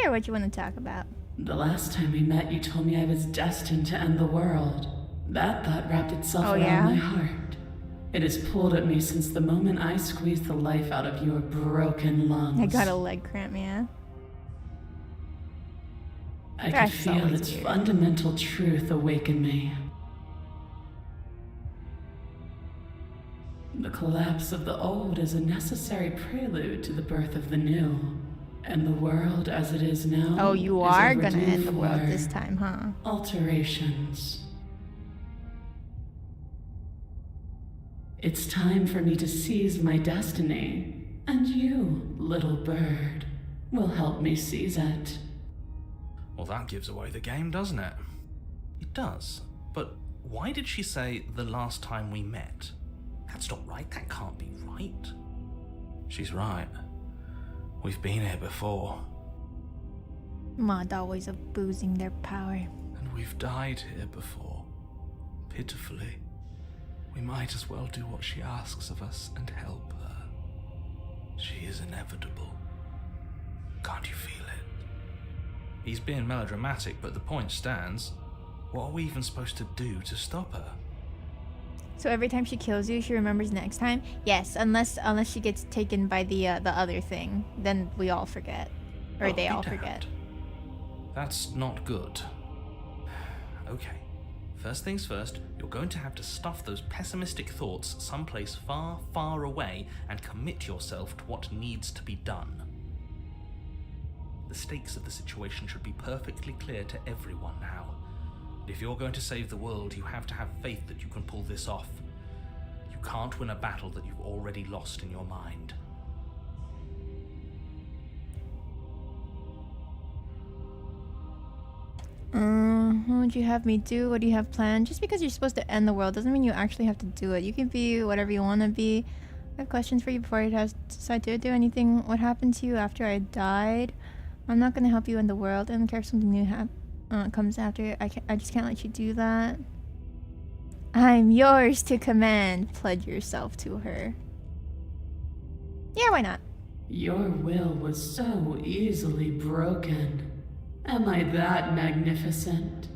Sure, what you want to talk about? The last time we met, you told me I was destined to end the world. That thought wrapped itself Oh, around yeah? my heart. It has pulled at me since the moment I squeezed the life out of your broken lungs. I got a leg cramp, yeah. I could That's feel always its weird. fundamental truth awaken me. The collapse of the old is a necessary prelude to the birth of the new. And the world as it is now. Oh, you is are gonna overdue end the world for this time, huh? alterations. It's time for me to seize my destiny, and you, little bird, will help me seize it. Well, that gives away the game, doesn't it? It does. But why did she say the last time we met? That's not right. That can't be right. She's right. We've been here before. Mod always abusing their power. And we've died here before. Pitifully. We might as well do what she asks of us and help her. She is inevitable. Can't you feel it? He's being melodramatic, but the point stands. What are we even supposed to do to stop her? So every time she kills you, she remembers next time? Yes, unless she gets taken by the other thing. Then we all forget. Or Well, they be all damned. forget. That's not good. Okay. First things first, you're going to have to stuff those pessimistic thoughts someplace far, far away and commit yourself to what needs to be done. The stakes of the situation should be perfectly clear to everyone now. If you're going to save the world, you have to have faith that you can pull this off. You can't win a battle that you've already lost in your mind. What would you have me do? What do you have planned? Just because you're supposed to end the world doesn't mean you actually have to do it. You can be whatever you want to be. I have questions for you before I decide to do anything. What happened to you after I died? I'm not going to help you end the world. I don't care if something new comes after. I just can't let you do that. I'm yours to command. Pledge yourself to her. Yeah, why not? Your will was so easily broken. Am I that magnificent?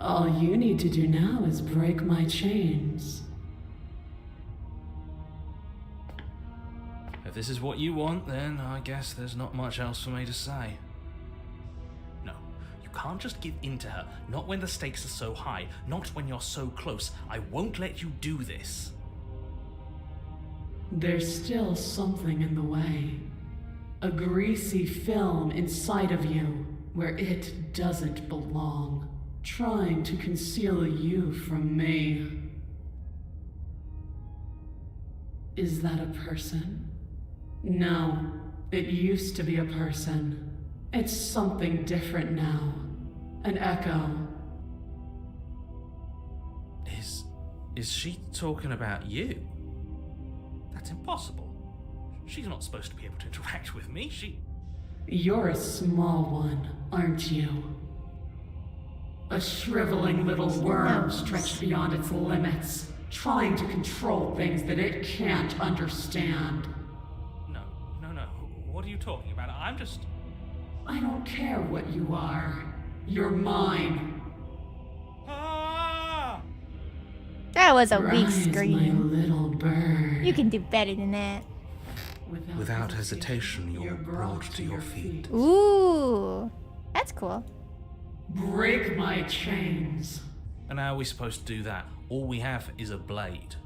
All you need to do now is break my chains. If this is what you want, then I guess there's not much else for me to say. No, you can't just give in to her. Not when the stakes are so high. Not when you're so close. I won't let you do this. There's still something in the way. A greasy film inside of you where it doesn't belong, trying to conceal you from me. Is that a person? No, it used to be a person. It's something different now. An echo. Is she talking about you? That's impossible. She's not supposed to be able to interact with me. You're a small one, aren't you? A shriveling little worm stretched beyond its limits, trying to control things that it can't understand. No. What are you talking about? I don't care what you are. You're mine. Ah! That was a weak Rise, my scream. little bird. You can do better than that. Without hesitation, you're brought to your feet. Ooh, that's cool. Break my chains. And how are we supposed to do that? All we have is a blade.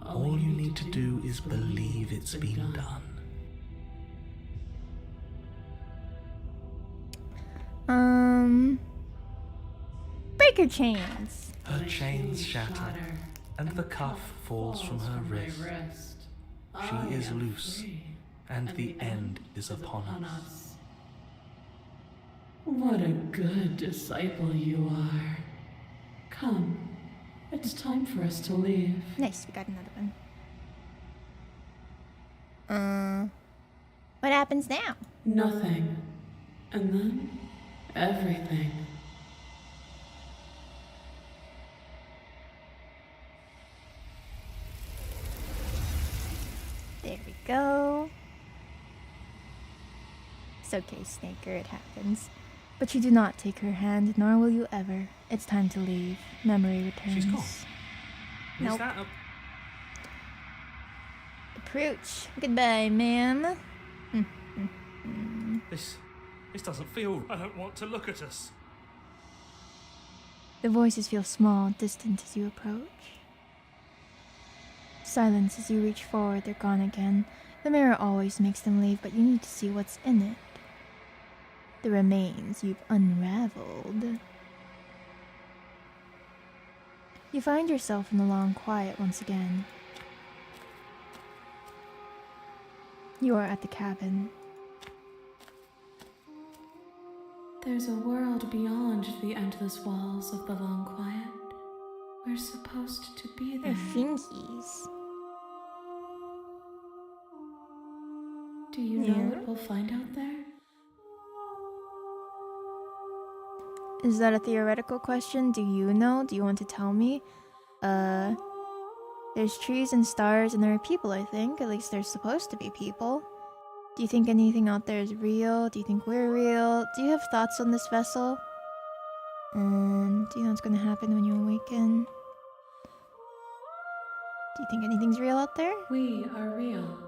All you need to do is believe it's been done. Break her chains. Her chains shatter, and the cuff falls from her wrist. She is loose, and the end is upon us. What a good disciple you are. Come, it's time for us to leave. Nice, we got another one. What happens now? Nothing. And then, everything. There we go. It's okay, Snaker, it happens. But you do not take her hand, nor will you ever. It's time to leave. Memory returns. She's gone. Nope. Is that a... Approach. Goodbye, ma'am. This doesn't feel... I don't want to look at us. The voices feel small, distant as you approach. Silence as you reach forward, they're gone again. The mirror always makes them leave, but you need to see what's in it. The remains you've unraveled. You find yourself in the long quiet once again. You are at the cabin. There's a world beyond the endless walls of the long quiet. We're supposed to be They're there. finkies. Do you know what we'll find out there? Is that a theoretical question? Do you know? Do you want to tell me? There's trees and stars and there are people, I think. At least there's supposed to be people. Do you think anything out there is real? Do you think we're real? Do you have thoughts on this vessel? Do you know what's gonna happen when you awaken? Do you think anything's real out there? We are real.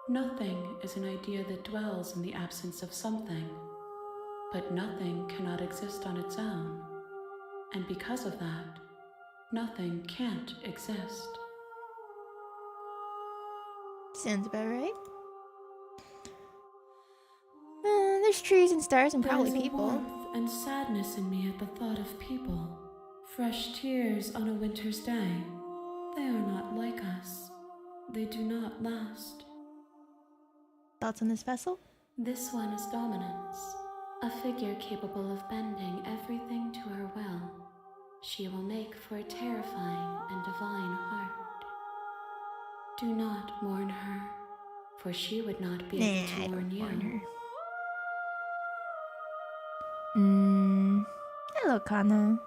Nothing is an idea that dwells in the absence of something. But nothing cannot exist on its own. And because of that, nothing can't exist. Sounds about right. There's trees and stars and probably There's people. a warmth and sadness in me at the thought of people. Fresh tears on a winter's day. They are not like us. They do not last. Thoughts on this vessel? This one is dominance. A figure capable of bending everything to her will. She will make for a terrifying and divine heart. Do not mourn her, for she would not be able to mourn you. Hello, Kana.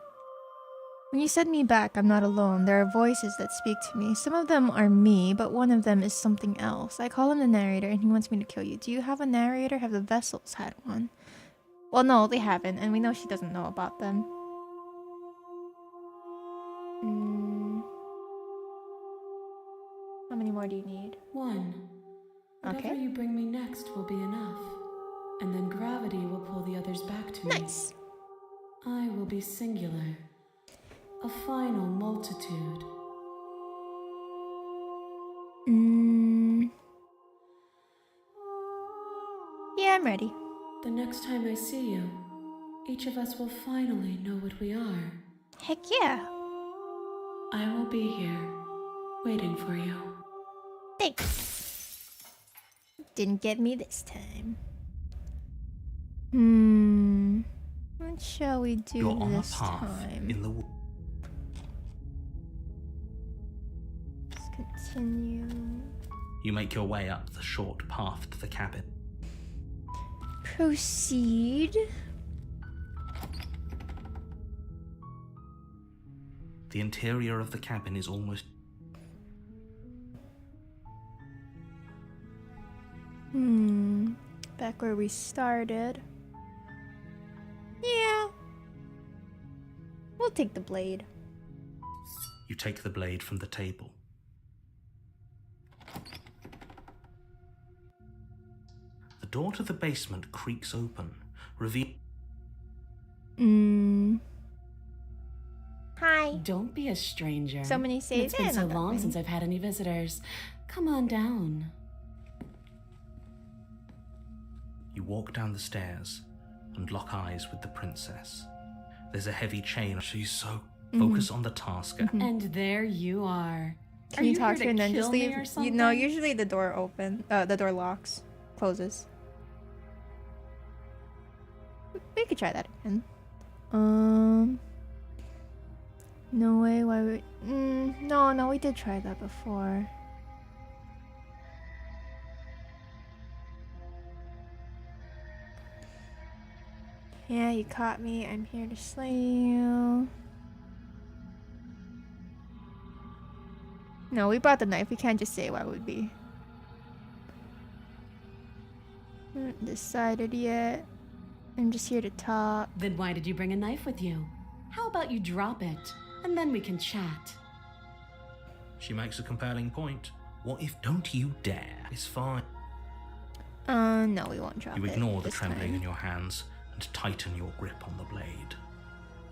When you send me back, I'm not alone. There are voices that speak to me. Some of them are me, but one of them is something else. I call him the narrator, and he wants me to kill you. Do you have a narrator? Have the vessels had one? Well, no, they haven't, and we know she doesn't know about them. How many more do you need? One. Okay. Whatever you bring me next will be enough. and then gravity will pull the others back to me. Nice. I will be singular, a final multitude. Yeah, I'm ready. The next time I see you, each of us will finally know what we are. Heck yeah. I will be here, waiting for you. Thanks. Didn't get me this time. What shall we do You're on a this path time? in the wood. Let's continue. You make your way up the short path to the cabin. Proceed. The interior of the cabin is almost... Back where we started. Yeah. We'll take the blade. You take the blade from the table. The door to the basement creaks open, revealing... Hi. Don't be a stranger. So many saves. It's been so not that long many. since I've had any visitors. Come on down. You walk down the stairs and lock eyes with the princess. There's a heavy chain. She's so focused on the task. And there you are. Can Are you talk here to her and then just kill me leave? or You know, something? usually the door the door locks, closes. We could try that again. No way. Why would? No, we did try that before. Yeah, you caught me. I'm here to slay you. No, we brought the knife. We can't just say why would be. Haven't decided yet. I'm just here to talk. Then why did you bring a knife with you? How about you drop it, and then we can chat. She makes a compelling point. What if don't you dare? It's fine. No, we won't drop it. You ignore the this trembling time. in your hands and tighten your grip on the blade.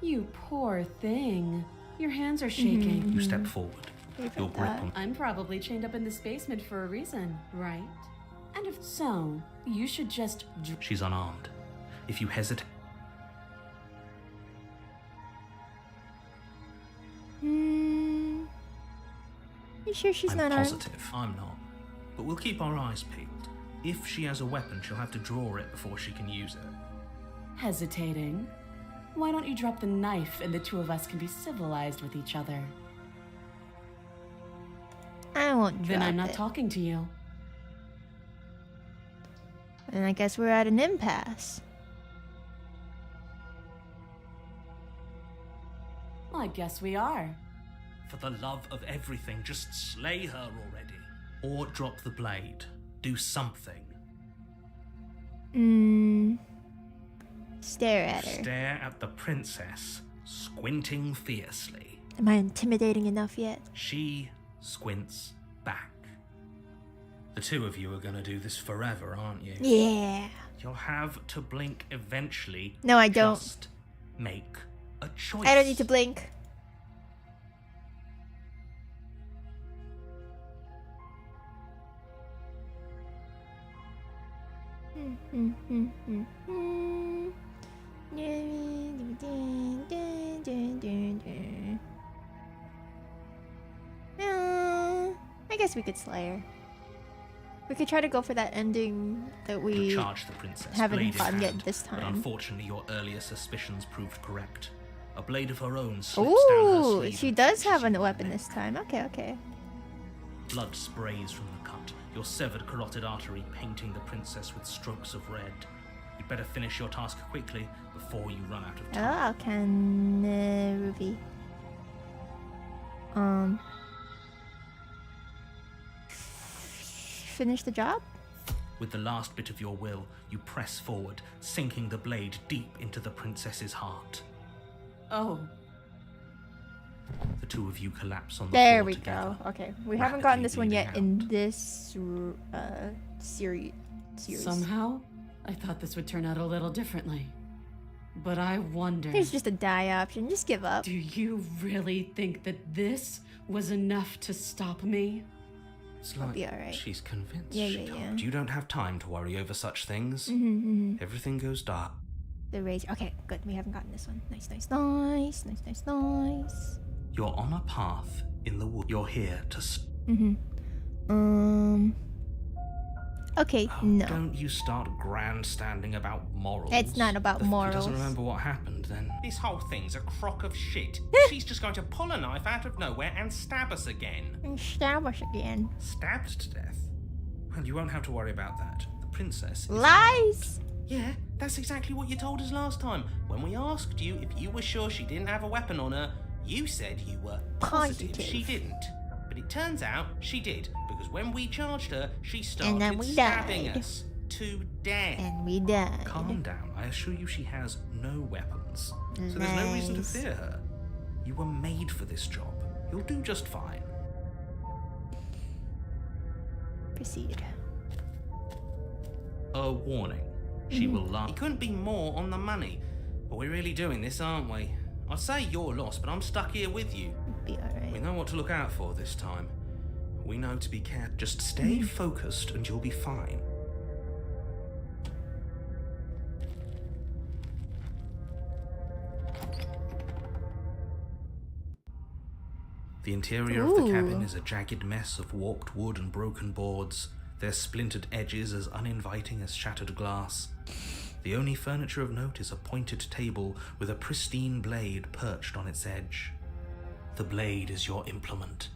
You poor thing. Your hands are shaking. You step forward. We've Your had grip that. on... I'm probably chained up in this basement for a reason, right? And if so, you should just... She's unarmed. If you hesitate... You sure she's I'm not armed? positive. I'm not. But we'll keep our eyes peeled. If she has a weapon, she'll have to draw it before she can use it. Hesitating? Why don't you drop the knife and the two of us can be civilized with each other? I won't drop Then I'm not it. talking to you. And I guess we're at an impasse. I guess we are. For the love of everything, just slay her already. Or drop the blade. Do something. Stare at her. Stare at the princess, squinting fiercely. Am I intimidating enough yet? She squints back. The two of you are gonna do this forever, aren't you? Yeah. You'll have to blink eventually. No, I don't. Just make a choice. I don't need to blink. I guess we could slay her. We could try to go for that ending that You we charge the princess, haven't blade in gotten yet hand, this But time. unfortunately, your earlier suspicions proved correct. A blade of her own slips down her Ooh, sleeve she and does touches have a you on the weapon neck. this time. Okay, okay. Blood sprays from the cut, your severed carotid artery painting the princess with strokes of red. You'd better finish your task quickly before you run out of time. Oh, can Ruby. Finish the job? With the last bit of your will, you press forward, sinking the blade deep into the princess's heart. Oh, The two of you collapse on the There floor we together. go. Okay, we haven't gotten rapidly this one yet bleeding in this series. somehow, I thought this would turn out a little differently. But I wonder... There's just a die option. Just give up. Do you really think that this was enough to stop me? It's I'll like be alright. she's convinced Yeah, she yeah, can't. yeah. You don't have time to worry over such things. Mm-hmm. Everything goes dark. The rage. Okay, good. We haven't gotten this one. Nice, nice, nice. Nice, nice, nice. You're on a path in the wood. You're here to... Okay, Oh, no. Don't you start grandstanding about morals. It's not about If morals. he doesn't remember what happened, then... This whole thing's a crock of shit. She's just going to pull a knife out of nowhere and stab us again. And stab us again. Stabbed to death? Well, you won't have to worry about that. The princess is... Lies! Yeah, that's exactly what you told us last time. When we asked you if you were sure she didn't have a weapon on her, you said you were positive she didn't. But it turns out she did, because when we charged her, she And then started we stabbing died. us to death. And we died. Calm down. I assure you she has no weapons. So there's no reason to Nice. fear her. You were made for this job. You'll do just fine. Proceed. A warning. She will laugh. It couldn't be more on the money. But we're really doing this, aren't we? I'd say you're lost, but I'm stuck here with you. Be We alright. know what to look out for this time. We know to be careful. Just stay focused and you'll be fine. The interior of the cabin Ooh. is a jagged mess of warped wood and broken boards, their splintered edges as uninviting as shattered glass. The only furniture of note is a pointed table with a pristine blade perched on its edge. The blade is your implement.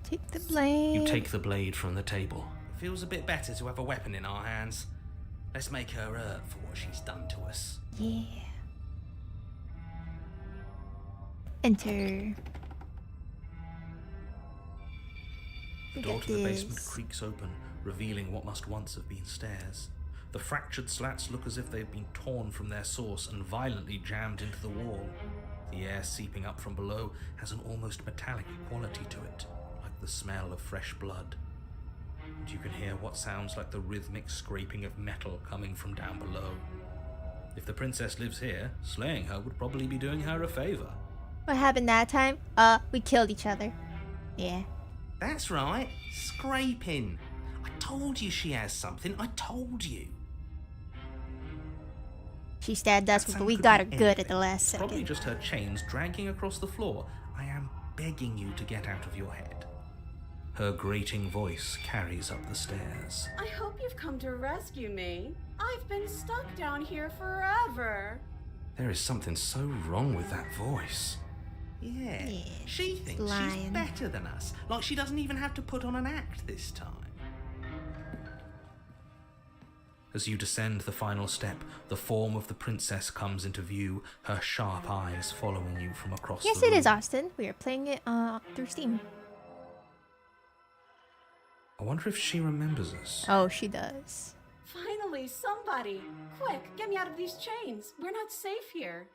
Take the blade. You take the blade from the table. It feels a bit better to have a weapon in our hands. Let's make her hurt for what she's done to us. Yeah. Enter. The door to the basement creaks open, revealing what must once have been stairs. The fractured slats look as if they've been torn from their source and violently jammed into the wall. The air seeping up from below has an almost metallic quality to it, like the smell of fresh blood. And you can hear what sounds like the rhythmic scraping of metal coming from down below. If the princess lives here, slaying her would probably be doing her a favor. What happened that time? We killed each other. Yeah. That's right, scraping. I told you she has something, I told you. She stabbed us, That but sound we could got her be good at anything. the last It's probably second. just her chains dragging across the floor. I am begging you to get out of your head. Her grating voice carries up the stairs. I hope you've come to rescue me. I've been stuck down here forever. There is something so wrong with that voice. Yeah, Yeah, she thinks she's lying. better than us. Like she doesn't even have to put on an act this time. As you descend the final step, the form of the princess comes into view, her sharp eyes following you from across Yes, the it room. is, Austin. We are playing it through Steam. I wonder if she remembers us. Oh, she does. Finally, somebody. Quick, get me out of these chains. We're not safe here.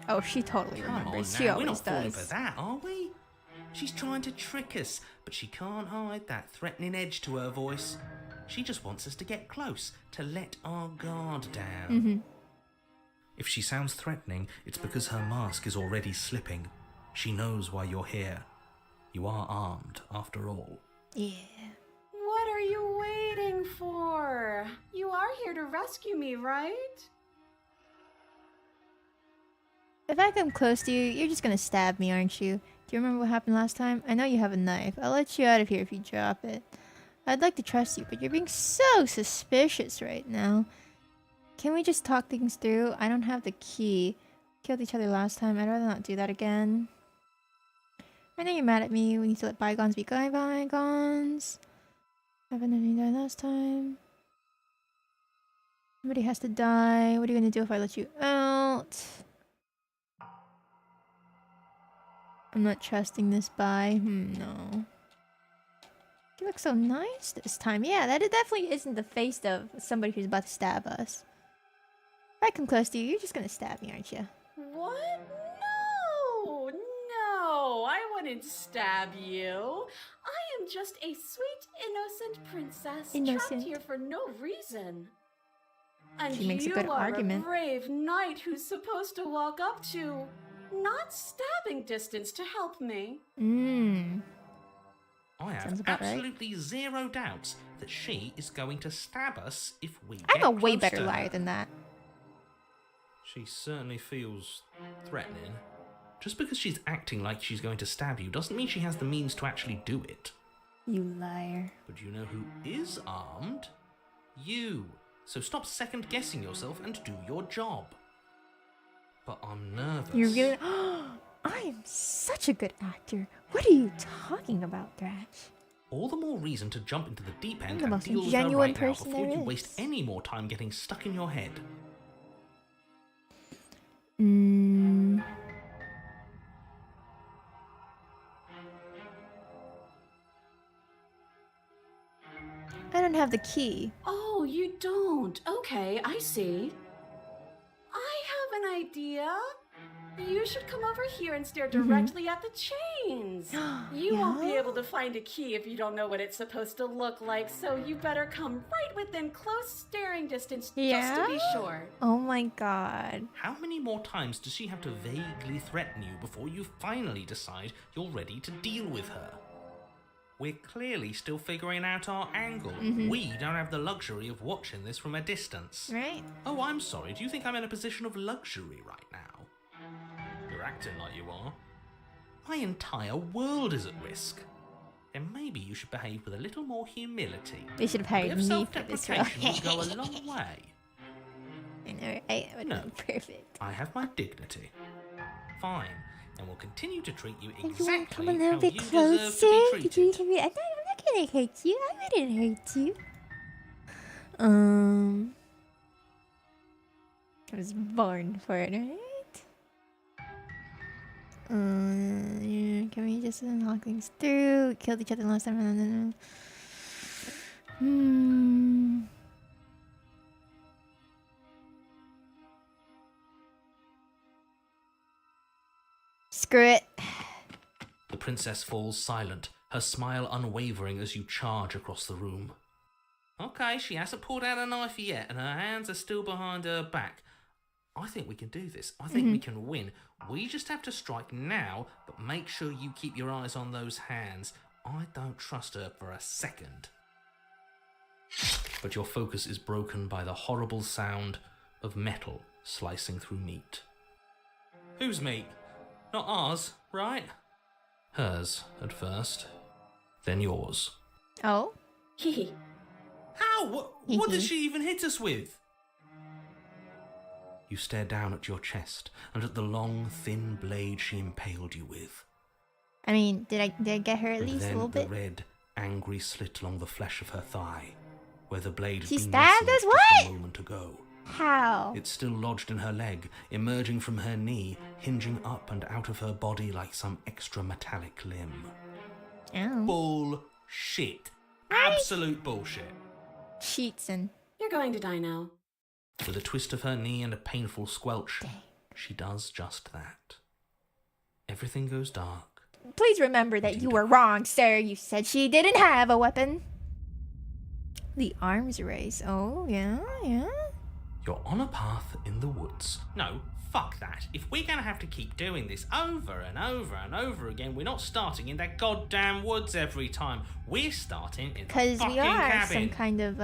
Oh, she totally Come on remembers. now, She we're always not falling does. for that, are we? She's trying to trick us, but she can't hide that threatening edge to her voice. She just wants us to get close, to let our guard down. If she sounds threatening, it's because her mask is already slipping. She knows why you're here. You are armed, after all. Yeah. What are you waiting for? You are here to rescue me, right? If I come close to you, you're just gonna stab me, aren't you? Do you remember what happened last time? I know you have a knife. I'll let you out of here if you drop it. I'd like to trust you, but you're being so suspicious right now. Can we just talk things through? I don't have the key. Killed each other last time. I'd rather not do that again. I know you're mad at me. We need to let bygones be bygones. Happened to me die last time. Somebody has to die. What are you gonna do if I let you out? I'm not trusting this bye. No. You look so nice this time. Yeah, that definitely isn't the face of somebody who's about to stab us. If I come close to you, you're just gonna stab me, aren't you? What? No! No! I didn't stab you. I am just a sweet, innocent princess trapped Innocent. here for no reason. And She makes a you good are argument. a brave knight who's supposed to walk up to, not stabbing distance to help me. Mmm. I have Sounds about right. absolutely zero doubts that she is going to stab us if we I'm get a way close better to her. liar than that. She certainly feels threatening. Just because she's acting like she's going to stab you doesn't mean she has the means to actually do it. You liar. But you know who is armed? You. So stop second guessing yourself and do your job. But I'm nervous. You're really. I am such a good actor. What are you talking about, Thrash? All the more reason to jump into the deep end I'm the and most deal with her genuine right now person before there you is. waste any more time getting stuck in your head. Mmm. I don't have the key. Oh, you don't? Okay, I see. I have an idea. You should come over here and stare directly at the chains. You won't be Yeah? able to find a key if you don't know what it's supposed to look like, so you better come right within close staring distance just to be Yeah? sure. Oh my god. How many more times does she have to vaguely threaten you before you finally decide you're ready to deal with her? We're clearly still figuring out our angle. We don't have the luxury of watching this from a distance. Right? Oh, I'm sorry. Do you think I'm in a position of luxury right now? You're acting like you are. My entire world is at risk. Then maybe you should behave with a little more humility. They should have A bit hired of me for this role. self-deprecation would go a long way. I know, right? That would No. be perfect. I have my dignity. Fine. And will continue to treat you And you want to exactly come a little how bit you deserve closer? to be Could you treated. come here? I'm not gonna hurt you. I wouldn't hurt you. I was born for it, right? Yeah, can we just knock things through? We killed each other last time. Screw it. The princess falls silent, her smile unwavering as you charge across the room. Okay, she hasn't pulled out a knife yet, and her hands are still behind her back. I think we can do this. I think we can win. We just have to strike now, but make sure you keep your eyes on those hands. I don't trust her for a second. But your focus is broken by the horrible sound of metal slicing through meat. Whose meat? Not ours, right? Hers at first, then yours. Oh? Hee. How? What did she even hit us with? You stare down at your chest and at the long, thin blade she impaled you with. I mean, did I get her at And least a then little the bit? red, angry slit along the flesh of her thigh, where the blade had She been stabbed nestled us? just What? a moment ago. How? It's still lodged in her leg, emerging from her knee, hinging up and out of her body like some extra metallic limb. Oh. Bullshit. Right? Absolute bullshit. Sheets and... You're going to die now. With a twist of her knee and a painful squelch, Dang. she does just that. Everything goes dark. Please remember that you were wrong, sir. You said she didn't have a weapon. The arms race. Oh, yeah. You're on a path in the woods. No, fuck that. If we're gonna have to keep doing this over and over and over again, we're not starting in that goddamn woods every time. We're starting in the Because fucking we are cabin. some kind of,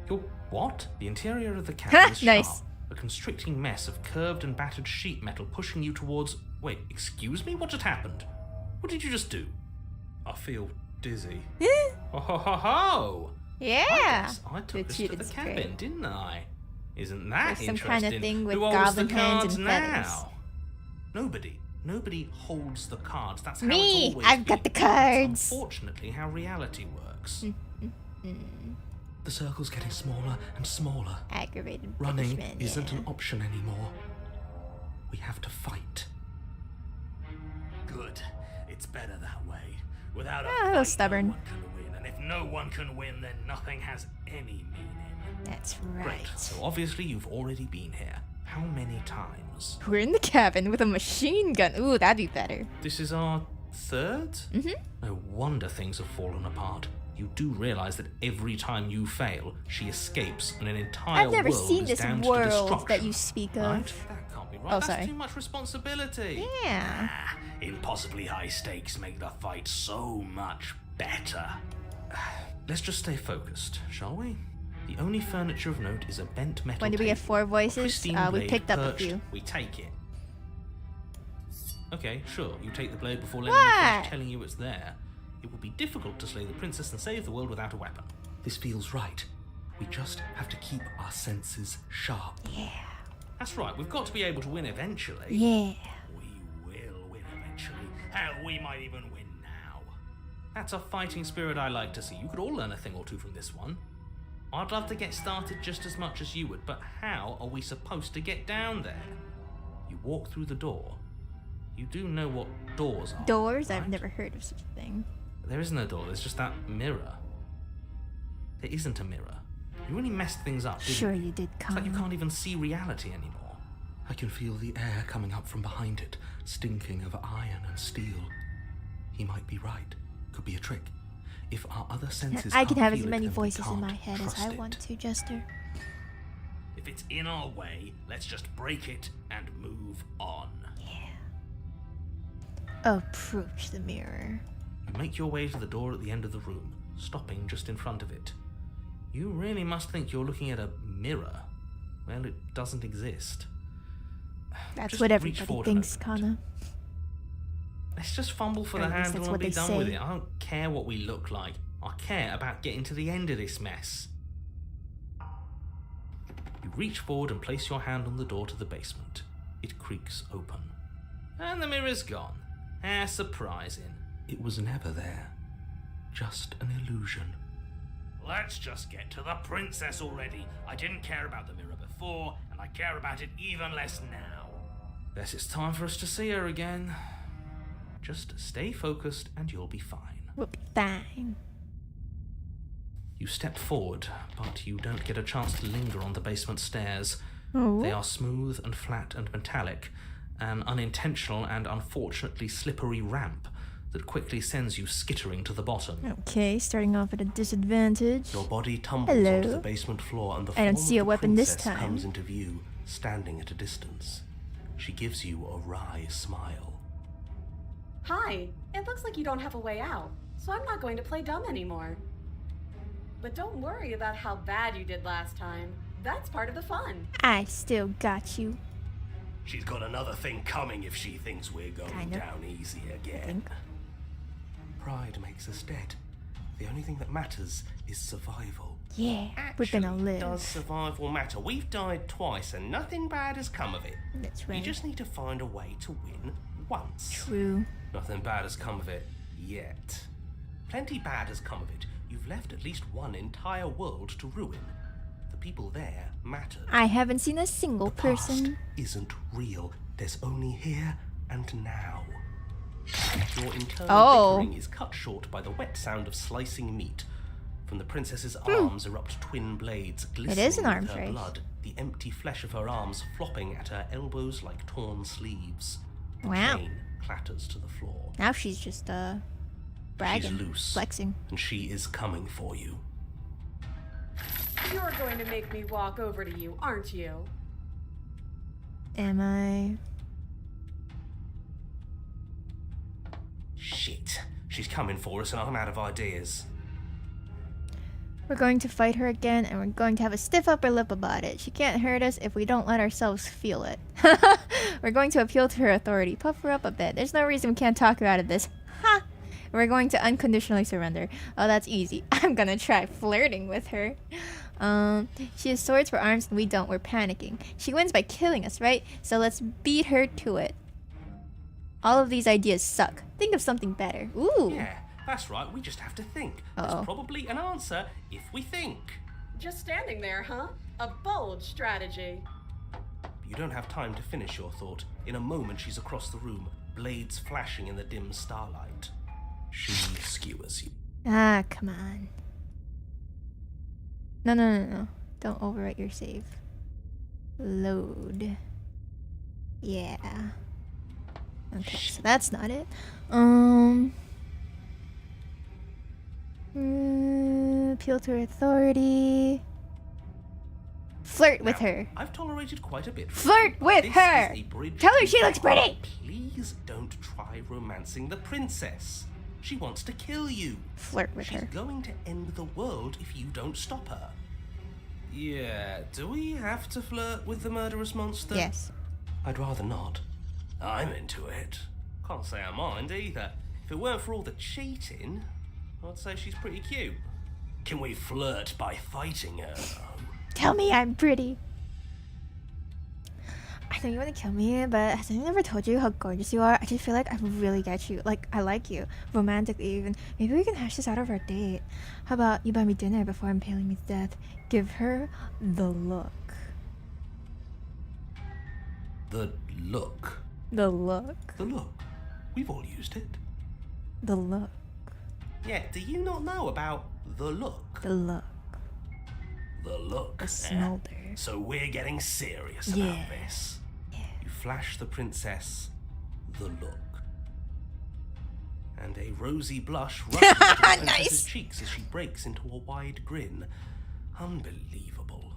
You're what? The interior of the cabin is Nice. sharp, a constricting mess of curved and battered sheet metal pushing you towards... Wait, excuse me? What just happened? What did you just do? I feel dizzy. Ho ho ho ho! Yeah. Yes, I The took us to cheated the script. cabin, didn't I? Isn't that There's some interesting? kind of thing with Who holds the goblin hands cards and now? Nobody holds the cards. That's how Me! it's always I've got been. the cards. That's unfortunately how reality works. The circle's getting smaller and smaller. Aggravated Running punishment, isn't yeah. an option anymore. We have to fight. Good. It's better that way. Without a Ah, a little fight, stubborn. no one can win. And if no one can win, then nothing has any meaning. That's right. Great. So obviously you've already been here. How many times? We're in the cabin with a machine gun. Ooh, that'd be better. This is our third? Mm-hmm. No wonder things have fallen apart. You do realize that every time you fail, she escapes and an entire I've never world seen is this damned to world destruction. that you speak of. Right? That can't be right. Oh, That's sorry. too much responsibility. Yeah. Impossibly high stakes make the fight so much better. Let's just stay focused, shall we? The only furniture of note is a bent metal When did we get table, 4 a voices? pristine We blade picked up a perched. few. We take it. Okay, sure. You take the blade before letting What? me finish telling you it's there. It will be difficult to slay the princess and save the world without a weapon. This feels right. We just have to keep our senses sharp. Yeah. That's right. We've got to be able to win eventually. Yeah. We will win eventually. Hell, we might even win now. That's a fighting spirit I like to see. You could all learn a thing or two from this one. I'd love to get started just as much as you would, but how are we supposed to get down there? You walk through the door. You do know what doors are. Doors? I've right? never heard of such a thing. There isn't a door, there's just that mirror. There isn't a mirror. You really messed things up, didn't Sure you? you did, It's like you Connor. can't even see reality anymore. I can feel the air coming up from behind it, stinking of iron and steel. He might be right. Could be a trick. If our other senses I can can't have as feel it, many then we voices in can't my head as trust I it. want to, Jester. If it's in our way, let's just break it and move on. Approach the mirror. You make your way to the door at the end of the room, stopping just in front of it. You really must think you're looking at a mirror. Well, it doesn't exist. That's Just what reach everybody forward a thinks, moment. Connor. Let's just fumble for Or the at least handle that's and what be they done with say. it. I don't care what we look like. I care about getting to the end of this mess. You reach forward and place your hand on the door to the basement. It creaks open. And the mirror's gone. How surprising. It was never there. Just an illusion. Let's just get to the princess already. I didn't care about the mirror before, and I care about it even less now. Guess it's time for us to see her again. Just stay focused and you'll be fine. We'll be fine. You step forward, but you don't get a chance to linger on the basement stairs. Oh. They are smooth and flat and metallic, an unintentional and unfortunately slippery ramp that quickly sends you skittering to the bottom. Okay, starting off at a disadvantage. Your body tumbles Hello. onto the basement floor and the I don't form see of a the weapon this princess time. comes into view, standing at a distance. She gives you a wry smile. Hi, it looks like you don't have a way out, so I'm not going to play dumb anymore. But don't worry about how bad you did last time. That's part of the fun. I still got you. She's got another thing coming if she thinks we're going Kinda. down easy I again. think. Pride makes us dead. The only thing that matters is survival. Yeah, we're gonna Actually, live. Does survival matter? We've died twice and nothing bad has come of it. That's You right. just need to find a way to win once. True. Nothing bad has come of it yet. Plenty bad has come of it. You've left at least one entire world to ruin. The people there mattered. I haven't seen a single Past person. isn't real. There's only here and now. Your internal Oh. bickering is cut short by the wet sound of slicing meat. From the princess's arms erupt twin blades, glistening is an arm with her race. blood, the empty flesh of her arms flopping at her elbows like torn sleeves. The Wow. chain clatters to the floor. Now she's just, bragging. She's loose. Flexing. And she is coming for you. You're going to make me walk over to you, aren't you? Am I? Shit. She's coming for us and I'm out of ideas. We're going to fight her again, and we're going to have a stiff upper lip about it. She can't hurt us if we don't let ourselves feel it. We're going to appeal to her authority, puff her up a bit. There's no reason we can't talk her out of this. Ha! We're going to unconditionally surrender. Oh, that's easy. I'm gonna try flirting with her. She has swords for arms and we don't. We're panicking. She wins by killing us, right? So let's beat her to it. All of these ideas suck. Think of something better. Ooh. Yeah, that's right. We just have to think. Uh-oh. There's probably an answer if we think. Just standing there, huh? A bold strategy. You don't have time to finish your thought. In a moment, she's across the room, blades flashing in the dim starlight. She skewers you. Ah, come on. No. Don't overwrite your save. Load. Yeah. Okay, so that's not it. Appeal to her authority. Flirt with Now, her. I've tolerated quite a bit. Flirt with This her. is a bridge Tell her too she looks far. pretty. Please don't try romancing the princess. She wants to kill you. Flirt with She's her. going to end the world if you don't stop her. Yeah, do we have to flirt with the murderous monster? Yes. I'd rather not. I'm into it. Can't say I mind either. If it weren't for all the cheating, I'd say she's pretty cute. Can we flirt by fighting her? Tell me I'm pretty. I know you want to kill me, but has anyone ever told you how gorgeous you are? I just feel like I really get you. Like, I like you. Romantically, even. Maybe we can hash this out over a date. How about you buy me dinner before impaling me to death? Give her the look. The look. The look. The look. We've all used it. The look. Yeah, do you not know about the look? The look. The look. The eh? smolder. So we're getting serious Yeah. about this. You flash the princess the look. And a rosy blush rushes to the princess's Nice. cheeks as she breaks into a wide grin. Unbelievable.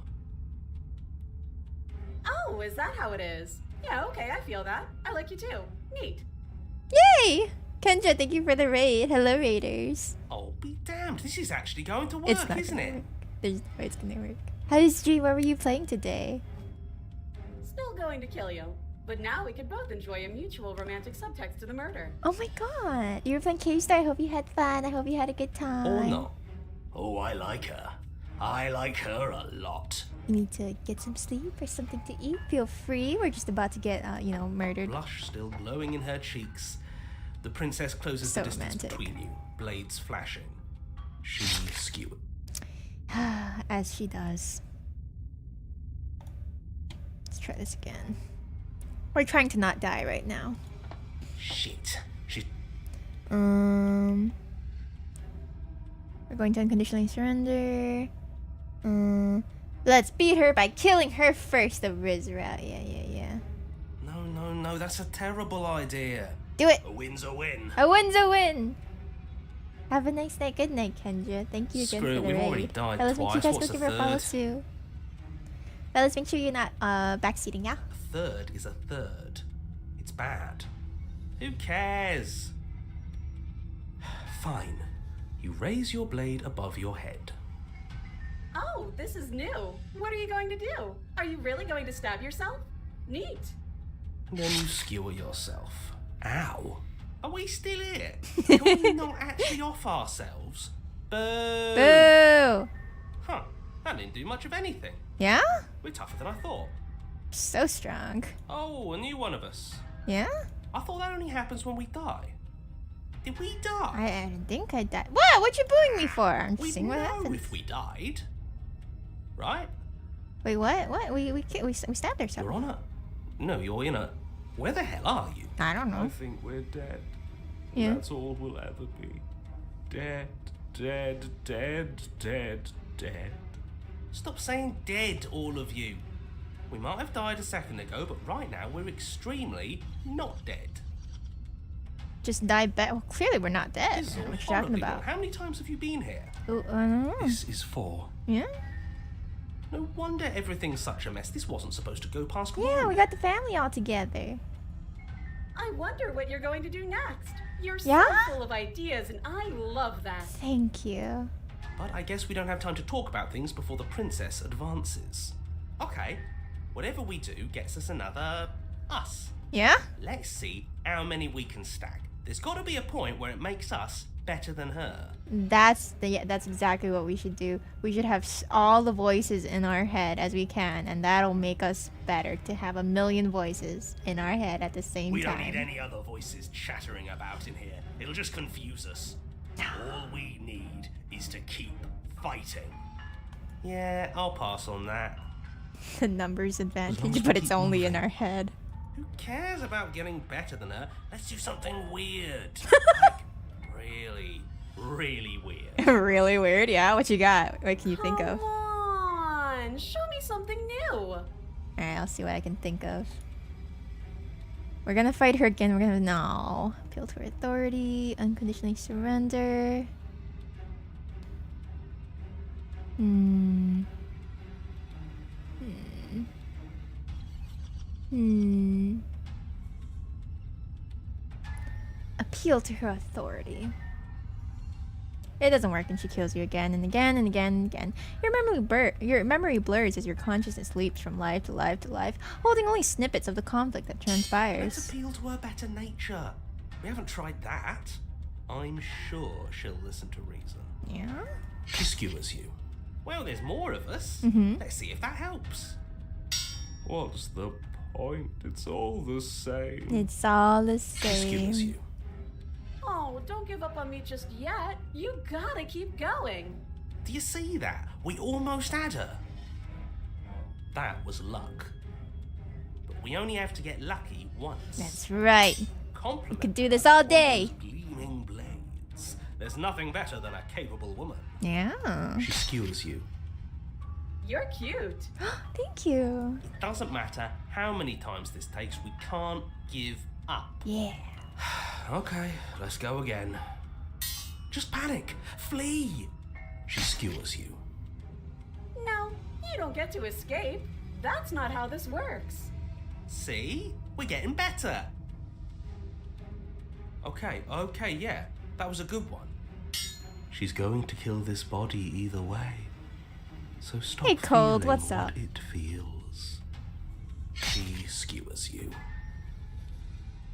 Oh, is that how it is? Yeah, okay, I feel that. I like you too. Neat. Yay! Kendra, thank you for the raid. Hello, raiders. Oh, be damned. This is actually going to work, It's not isn't gonna it? work. There's no way it's gonna work. How's stream? What were you playing today? Still going to kill you. But now we could both enjoy a mutual romantic subtext to the murder. Oh my god. You were playing K-Star. I hope you had fun. I hope you had a good time. Or not. Oh, I like her. I like her a lot. You need to get some sleep or something to eat. Feel free. We're just about to get, murdered. Blush still glowing in her cheeks. The princess closes So the distance romantic. between you, blades flashing. She skewered. As she does. Let's try this again. We're trying to not die right now. Shit. She. We're going to unconditionally surrender. Let's beat her by killing her first, the Riz route. Yeah. No, that's a terrible idea. Do it! A win's a win. A win's a win! Have a nice night. Good night, Kendra. Thank you again Screw it, for the we've raid. already died Fellas, make sure you twice. guys go What's give a her a follow third? too. Fellas, make sure you're not backseating, yeah? A third is a third. It's bad. Who cares? Fine. You raise your blade above your head. Oh, this is new. What are you going to do? Are you really going to stab yourself? Neat. And then you skewer yourself. Ow. Are we still here? Can we not actually off ourselves? Boo! Boo! Huh. That didn't do much of anything. Yeah? We're tougher than I thought. So strong. Oh, a new one of us. Yeah? I thought that only happens when we die. Did we die? I didn't think I died. What? What you booing me for? I'm just We'd seeing what know happens. if we died. Right? Wait, what? What? We stabbed ourselves. You're on a... No, you're in a... Where the hell are you? I don't I know. think we're dead. Yeah. That's all we'll ever be. Dead, dead, dead, dead, dead. Stop saying dead, all of you. We might have died a second ago, but right now we're extremely not dead. Just died back. Well, clearly we're not dead. This is all What you talking horribly about? wrong. How many times have you been here? Oh, I don't know. This is 4. Yeah? No wonder everything's such a mess. This wasn't supposed to go past Yeah, 1. we got the family all together. I wonder what you're going to do next. You're Yeah? so full of ideas, and I love that. Thank you. But I guess we don't have time to talk about things before the princess advances. Okay, whatever we do gets us another us. Yeah? Let's see how many we can stack. There's got to be a point where it makes us better than her. That's exactly what we should do. We should have all the voices in our head as we can, and that'll make us better to have a million voices in our head at the same We time. don't need any other voices chattering about in here. It'll just confuse us. All we need is to keep fighting. Yeah, I'll pass on that. The numbers long as advantage, we but it's keep only in moving. our head. Who cares about getting better than her? Let's do something weird. Like, really, really weird. Really weird, yeah? What you got? What can you think Come of? on, show me something new. Alright, I'll see what I can think of. We're gonna fight her again. We're gonna... No. Appeal to her authority. Unconditionally surrender. Appeal to her authority. It doesn't work and she kills you again and again and again and again. Your memory blurs as your consciousness leaps from life to life to life, holding only snippets of the conflict that transpires. Let's appeal to her better nature. We haven't tried that. I'm sure she'll listen to reason. Yeah? She skewers you. Well, there's more of us. Let's see if that helps. What's the point? It's all the same. It's all the She skewers same. you. Oh, don't give up on me just yet. You gotta keep going. Do you see that? We almost had her. That was luck. But we only have to get lucky once. That's right. Compliment We could do this all day. those gleaming blades. There's nothing better than a capable woman. Yeah. She skewers you. You're cute. Thank you. It doesn't matter how many times this takes, we can't give up. Yeah. Okay, let's go again. Just panic. Flee. She skewers you. No, you don't get to escape. That's not how this works. See? We're getting better. Okay, yeah. That was a good one. She's going to kill this body either way. So stop Hey, Cold, feeling what's what up? it feels. She skewers you.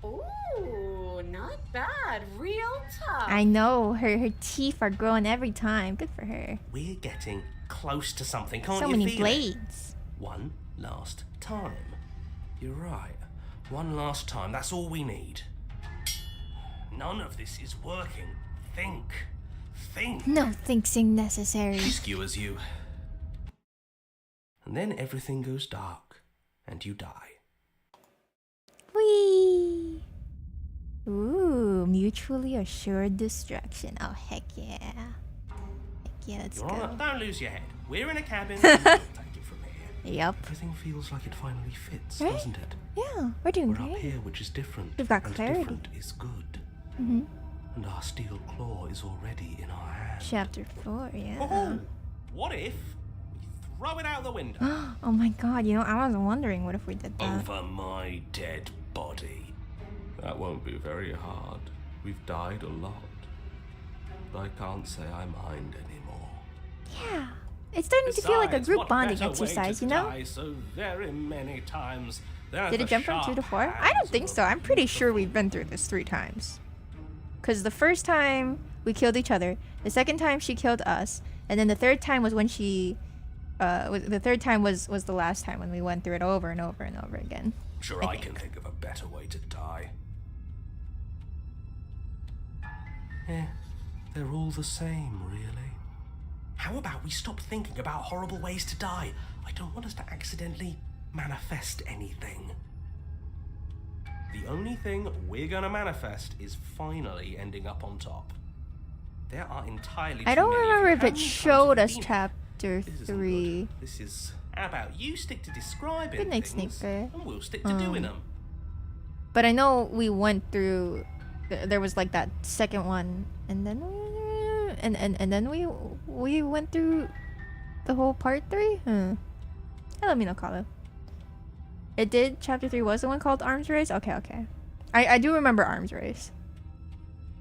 Ooh, not bad. Real tough. I know. Her teeth are growing every time. Good for her. We're getting close to something, can't So you many feel it? blades. One last time. You're right. One last time. That's all we need. None of this is working. Think. No thinking necessary. She skewers you. And then everything goes dark, and you die. Whee! Ooh, mutually assured destruction. Oh, heck yeah. Heck yeah, let's You're go. on. Don't lose your head. We're in a cabin. And we'll take it from here. Yep. Everything feels like it finally fits, Right? doesn't it? Yeah, we're doing We're up great. here, which is different. We've got and clarity. different is good. And our steel claw is already in our hand. Chapter 4, yeah. Oh, what if we throw it out the window? Oh my god, you know, I was wondering what if we did that. Over my dead body. That won't be very hard. We've died a lot. But I can't say I mind anymore. Yeah. It's starting to feel like a Besides, group what bonding better way exercise, to you know? die so very many times than Did the it jump from 2 to 4? I don't think so. I'm pretty sure we've been through this 3 times. Because the first time we killed each other, the second time she killed us, and then the third time was when she... the third time was the last time when we went through it over and over and over again. Sure, I I can think. think of a better way to die. Yeah, they're all the same, really. How about we stop thinking about horrible ways to die? I don't want us to accidentally manifest anything. The only thing we're gonna manifest is finally ending up on top. There are entirely I too don't many of remember you. if How it many times showed have us you been here? chapter This isn't 3. good. This is... How about you stick to describing Good night, things, Sneaker. and we'll stick to doing them. But I know we went through... There was like that second one, and then... And then we went through the whole part 3? Hey, let me know, Kalo. It did? Chapter 3 was the one called Arms Race? Okay. I do remember Arms Race.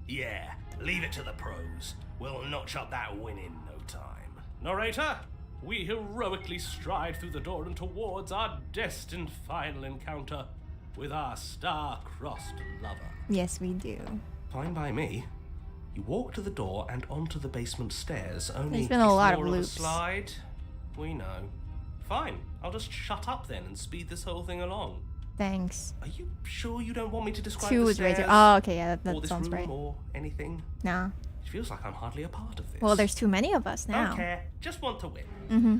Yeah, leave it to the pros. We'll notch up that win in no time. Narrator, we heroically stride through the door and towards our destined final encounter with our star-crossed lover. Yes, we do. Fine by me. You walk to the door and onto the basement stairs. Only There's been a lot of more loops. slide. We know. Fine, I'll just shut up then and speed this whole thing along. Thanks. Are you sure you don't want me to describe 2 the was right stairs? there. Oh, okay, yeah, or that this sounds room right. or anything? Nah. It feels like I'm hardly a part of this. Well, there's too many of us now. Don't care. Just want to win. Mm-hmm.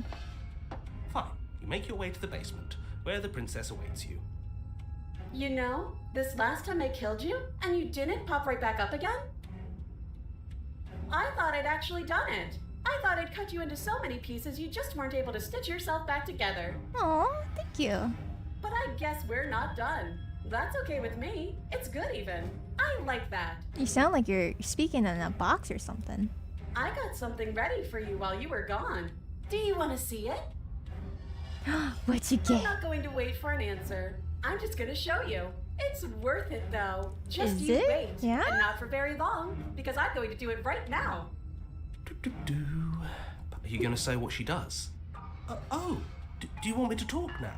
Fine. You make your way to the basement, where the princess awaits you. You know, this last time I killed you, and you didn't pop right back up again? I thought I'd actually done it. I thought I'd cut you into so many pieces you just weren't able to stitch yourself back together. Aw, thank you. But I guess we're not done. That's okay with me. It's good even. I like that. You sound like you're speaking in a box or something. I got something ready for you while you were gone. Do you want to see it? What'd you I'm get? not going to wait for an answer. I'm just going to show you. It's worth it though. Just Is you it? wait. Yeah? And not for very long, because I'm going to do it right now. Are you going to say what she does? Do you want me to talk now?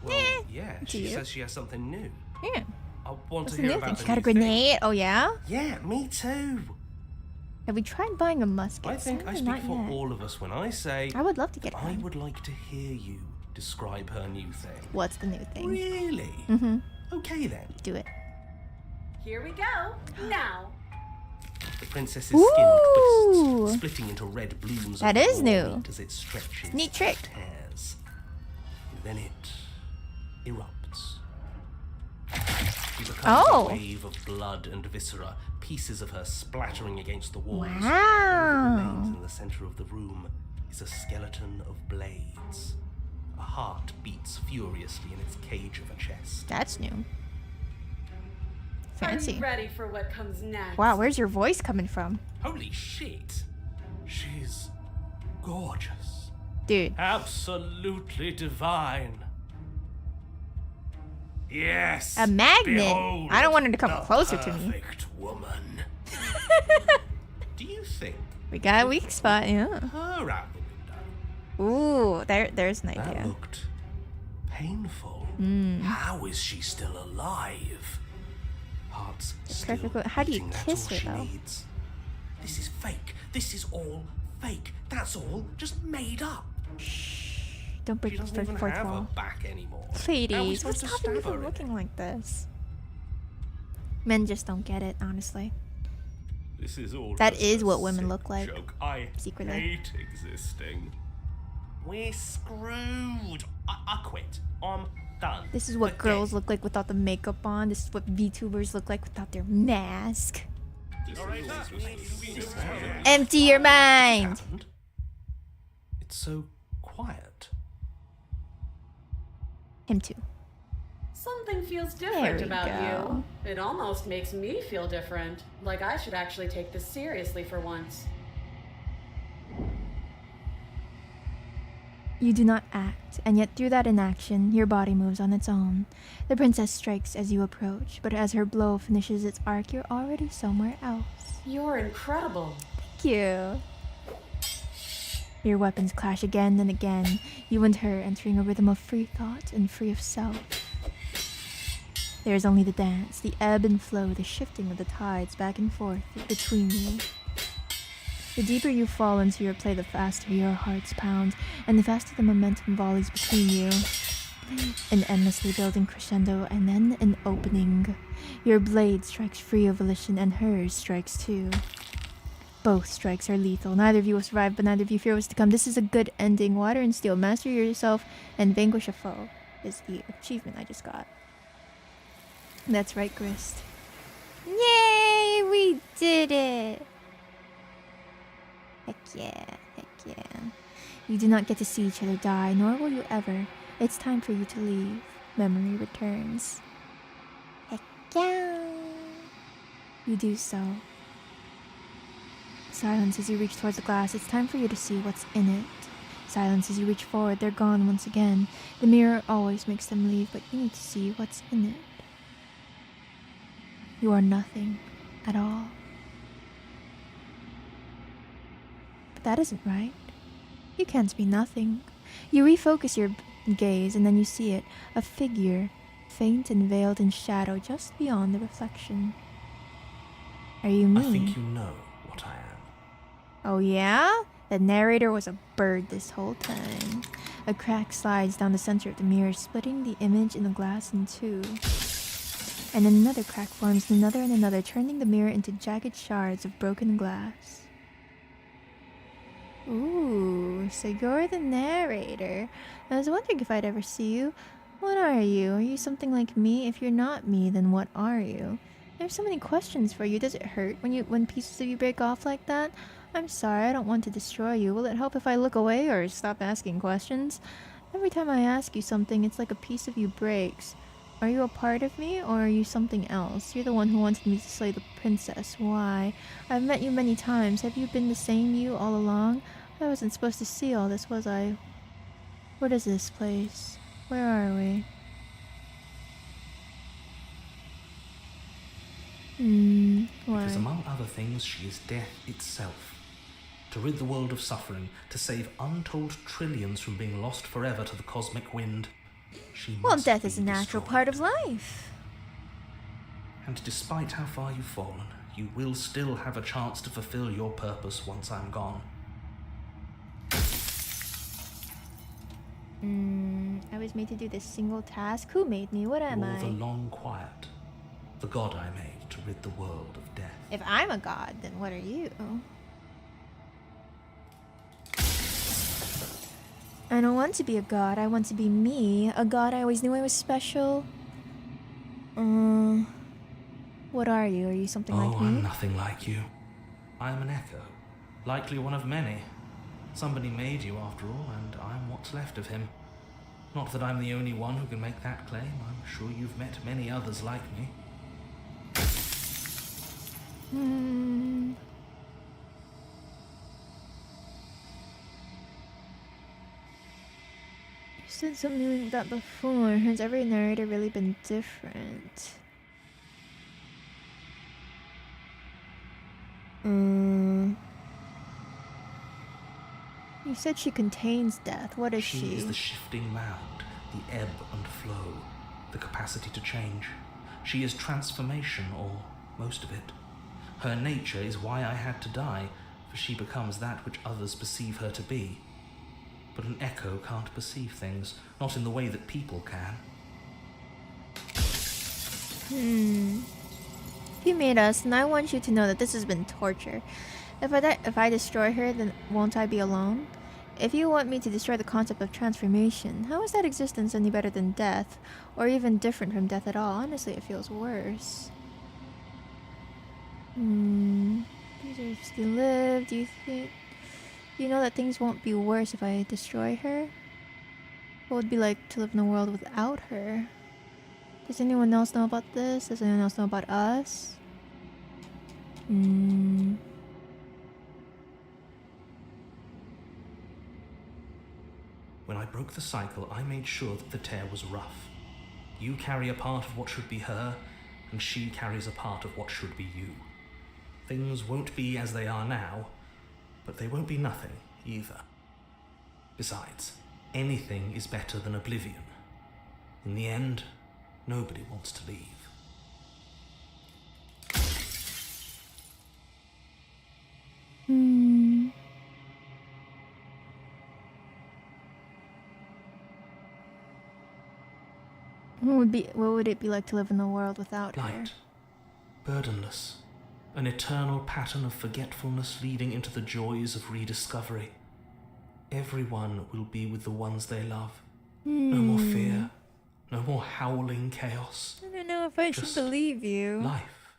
Well, yeah, to she you. says she has something new. Yeah. I want What's to the hear new about thing? the She got a new thing. grenade? Oh, yeah? Yeah, me too. Have we tried buying a musket? I think I Sadly, speak not for yet. all of us when I say I would love to get I one. would like to hear you describe her new thing. What's the new thing? Really? Mm-hmm. Okay then. Do it. Here we go. Now. The princess's skin Ooh. twists, splitting into red blooms. That of is raw new. meat as it stretches Neat trick. and tears. And then it erupts. She becomes Oh. a wave of blood and viscera, pieces of her splattering against the walls. All that Wow. remains in the center of the room is a skeleton of blades. A heart beats furiously in its cage of a chest. That's new. Fancy. I'm ready for what comes next. Wow, where's your voice coming from? Holy shit! She's gorgeous. Dude. Absolutely divine. Yes. A magnet? behold I don't want her to come the closer to me. Perfect woman. Do you think We got a weak spot, yeah. her out the window? Ooh, there's an That idea. looked painful. How is she still alive? Heart's still perfect. How do you beating, that's kiss all her, she though? needs. This is fake. This is all fake. That's all just made up. Don't break She the doesn't even fourth have wall. her back anymore. How are we Ladies, what's supposed to stopping you stab her from in looking it? like this? Men just don't get it, honestly. This is all That just is a what women sick look like, Joke. I secretly. hate existing. We're screwed. I quit. I'm done. This is what Forget girls it. look like without the makeup on. This is what VTubers look like without their mask. Empty your mind! happened? It's so quiet. Him too. Something feels There different we about go. you. It almost makes me feel different. Like I should actually take this seriously for once. You do not act, and yet through that inaction, your body moves on its own. The princess strikes as you approach, but as her blow finishes its arc, you're already somewhere else. You're incredible. Thank you. Your weapons clash again and again, you and her entering a rhythm of free thought and free of self. There is only the dance, the ebb and flow, the shifting of the tides back and forth between you. The deeper you fall into your play, the faster your hearts pound, and the faster the momentum volleys between you. An endlessly building crescendo, and then an opening. Your blade strikes free of volition, and hers strikes too. Both strikes are lethal. Neither of you will survive, but neither of you fear what's to come. This is a good ending. Water and steel. Master yourself and vanquish a foe is the achievement I just got. That's right, Grist. Yay! We did it! Heck yeah, heck yeah. You do not get to see each other die, nor will you ever. It's time for you to leave. Memory returns. Heck yeah. You do so. Silence as you reach towards the glass. It's time for you to see what's in it. Silence as you reach forward. They're gone once again. The mirror always makes them leave, but you need to see what's in it. You are nothing at all. But that isn't right. You can't be nothing. You refocus your gaze and then you see it, a figure, faint and veiled in shadow just beyond the reflection. Are you me? I think you know what I am. Oh yeah? The narrator was a bird this whole time. A crack slides down the center of the mirror, splitting the image in the glass in two. And then another crack forms, and another, turning the mirror into jagged shards of broken glass. Ooh, so you're the narrator. I was wondering if I'd ever see you. What are you? Are you something like me? If you're not me, then what are you? There's so many questions for you. Does it hurt when pieces of you break off like that? I'm sorry, I don't want to destroy you. Will it help if I look away or stop asking questions? Every time I ask you something, it's like a piece of you breaks. Are you a part of me, or are you something else? You're the one who wanted me to slay the princess. Why? I've met you many times. Have you been the same you all along? I wasn't supposed to see all this, was I? What is this place? Where are we? Why? Because among other things, she is death itself. To rid the world of suffering, to save untold trillions from being lost forever to the cosmic wind, she Well, must death be is a natural destroyed. part of life. And despite how far you've fallen, you will still have a chance to fulfill your purpose once I'm gone. I was made to do this single task. Who made me? What am You're I? the long quiet, the god I made to rid the world of death. If I'm a god, then what are you? I don't want to be a god. I want to be me. A god I always knew I was special. What are you? Are you something like me? I'm nothing like you. I am an echo, likely one of many. Somebody made you after all, and I'm what's left of him. Not that I'm the only one who can make that claim. I'm sure you've met many others like me. You said something like that before. Has every narrator really been different? You said she contains death. What is she? She is the shifting mound, the ebb and flow, the capacity to change. She is transformation, or most of it. Her nature is why I had to die, for she becomes that which others perceive her to be. But an echo can't perceive things, not in the way that people can. If you made us, then I want you to know that this has been torture. If I destroy her, then won't I be alone? If you want me to destroy the concept of transformation, how is that existence any better than death? Or even different from death at all? Honestly, it feels worse. Deserves to live. Do you think... You know that things won't be worse if I destroy her? What would it be like to live in a world without her? Does anyone else know about this? Does anyone else know about us? When I broke the cycle, I made sure that the tear was rough. You carry a part of what should be her, and she carries a part of what should be you. Things won't be as they are now, but they won't be nothing either. Besides, anything is better than oblivion. In the end, nobody wants to leave. What would it be like to live in a world without her? Light, burdenless, an eternal pattern of forgetfulness leading into the joys of rediscovery. Everyone will be with the ones they love. No more fear, no more howling chaos. I don't know if I should Just believe you. Life,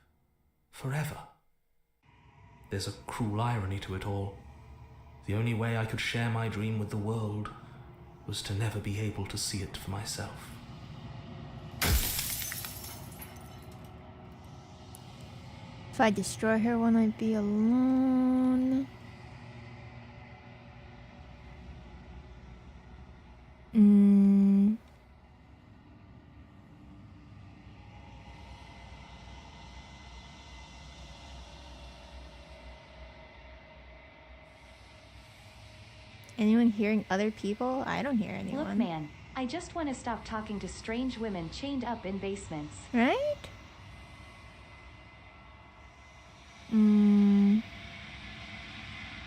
forever. There's a cruel irony to it all. The only way I could share my dream with the world was to never be able to see it for myself. If I destroy her, won't I be alone? Anyone hearing other people? I don't hear anyone. Look, man, I just want to stop talking to strange women chained up in basements. Right?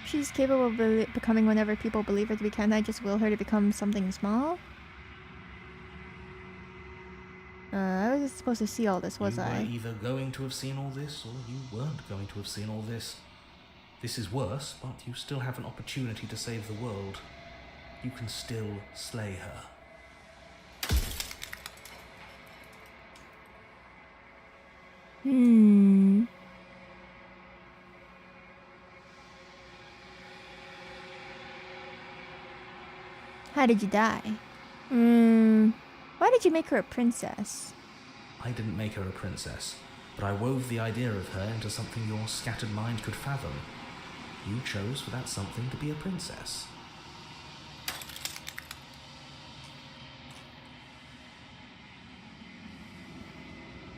She's capable of becoming whatever people believe her to be. Can't I just will her to become something small? I was supposed to see all this, was You I? were either going to have seen all this, or you weren't going to have seen all this. This is worse, but you still have an opportunity to save the world. You can still slay her. How did you die? Why did you make her a princess? I didn't make her a princess, but I wove the idea of her into something your scattered mind could fathom. You chose for that something to be a princess.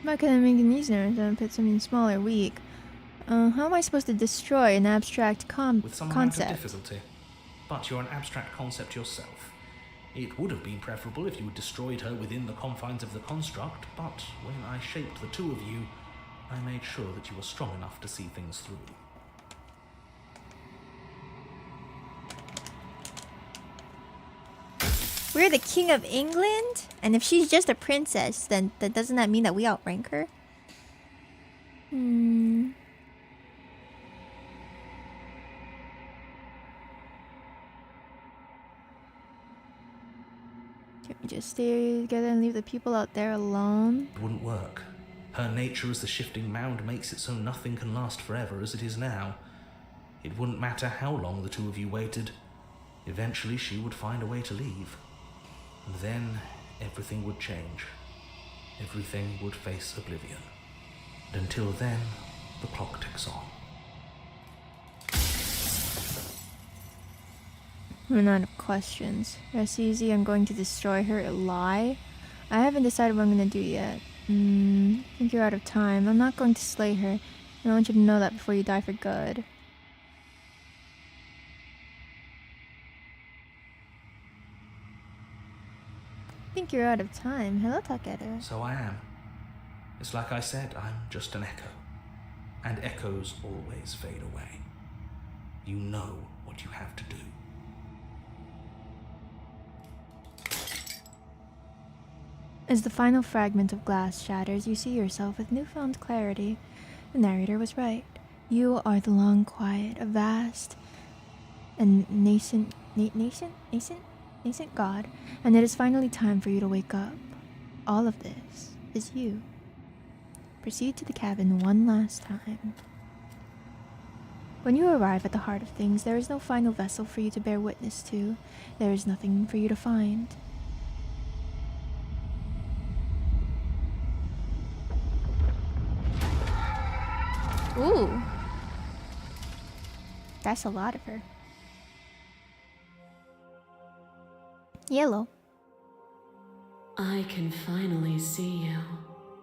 Why can I make it easier and put something smaller, weak? How am I supposed to destroy an abstract With some amount of concept? difficulty. But you're an abstract concept yourself. It would have been preferable if you had destroyed her within the confines of the construct, but when I shaped the two of you, I made sure that you were strong enough to see things through. We're the king of England? And if she's just a princess, then doesn't that mean that we outrank her? Can we just stay together and leave the people out there alone? It wouldn't work. Her nature as the shifting mound makes it so nothing can last forever as it is now. It wouldn't matter how long the two of you waited. Eventually she would find a way to leave. And then everything would change. Everything would face oblivion. And until then, the clock ticks on. I'm out of questions. Rest easy, I'm going to destroy her. Lie? I haven't decided what I'm gonna do yet. I think you're out of time. I'm not going to slay her. I want you to know that before you die for good. I think you're out of time. Hello, Takeru. So I am. It's like I said, I'm just an echo. And echoes always fade away. You know what you have to do. As the final fragment of glass shatters, you see yourself with newfound clarity. The narrator was right. You are the long quiet, a vast and nascent god, and it is finally time for you to wake up. All of this is you. Proceed to the cabin one last time. When you arrive at the heart of things, there is no final vessel for you to bear witness to. There is nothing for you to find. Ooh. That's a lot of her. Yellow. I can finally see you,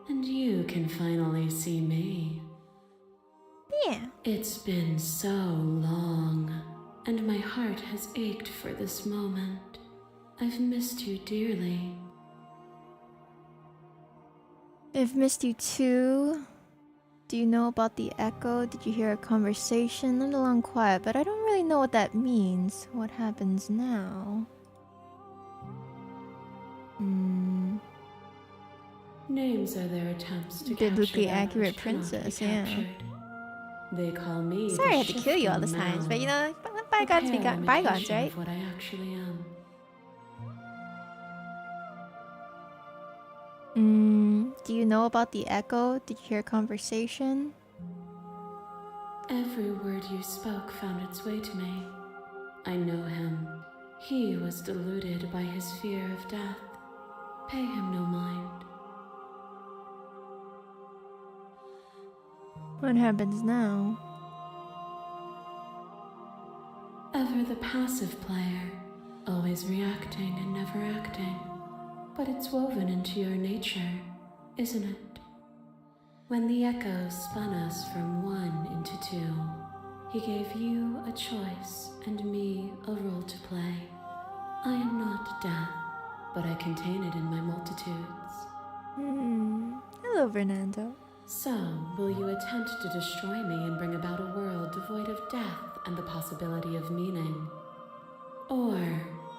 and you can finally see me. Yeah. It's been so long, and my heart has ached for this moment. I've missed you dearly. I've missed you too. Do you know about the echo? Did you hear a conversation? I'm a little quiet, but I don't really know what that means. What happens now? Names are their attempts to Biblically capture that accurate which cannot be princess, yeah. captured. They call me Sorry I the had to kill you all shifting this times, but you mound, know, a bygones be pale bygones, imitation right? of what I actually am. Do you know about the echo? Did you hear a conversation? Every word you spoke found its way to me. I know him. He was deluded by his fear of death. Pay him no mind. What happens now? Ever the passive player, always reacting and never acting. But it's woven into your nature, isn't it? When the echo spun us from one into two, he gave you a choice and me a role to play. I am not death, but I contain it in my multitudes. Hello, Fernando. So, will you attempt to destroy me and bring about a world devoid of death and the possibility of meaning? Or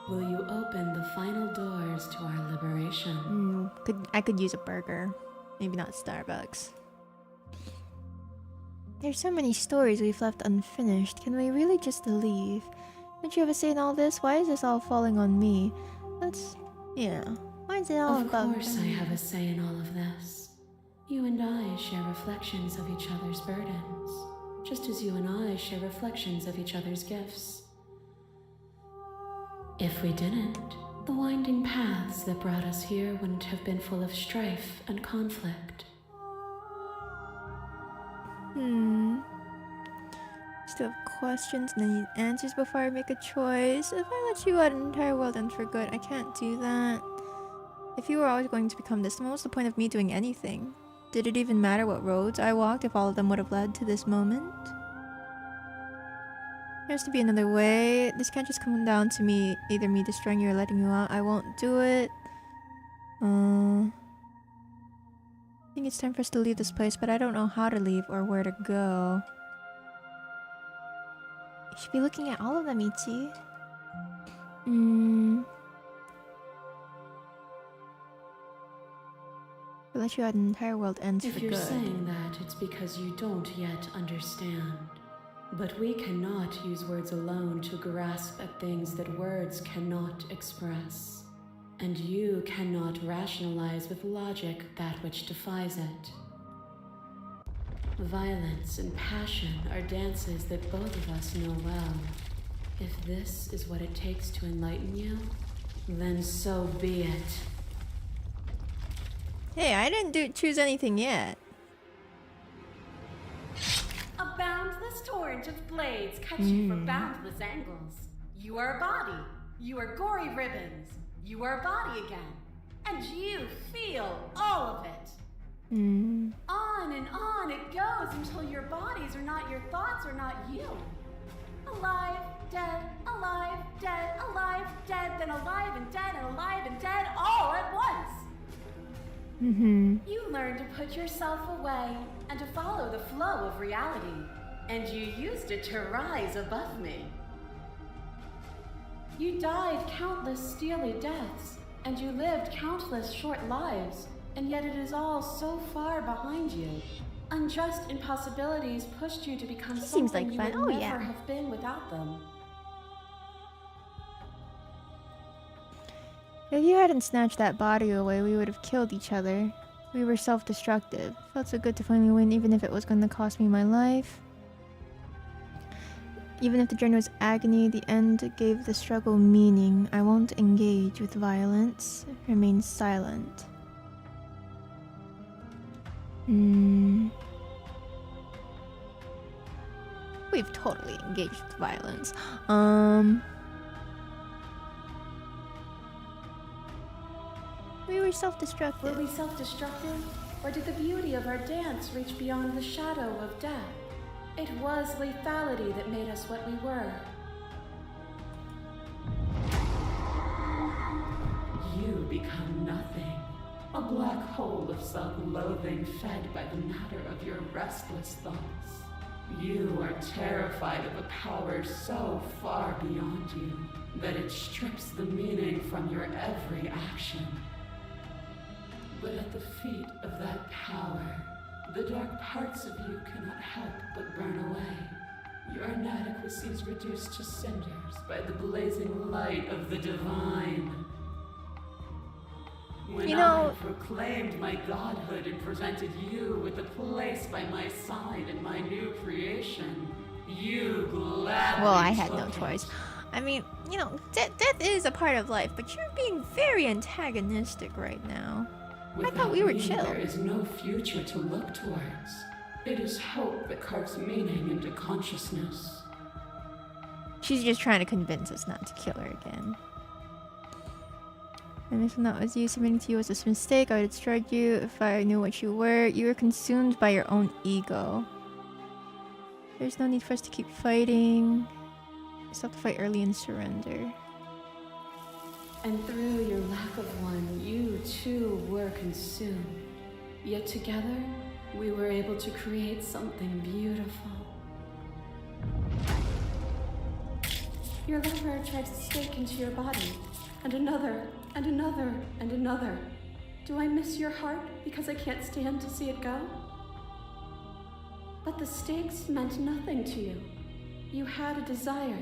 will you open the final doors to our liberation? I could use a burger. Maybe not Starbucks. There's so many stories we've left unfinished. Can we really just leave? Don't you have a say in all this? Why is this all falling on me? Why is it all about Of course I me? have a say in all of this. You and I share reflections of each other's burdens, just as you and I share reflections of each other's gifts. If we didn't, the winding paths that brought us here wouldn't have been full of strife and conflict. Still have questions and I need answers before I make a choice. If I let you out an entire world and for good, I can't do that. If you were always going to become this, then what was the point of me doing anything? Did it even matter what roads I walked if all of them would have led to this moment? There has to be another way. This can't just come down to me, either me destroying you or letting you out. I won't do it. I think it's time for us to leave this place, but I don't know how to leave or where to go. You should be looking at all of them, Ichi. We'll let you out, an entire world ends for If you're good. saying that, it's because you don't yet understand. But we cannot use words alone to grasp at things that words cannot express. And you cannot rationalize with logic that which defies it. Violence and passion are dances that both of us know well. If this is what it takes to enlighten you, then so be it. Hey, I didn't choose anything yet. A boundless torrent of blades cuts you from boundless angles. You are a body. You are gory ribbons. You are a body again. And you feel all of it. On and on it goes until your bodies are not your thoughts, are not you. Alive, dead, alive, dead, alive, dead, then alive and dead, all at once. You learn to put yourself away and to follow the flow of reality. And you used it to rise above me. You died countless steely deaths, and you lived countless short lives, and yet it is all so far behind you. Unjust impossibilities pushed you to become Seems something like you fun. would Oh, never yeah. have been without them. If you hadn't snatched that body away, we would have killed each other. We were self-destructive. Felt so good to finally win, even if it was going to cost me my life. Even if the journey was agony, the end gave the struggle meaning. I won't engage with violence. Remain silent. We've totally engaged with violence. We were self-destructive. Were we self-destructive? Or did the beauty of our dance reach beyond the shadow of death? It was lethality that made us what we were. You become nothing. A black hole of self-loathing fed by the matter of your restless thoughts. You are terrified of a power so far beyond you that it strips the meaning from your every action. But at the feet of that power, the dark parts of you cannot help but burn away. Your inadequacies reduced to cinders by the blazing light of the divine. When I proclaimed my godhood and presented you with a place by my side in my new creation, you gladly Well, I had no took it. choice. I mean, you know, death is a part of life, but you're being very antagonistic right now. I thought we were Without me, chill. There is no future to look towards. It is hope that carves meaning into consciousness. She's just trying to convince us not to kill her again. And if that was you, submitting to you was a mistake. I would have destroyed you if I knew what you were. You were consumed by your own ego. There's no need for us to keep fighting. Just have to fight early and surrender. And through your lack of one, you too were consumed. Yet together, we were able to create something beautiful. Your lover tried to stake into your body, and another, and another, and another. Do I miss your heart because I can't stand to see it go? But the stakes meant nothing to you. You had a desire,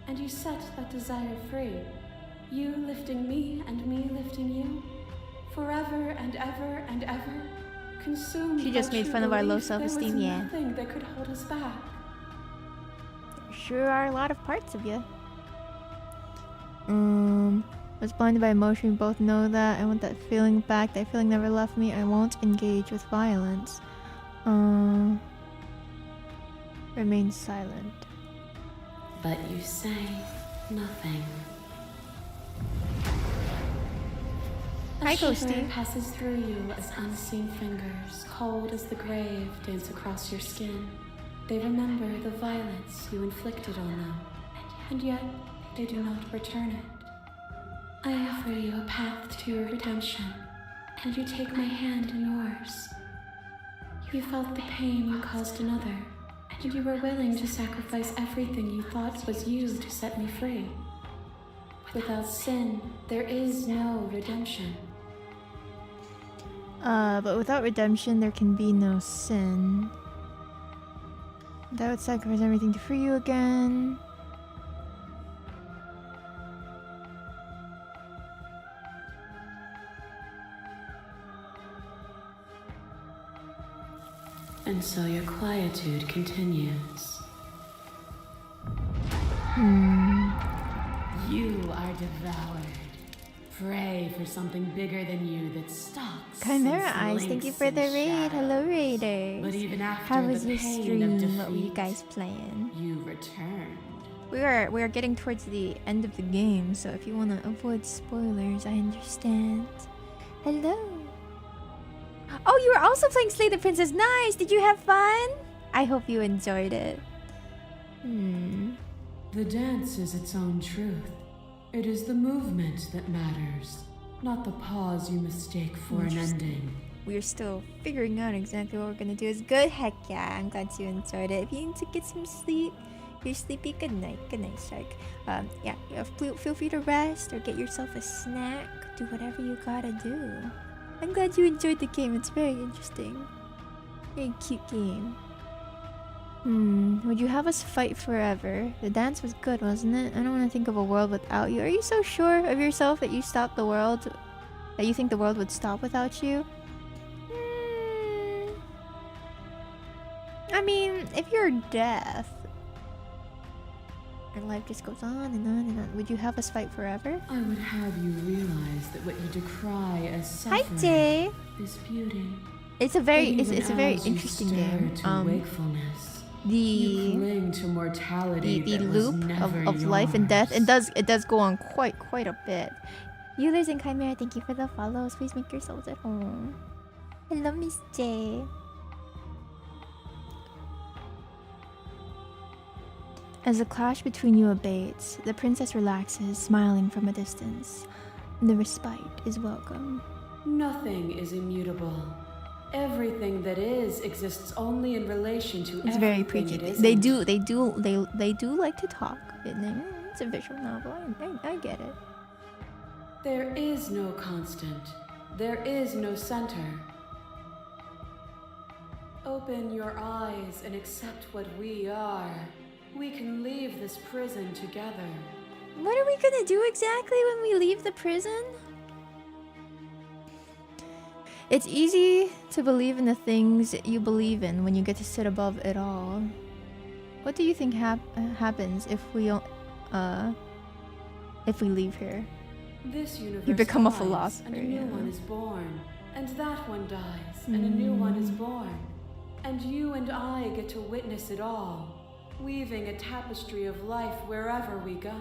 and you set that desire free. You lifting me and me lifting you, forever and ever and ever, consumed. She just by made true fun of our low belief there was self-esteem, yeah. Nothing that could hold us back. There sure are a lot of parts of you. Was blinded by emotion. We both know that. I want that feeling back. That feeling never left me. I won't engage with violence. Remain silent. But you say nothing. Hi, A shiver Ghosty. passes through you as unseen fingers, cold as the grave, dance across your skin. They remember the violence you inflicted on them, and yet they do not return it. I offer you a path to your redemption, and you take my hand in yours. You felt the pain you caused another, and you were willing to sacrifice everything you thought was you to set me free. Without sin, there is no redemption. But without redemption, there can be no sin. That would sacrifice everything to free you again. And so your quietude continues. You are devoured. Pray for something bigger than you that stalks. Chimera and Eyes, thank you for the slinks in raid. shadow. Hello, raiders. But even after How was the your pain of stream? What were you defeat, guys playing? You returned. We are getting towards the end of the game, so if you want to avoid spoilers, I understand. Hello. Oh, you were also playing Slay the Princess. Nice. Did you have fun? I hope you enjoyed it. The dance is its own truth. It is the movement that matters, not the pause you mistake for an ending. We're still figuring out exactly what we're gonna do. Is good. Heck yeah. I'm glad you enjoyed it. If you need to get some sleep, you're sleepy. Good night. Good night, Shark. Yeah. Feel free to rest or get yourself a snack. Do whatever you gotta do. I'm glad you enjoyed the game. It's very interesting. Very cute game. Would you have us fight forever? The dance was good, wasn't it? I don't want to think of a world without you. Are you so sure of yourself that you stopped the world? That you think the world would stop without you? I mean, if you're deaf and life just goes on and on and on, would you have us fight forever? I would have you realize that what you decry as Hi, suffering Jay. is beauty. It's a very, But it's a even very as you interesting stir game. to wakefulness, you The cling to mortality the that was loop never of life and death. yours. It does go on quite a bit. Eulers and Chimera, thank you for the follows. Please make yourselves at home. Hello, Miss J. As the clash between you abates, the princess relaxes, smiling from a distance. The respite is welcome. Nothing is immutable. Everything that is exists only in relation to It's very everything preachy. it They isn't. do like to talk. It's a visual novel. I get it. There is no constant. There is no center. Open your eyes and accept what we are. We can leave this prison together. What are we gonna do exactly when we leave the prison? It's easy to believe in the things you believe in when you get to sit above it all. What do you think happens if we leave here? This universe You become a dies, philosopher, and a new yeah. one is born, and that one dies, and a new one is born, and you and I get to witness it all, weaving a tapestry of life wherever we go.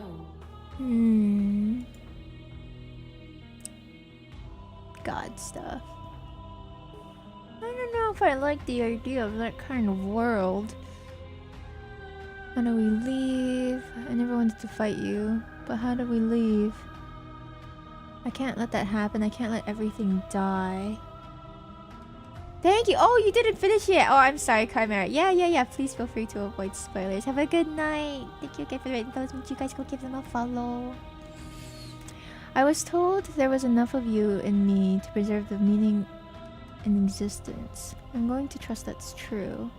God stuff. I don't know if I like the idea of that kind of world. How do we leave? I never wanted to fight you, but how do we leave? I can't let that happen. I can't let everything die. Thank you. Oh, you didn't finish yet. Oh, I'm sorry, Chimera. Yeah. Please feel free to avoid spoilers. Have a good night. Thank you again for the rating. Those you guys go give them a follow. I was told there was enough of you in me to preserve the meaning in existence. I'm going to trust that's true.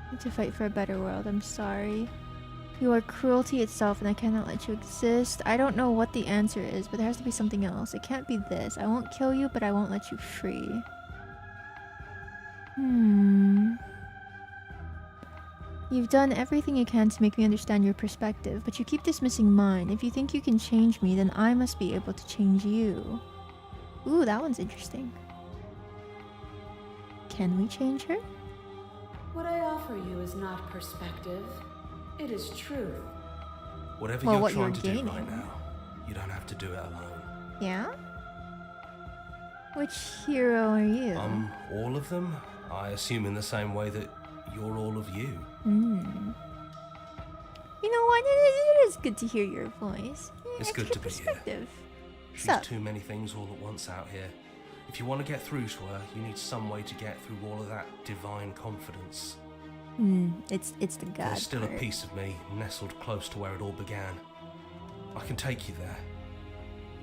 I need to fight for a better world. I'm sorry. You are cruelty itself and I cannot let you exist. I don't know what the answer is, but there has to be something else. It can't be this. I won't kill you, but I won't let you free. You've done everything you can to make me understand your perspective, but you keep dismissing mine. If you think you can change me, then I must be able to change you. Ooh, that one's interesting. Can we change her? What I offer you is not perspective. It is truth. Whatever Well, you're what trying you're to do gaining. right now, you don't have to do it alone. Yeah? Which hero are you? All of them? I assume in the same way that you're all of you. Hmm. You know what? It is good to hear your voice. It's good to be here. perspective. She's Sup? too many things all at once out here. If you want to get through to her, you need some way to get through all of that divine confidence. It's the god. There's still a part. piece of me nestled close to where it all began. I can take you there.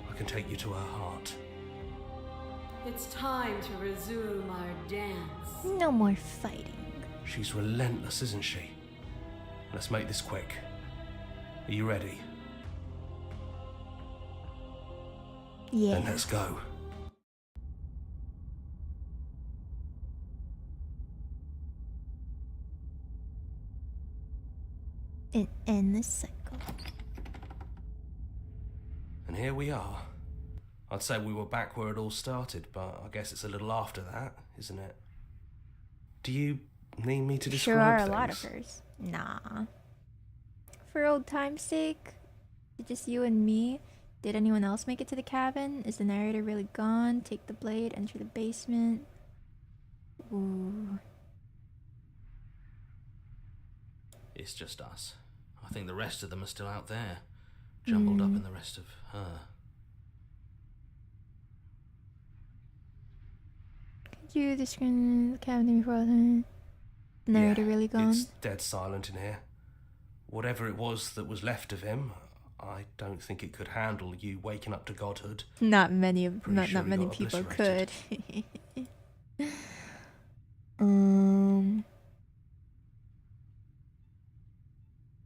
I can take you to her heart. It's time to resume our dance. No more fighting. She's relentless, isn't she? Let's make this quick. Are you ready? Yeah. Then let's go. An endless cycle. And here we are. I'd say we were back where it all started, but I guess it's a little after that, isn't it? Do you need me to describe Sure are things? a lot of hers. Nah. For old time's sake, just you and me. Did anyone else make it to the cabin? Is the narrator really gone? Take the blade, enter the basement. Ooh. It's just us. I think the rest of them are still out there, jumbled up in the rest of her. Could you describe the cabin before the narrator Yeah, really gone? It's dead silent in here. Whatever it was that was left of him, I don't think it could handle you waking up to godhood. Not many of Pretty sure not we many got people could. obliterated.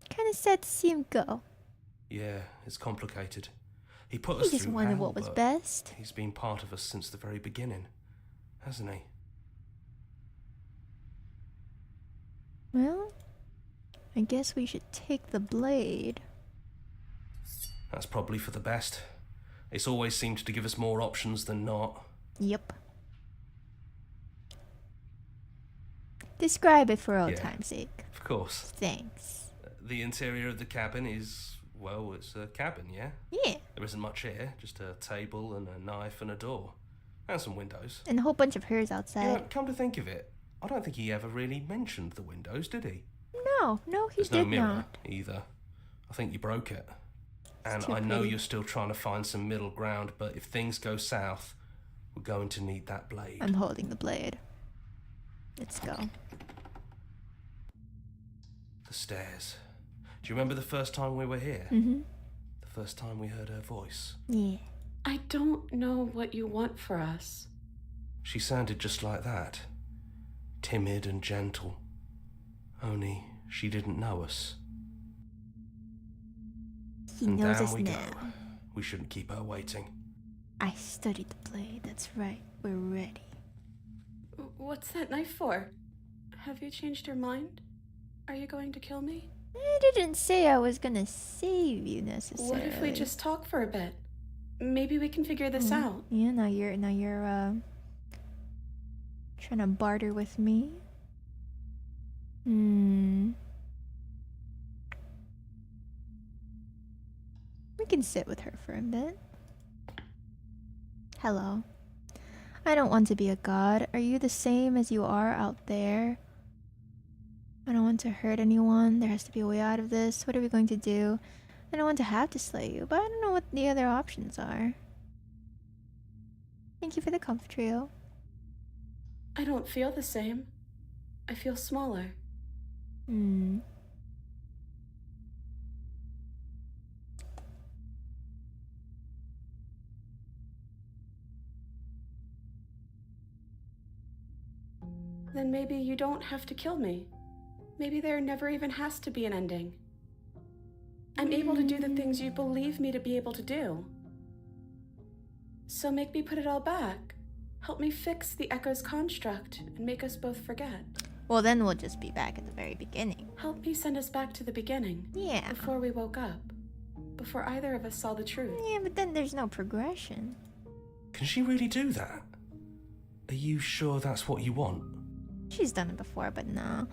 Kind of sad to see him go. Yeah, it's complicated. He put He us just through wanted hell, what was but best. He's been part of us since the very beginning, hasn't he? Well, I guess we should take the blade. That's probably for the best. It's always seemed to give us more options than not. Yep. Describe it for old Yeah. time's sake. Of course. Thanks. The interior of the cabin is, well, it's a cabin, yeah? Yeah. There isn't much here, just a table and a knife and a door. And some windows. And a whole bunch of hers Yeah, outside. come to think of it, I don't think he ever really mentioned the windows, did he? No, he There's did no mirror not. either. I think you broke it. And too I know pretty. you're still trying to find some middle ground, but if things go south, we're going to need that blade. I'm holding the blade. Let's go. The stairs. Do you remember the first time we were here? Mm-hmm. The first time we heard her voice? Yeah. I don't know what you want for us. She sounded just like that. Timid and gentle. Only she didn't know us. He And knows down us we now. go. We shouldn't keep her waiting. I studied the blade. That's right. We're ready. What's that knife for? Have you changed your mind? Are you going to kill me? I didn't say I was gonna save you necessarily. What if we just talk for a bit? Maybe we can figure this out. Yeah, now you're trying to barter with me. We can sit with her for a bit. Hello. I don't want to be a god. Are you the same as you are out there? I don't want to hurt anyone. There has to be a way out of this. What are we going to do? I don't want to have to slay you, but I don't know what the other options are. Thank you for the comfort trio. I don't feel the same. I feel smaller. Then maybe you don't have to kill me. Maybe there never even has to be an ending. I'm able to do the things you believe me to be able to do. So make me put it all back. Help me fix the Echo's construct and make us both forget. Well, then we'll just be back at the very beginning. Help me send us back to the beginning. Yeah. Before we woke up. Before either of us saw the truth. Yeah, but then there's no progression. Can she really do that? Are you sure that's what you want? She's done it before, but no.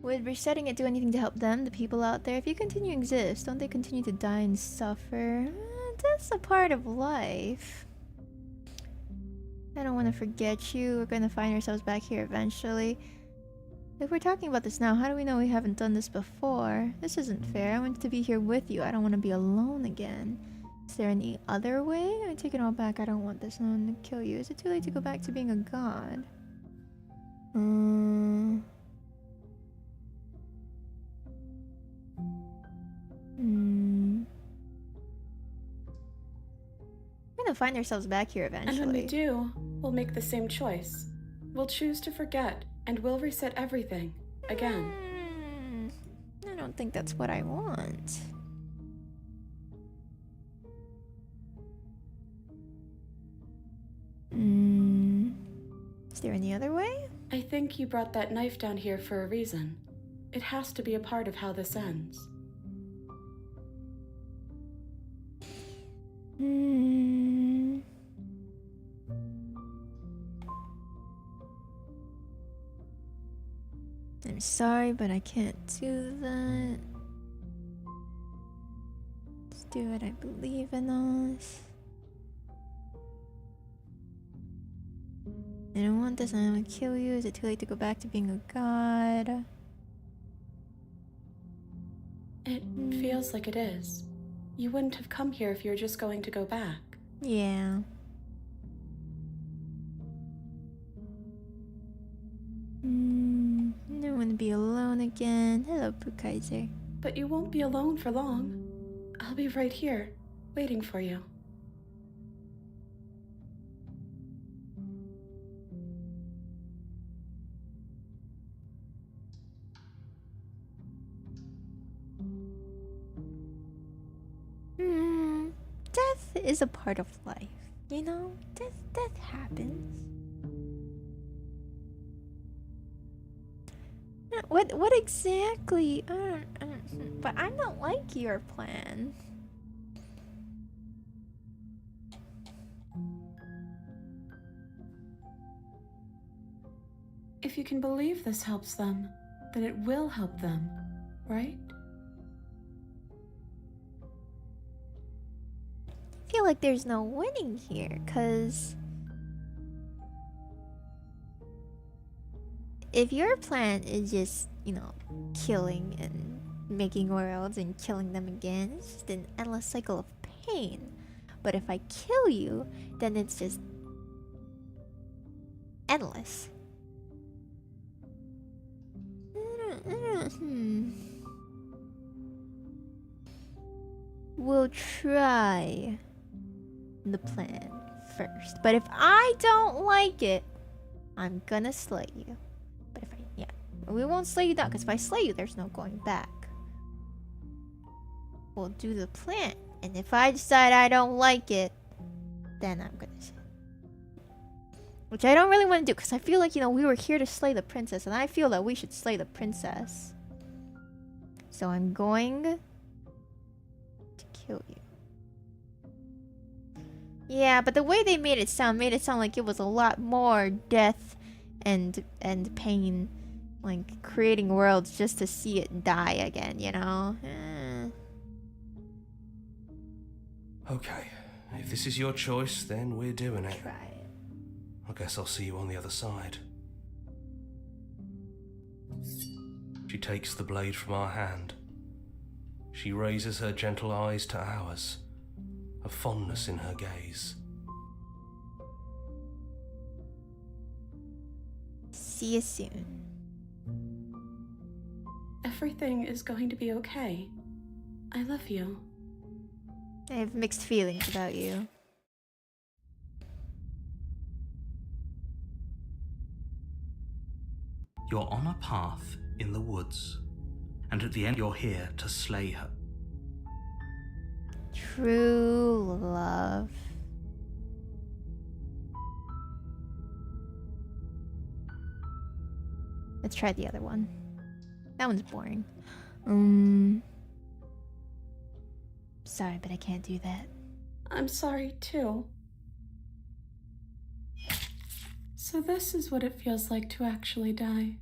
Would resetting it do anything to help them, the people out there? If you continue to exist, don't they continue to die and suffer? That's a part of life. I don't want to forget you. We're going to find ourselves back here eventually. If we're talking about this now, how do we know we haven't done this before? This isn't fair. I want to be here with you. I don't want to be alone again. Is there any other way? I take it all back. I don't want this one to kill you. Is it too late to go back to being a god? We're gonna find ourselves back here eventually. And when we do, we'll make the same choice. We'll choose to forget, and we'll reset everything. Again. I don't think that's what I want. Is there any other way? I think you brought that knife down here for a reason. It has to be a part of how this ends. I'm sorry, but I can't do that. Let's do it. I believe in us. I don't want this. I'm gonna kill you. Is it too late to go back to being a god? It feels like it is. You wouldn't have come here if you were just going to go back. Yeah. I don't want to be alone again. Hello, Pukaiser. But you won't be alone for long. I'll be right here, waiting for you. Death is a part of life, you know? Death happens. What exactly? But I don't like your plan. If you can believe this helps them, then it will help them, right? I feel like there's no winning here, cause if your plan is just, you know, killing and making worlds and killing them again, it's just an endless cycle of pain. But if I kill you, then it's just endless. We'll try the plan first. But if I don't like it, I'm gonna slay you. But if we won't slay you down, because if I slay you, there's no going back. We'll do the plan. And if I decide I don't like it, then I'm gonna say. Which I don't really want to do, because I feel like, you know, we were here to slay the princess, and I feel that we should slay the princess. So I'm going to kill you. Yeah, but the way they made it sound like it was a lot more death and pain. Like, creating worlds just to see it die again, you know? Okay, if this is your choice, then we're doing it. Try it. I guess I'll see you on the other side. She takes the blade from our hand. She raises her gentle eyes to ours, a fondness in her gaze. See you soon. Everything is going to be okay. I love you. I have mixed feelings about you. You're on a path in the woods, and at the end you're here to slay her. True love. Let's try the other one. That one's boring. Sorry, but I can't do that. I'm sorry, too. So this is what it feels like to actually die.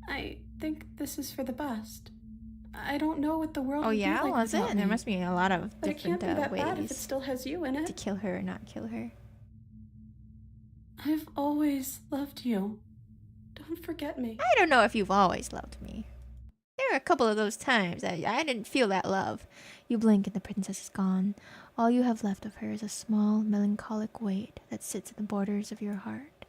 I think this is for the best. I don't know what the world Oh would be yeah, like was it? without And there me. must be a lot of But it different can't be that bad if ways it still has you in to it. kill her or not kill her. I've always loved you. Don't forget me. I don't know if you've always loved me. There are a couple of those times I didn't feel that love. You blink and the princess is gone. All you have left of her is a small, melancholic weight that sits at the borders of your heart.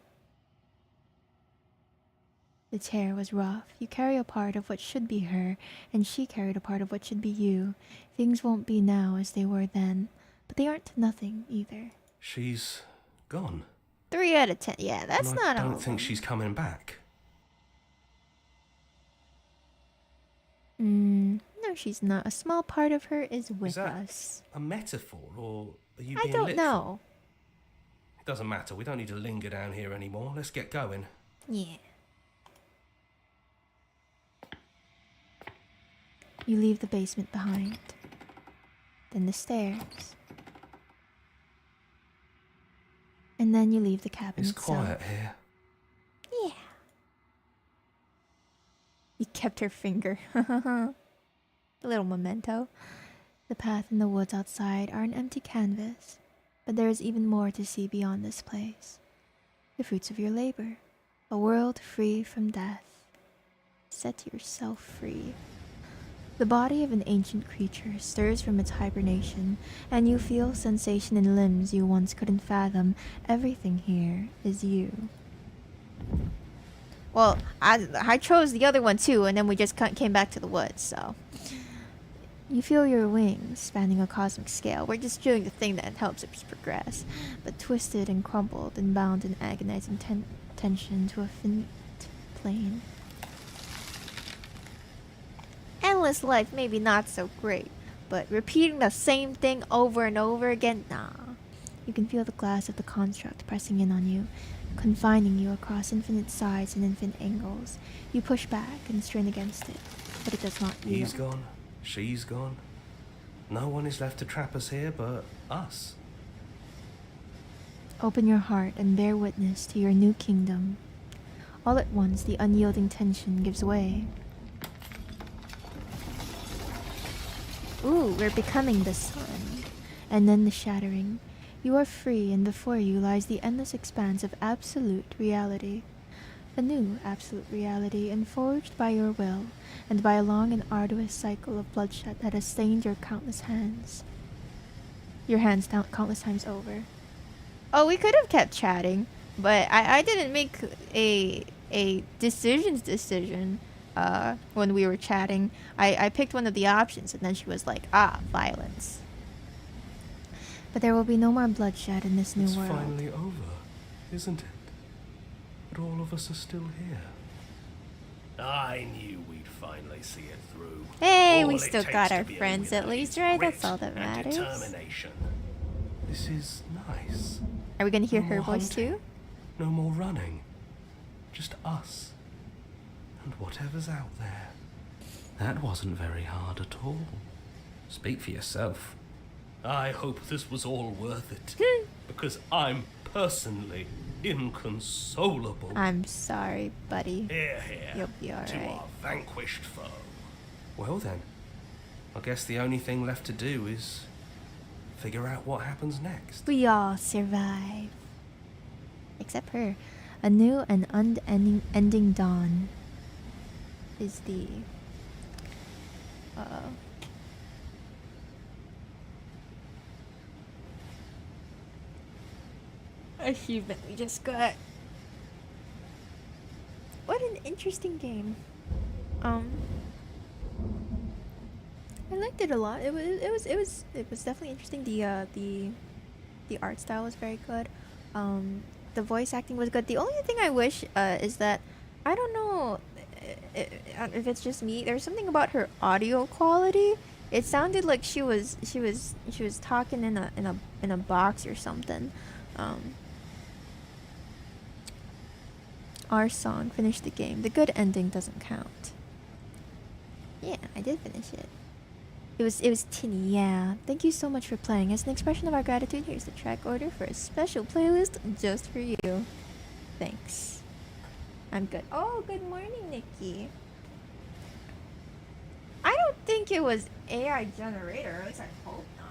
The tear was rough. You carry a part of what should be her, and she carried a part of what should be you. Things won't be now as they were then, but they aren't nothing either. She's gone. 3 out of 10. Yeah, that's And not I all. don't think she's coming back. No, she's not. A small part of her is with that us. a metaphor, or are you I being don't literal? know. It doesn't matter. We don't need to linger down here anymore. Let's get going. Yeah. You leave the basement behind. Then the stairs. And then you leave the cabin It's itself. quiet here. Yeah. You kept her finger. A little memento. The path and the woods outside are an empty canvas, but there is even more to see beyond this place. The fruits of your labor. A world free from death. Set yourself free. The body of an ancient creature stirs from its hibernation, and you feel sensation in limbs you once couldn't fathom. Everything here is you. Well, I chose the other one too, and then we just came back to the woods, so. You feel your wings spanning a cosmic scale. We're just doing the thing that helps us progress, but twisted and crumpled and bound in agonizing tension to a finite plane. Endless life, maybe not so great, but repeating the same thing over and over again, nah. You can feel the glass of the construct pressing in on you, confining you across infinite sides and infinite angles. You push back and strain against it, but it does not yield. He's gone. She's gone. No one is left to trap us here but us. Open your heart and bear witness to your new kingdom. All at once, the unyielding tension gives way. Ooh, we're becoming the sun. And then the shattering. You are free, and before you lies the endless expanse of absolute reality. A new absolute reality, enforged by your will, and by a long and arduous cycle of bloodshed that has stained your countless hands. Your hands countless times over. Oh, we could have kept chatting, but I didn't make a decision when we were chatting. I picked one of the options, and then she was like, violence. But there will be no more bloodshed in this new It's world. finally over, isn't it? But all of us are still here. I knew we'd finally see it through. Hey, All we it still takes got to our be a friends at winner least, is right? grit That's all that and matters. determination. This is nice. Are we gonna hear No her more voice hunting. too? No more running. Just us. And whatever's out there. That wasn't very hard at all. Speak for yourself. I hope this was all worth it, because I'm personally inconsolable. I'm sorry, buddy. Hear, hear, You'll be to alright. our vanquished foe. Well then, I guess the only thing left to do is figure out what happens next. We all survive. Except her. A new and unending dawn is the achievement we just got. What an interesting game. I liked it a lot. It was definitely interesting. The art style was very good. The voice acting was good. The only thing I wish is that I don't know if it's just me. There's something about her audio quality. It sounded like she was talking in a box or something. Our song, finish the game. The good ending doesn't count. Yeah, I did finish it. It was tinny, yeah. Thank you so much for playing. As an expression of our gratitude, here's the track order for a special playlist just for you. Thanks. I'm good. Oh, good morning, Nikki. I don't think it was AI generator, at least I hope not.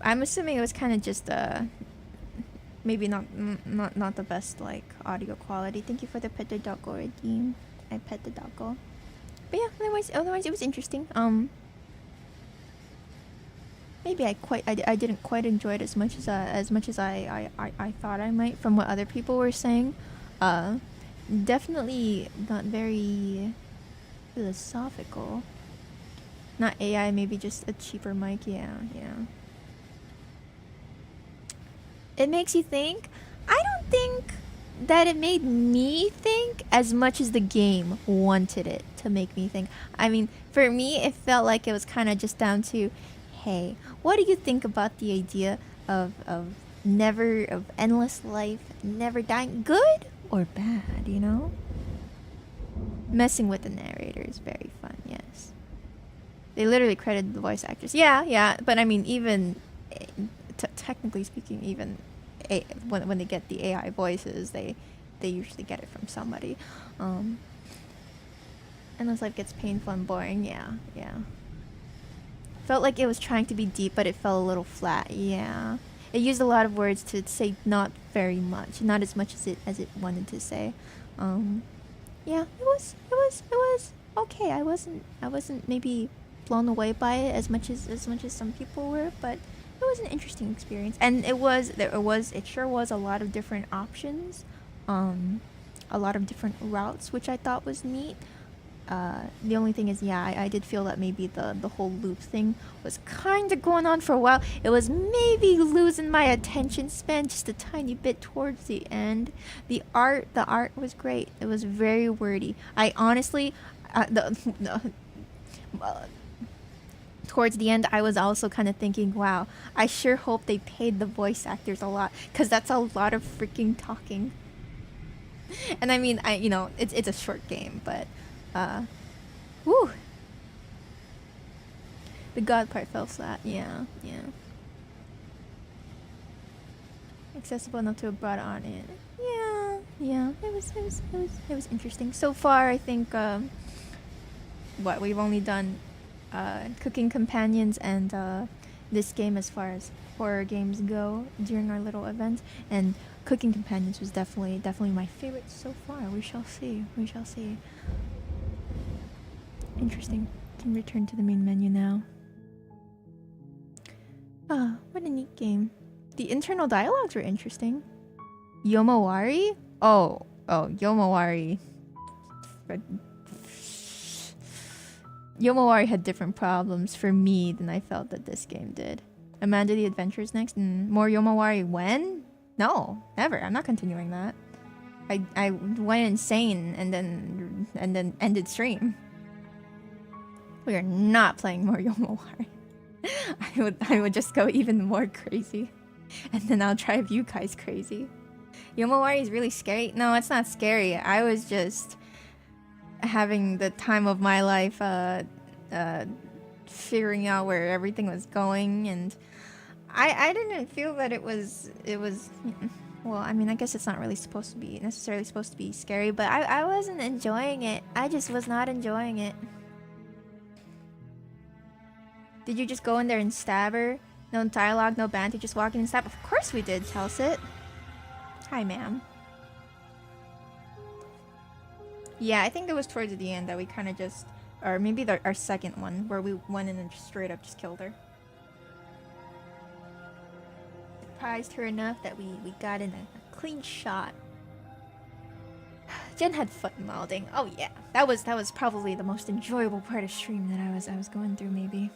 I'm assuming it was kind of just maybe not the best like audio quality. Thank you for the pet the doggo redeem. I pet the doggo. But yeah, otherwise it was interesting. Maybe I didn't quite enjoy it as much as I thought I might from what other people were saying. Definitely not very philosophical. Not AI, maybe just a cheaper mic. Yeah. It makes you think. I don't think that it made me think as much as the game wanted it to make me think. I mean, for me, it felt like it was kind of just down to, hey, what do you think about the idea of endless life, never dying, good or bad, you know? Messing with the narrator is very fun, yes. They literally credited the voice actors. Yeah, but I mean, even technically speaking, even when they get the AI voices, they usually get it from somebody. Endless life gets painful and boring. Yeah. Felt like it was trying to be deep, but it fell a little flat. Yeah, it used a lot of words to say not very much, not as much as it wanted to say. Yeah, it was okay. I wasn't maybe blown away by it as much as some people were, but it was an interesting experience, and it sure was a lot of different options, a lot of different routes, which I thought was neat. The only thing is, yeah, I did feel that maybe the whole loop thing was kind of going on for a while. It was maybe losing my attention span just a tiny bit towards the end. The art was great. It was very wordy. I honestly, towards the end, I was also kind of thinking, wow, I sure hope they paid the voice actors a lot, because that's a lot of freaking talking. And I mean, it's a short game, but woo. The God part fell flat. Yeah. Accessible enough to have brought on it. Yeah. It was interesting. So far, I think we've only done cooking companions and this game as far as horror games go during our little event, and cooking companions was definitely my favorite so far. We shall see. Interesting. Can return to the main menu now. What a neat game. The internal dialogues were interesting. Yomawari? Oh, Yomawari. Yomawari had different problems for me than I felt that this game did. Amanda the Adventure's next, and more Yomawari when? No, never. I'm not continuing that. I went insane and then ended stream. We are not playing more Yomawari. I would just go even more crazy, and then I'll drive you guys crazy. Yomawari is really scary. No, it's not scary. I was just having the time of my life, figuring out where everything was going, and I didn't feel that it was. Well, I mean, I guess it's not really necessarily supposed to be scary, but I wasn't enjoying it. I just was not enjoying it. Did you just go in there and stab her? No dialogue, no banter, just walk in and stab? Of course we did, Chelsea. Hi, ma'am. Yeah, I think it was towards the end that we kind of just... Or maybe our second one, where we went in and just straight up just killed her. Surprised her enough that we got in a clean shot. Jen had fun molding. Oh yeah, that was probably the most enjoyable part of stream that I was going through, maybe.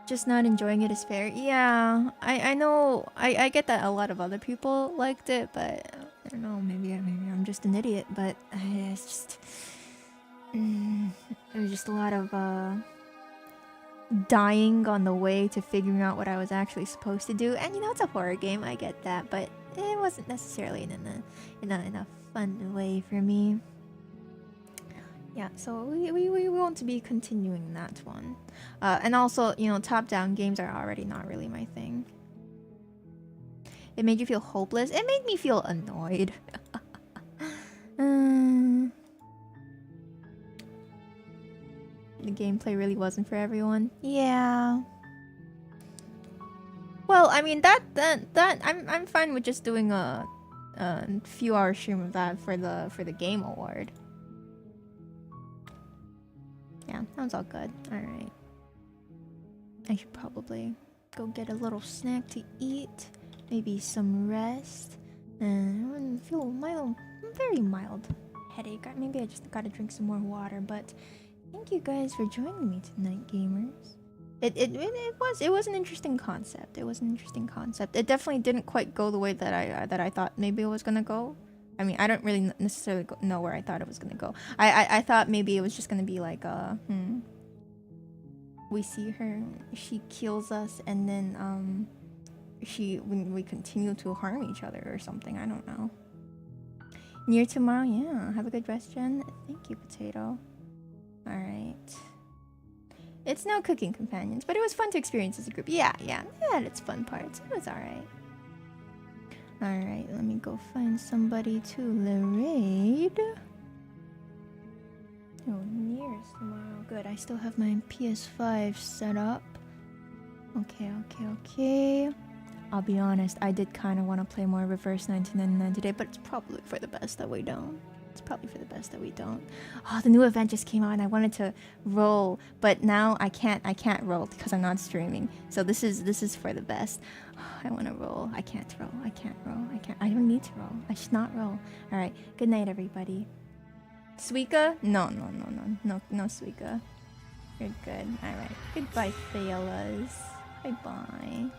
Just not enjoying it is fair. Yeah, I know. I get that a lot of other people liked it, but I don't know. Maybe I'm just an idiot. But it's just it was just a lot of dying on the way to figuring out what I was actually supposed to do. And you know, it's a horror game, I get that, but it wasn't necessarily in a fun way for me. Yeah, so we won't be continuing that one. And also, you know, top-down games are already not really my thing. It made you feel hopeless. It made me feel annoyed. The gameplay really wasn't for everyone. Yeah. Well, I mean that I'm fine with just doing a few-hour stream of that for the game award. Yeah, that was all good. All right. I should probably go get a little snack to eat, maybe some rest, and I feel very mild headache. Maybe I just gotta drink some more water. But thank you guys for joining me tonight, gamers. It was an interesting concept. It was an interesting concept. It definitely didn't quite go the way that I thought maybe it was gonna go. I mean, I don't really necessarily know where I thought it was gonna go. I thought maybe it was just gonna be like we see her, she kills us, and then when we continue to harm each other or something. I don't know. Near tomorrow, yeah. Have a good rest, Jen. Thank you, Potato. All right. It's no cooking companions, but it was fun to experience as a group. Yeah, it had its fun parts. It was all right. Alright, let me go find somebody to raid. Oh, Nears tomorrow. Good, I still have my PS5 set up. Okay. I'll be honest, I did kind of want to play more Reverse 1999 today, but it's probably for the best that we don't. Oh, the new event just came out and I wanted to roll, but now I can't roll because I'm not streaming. So this is for the best. I want to roll. I can't roll. I don't need to roll. I should not roll. All right. Good night, everybody. Suika? No, Suika. You're good. All right. Goodbye, fellas. Bye-bye.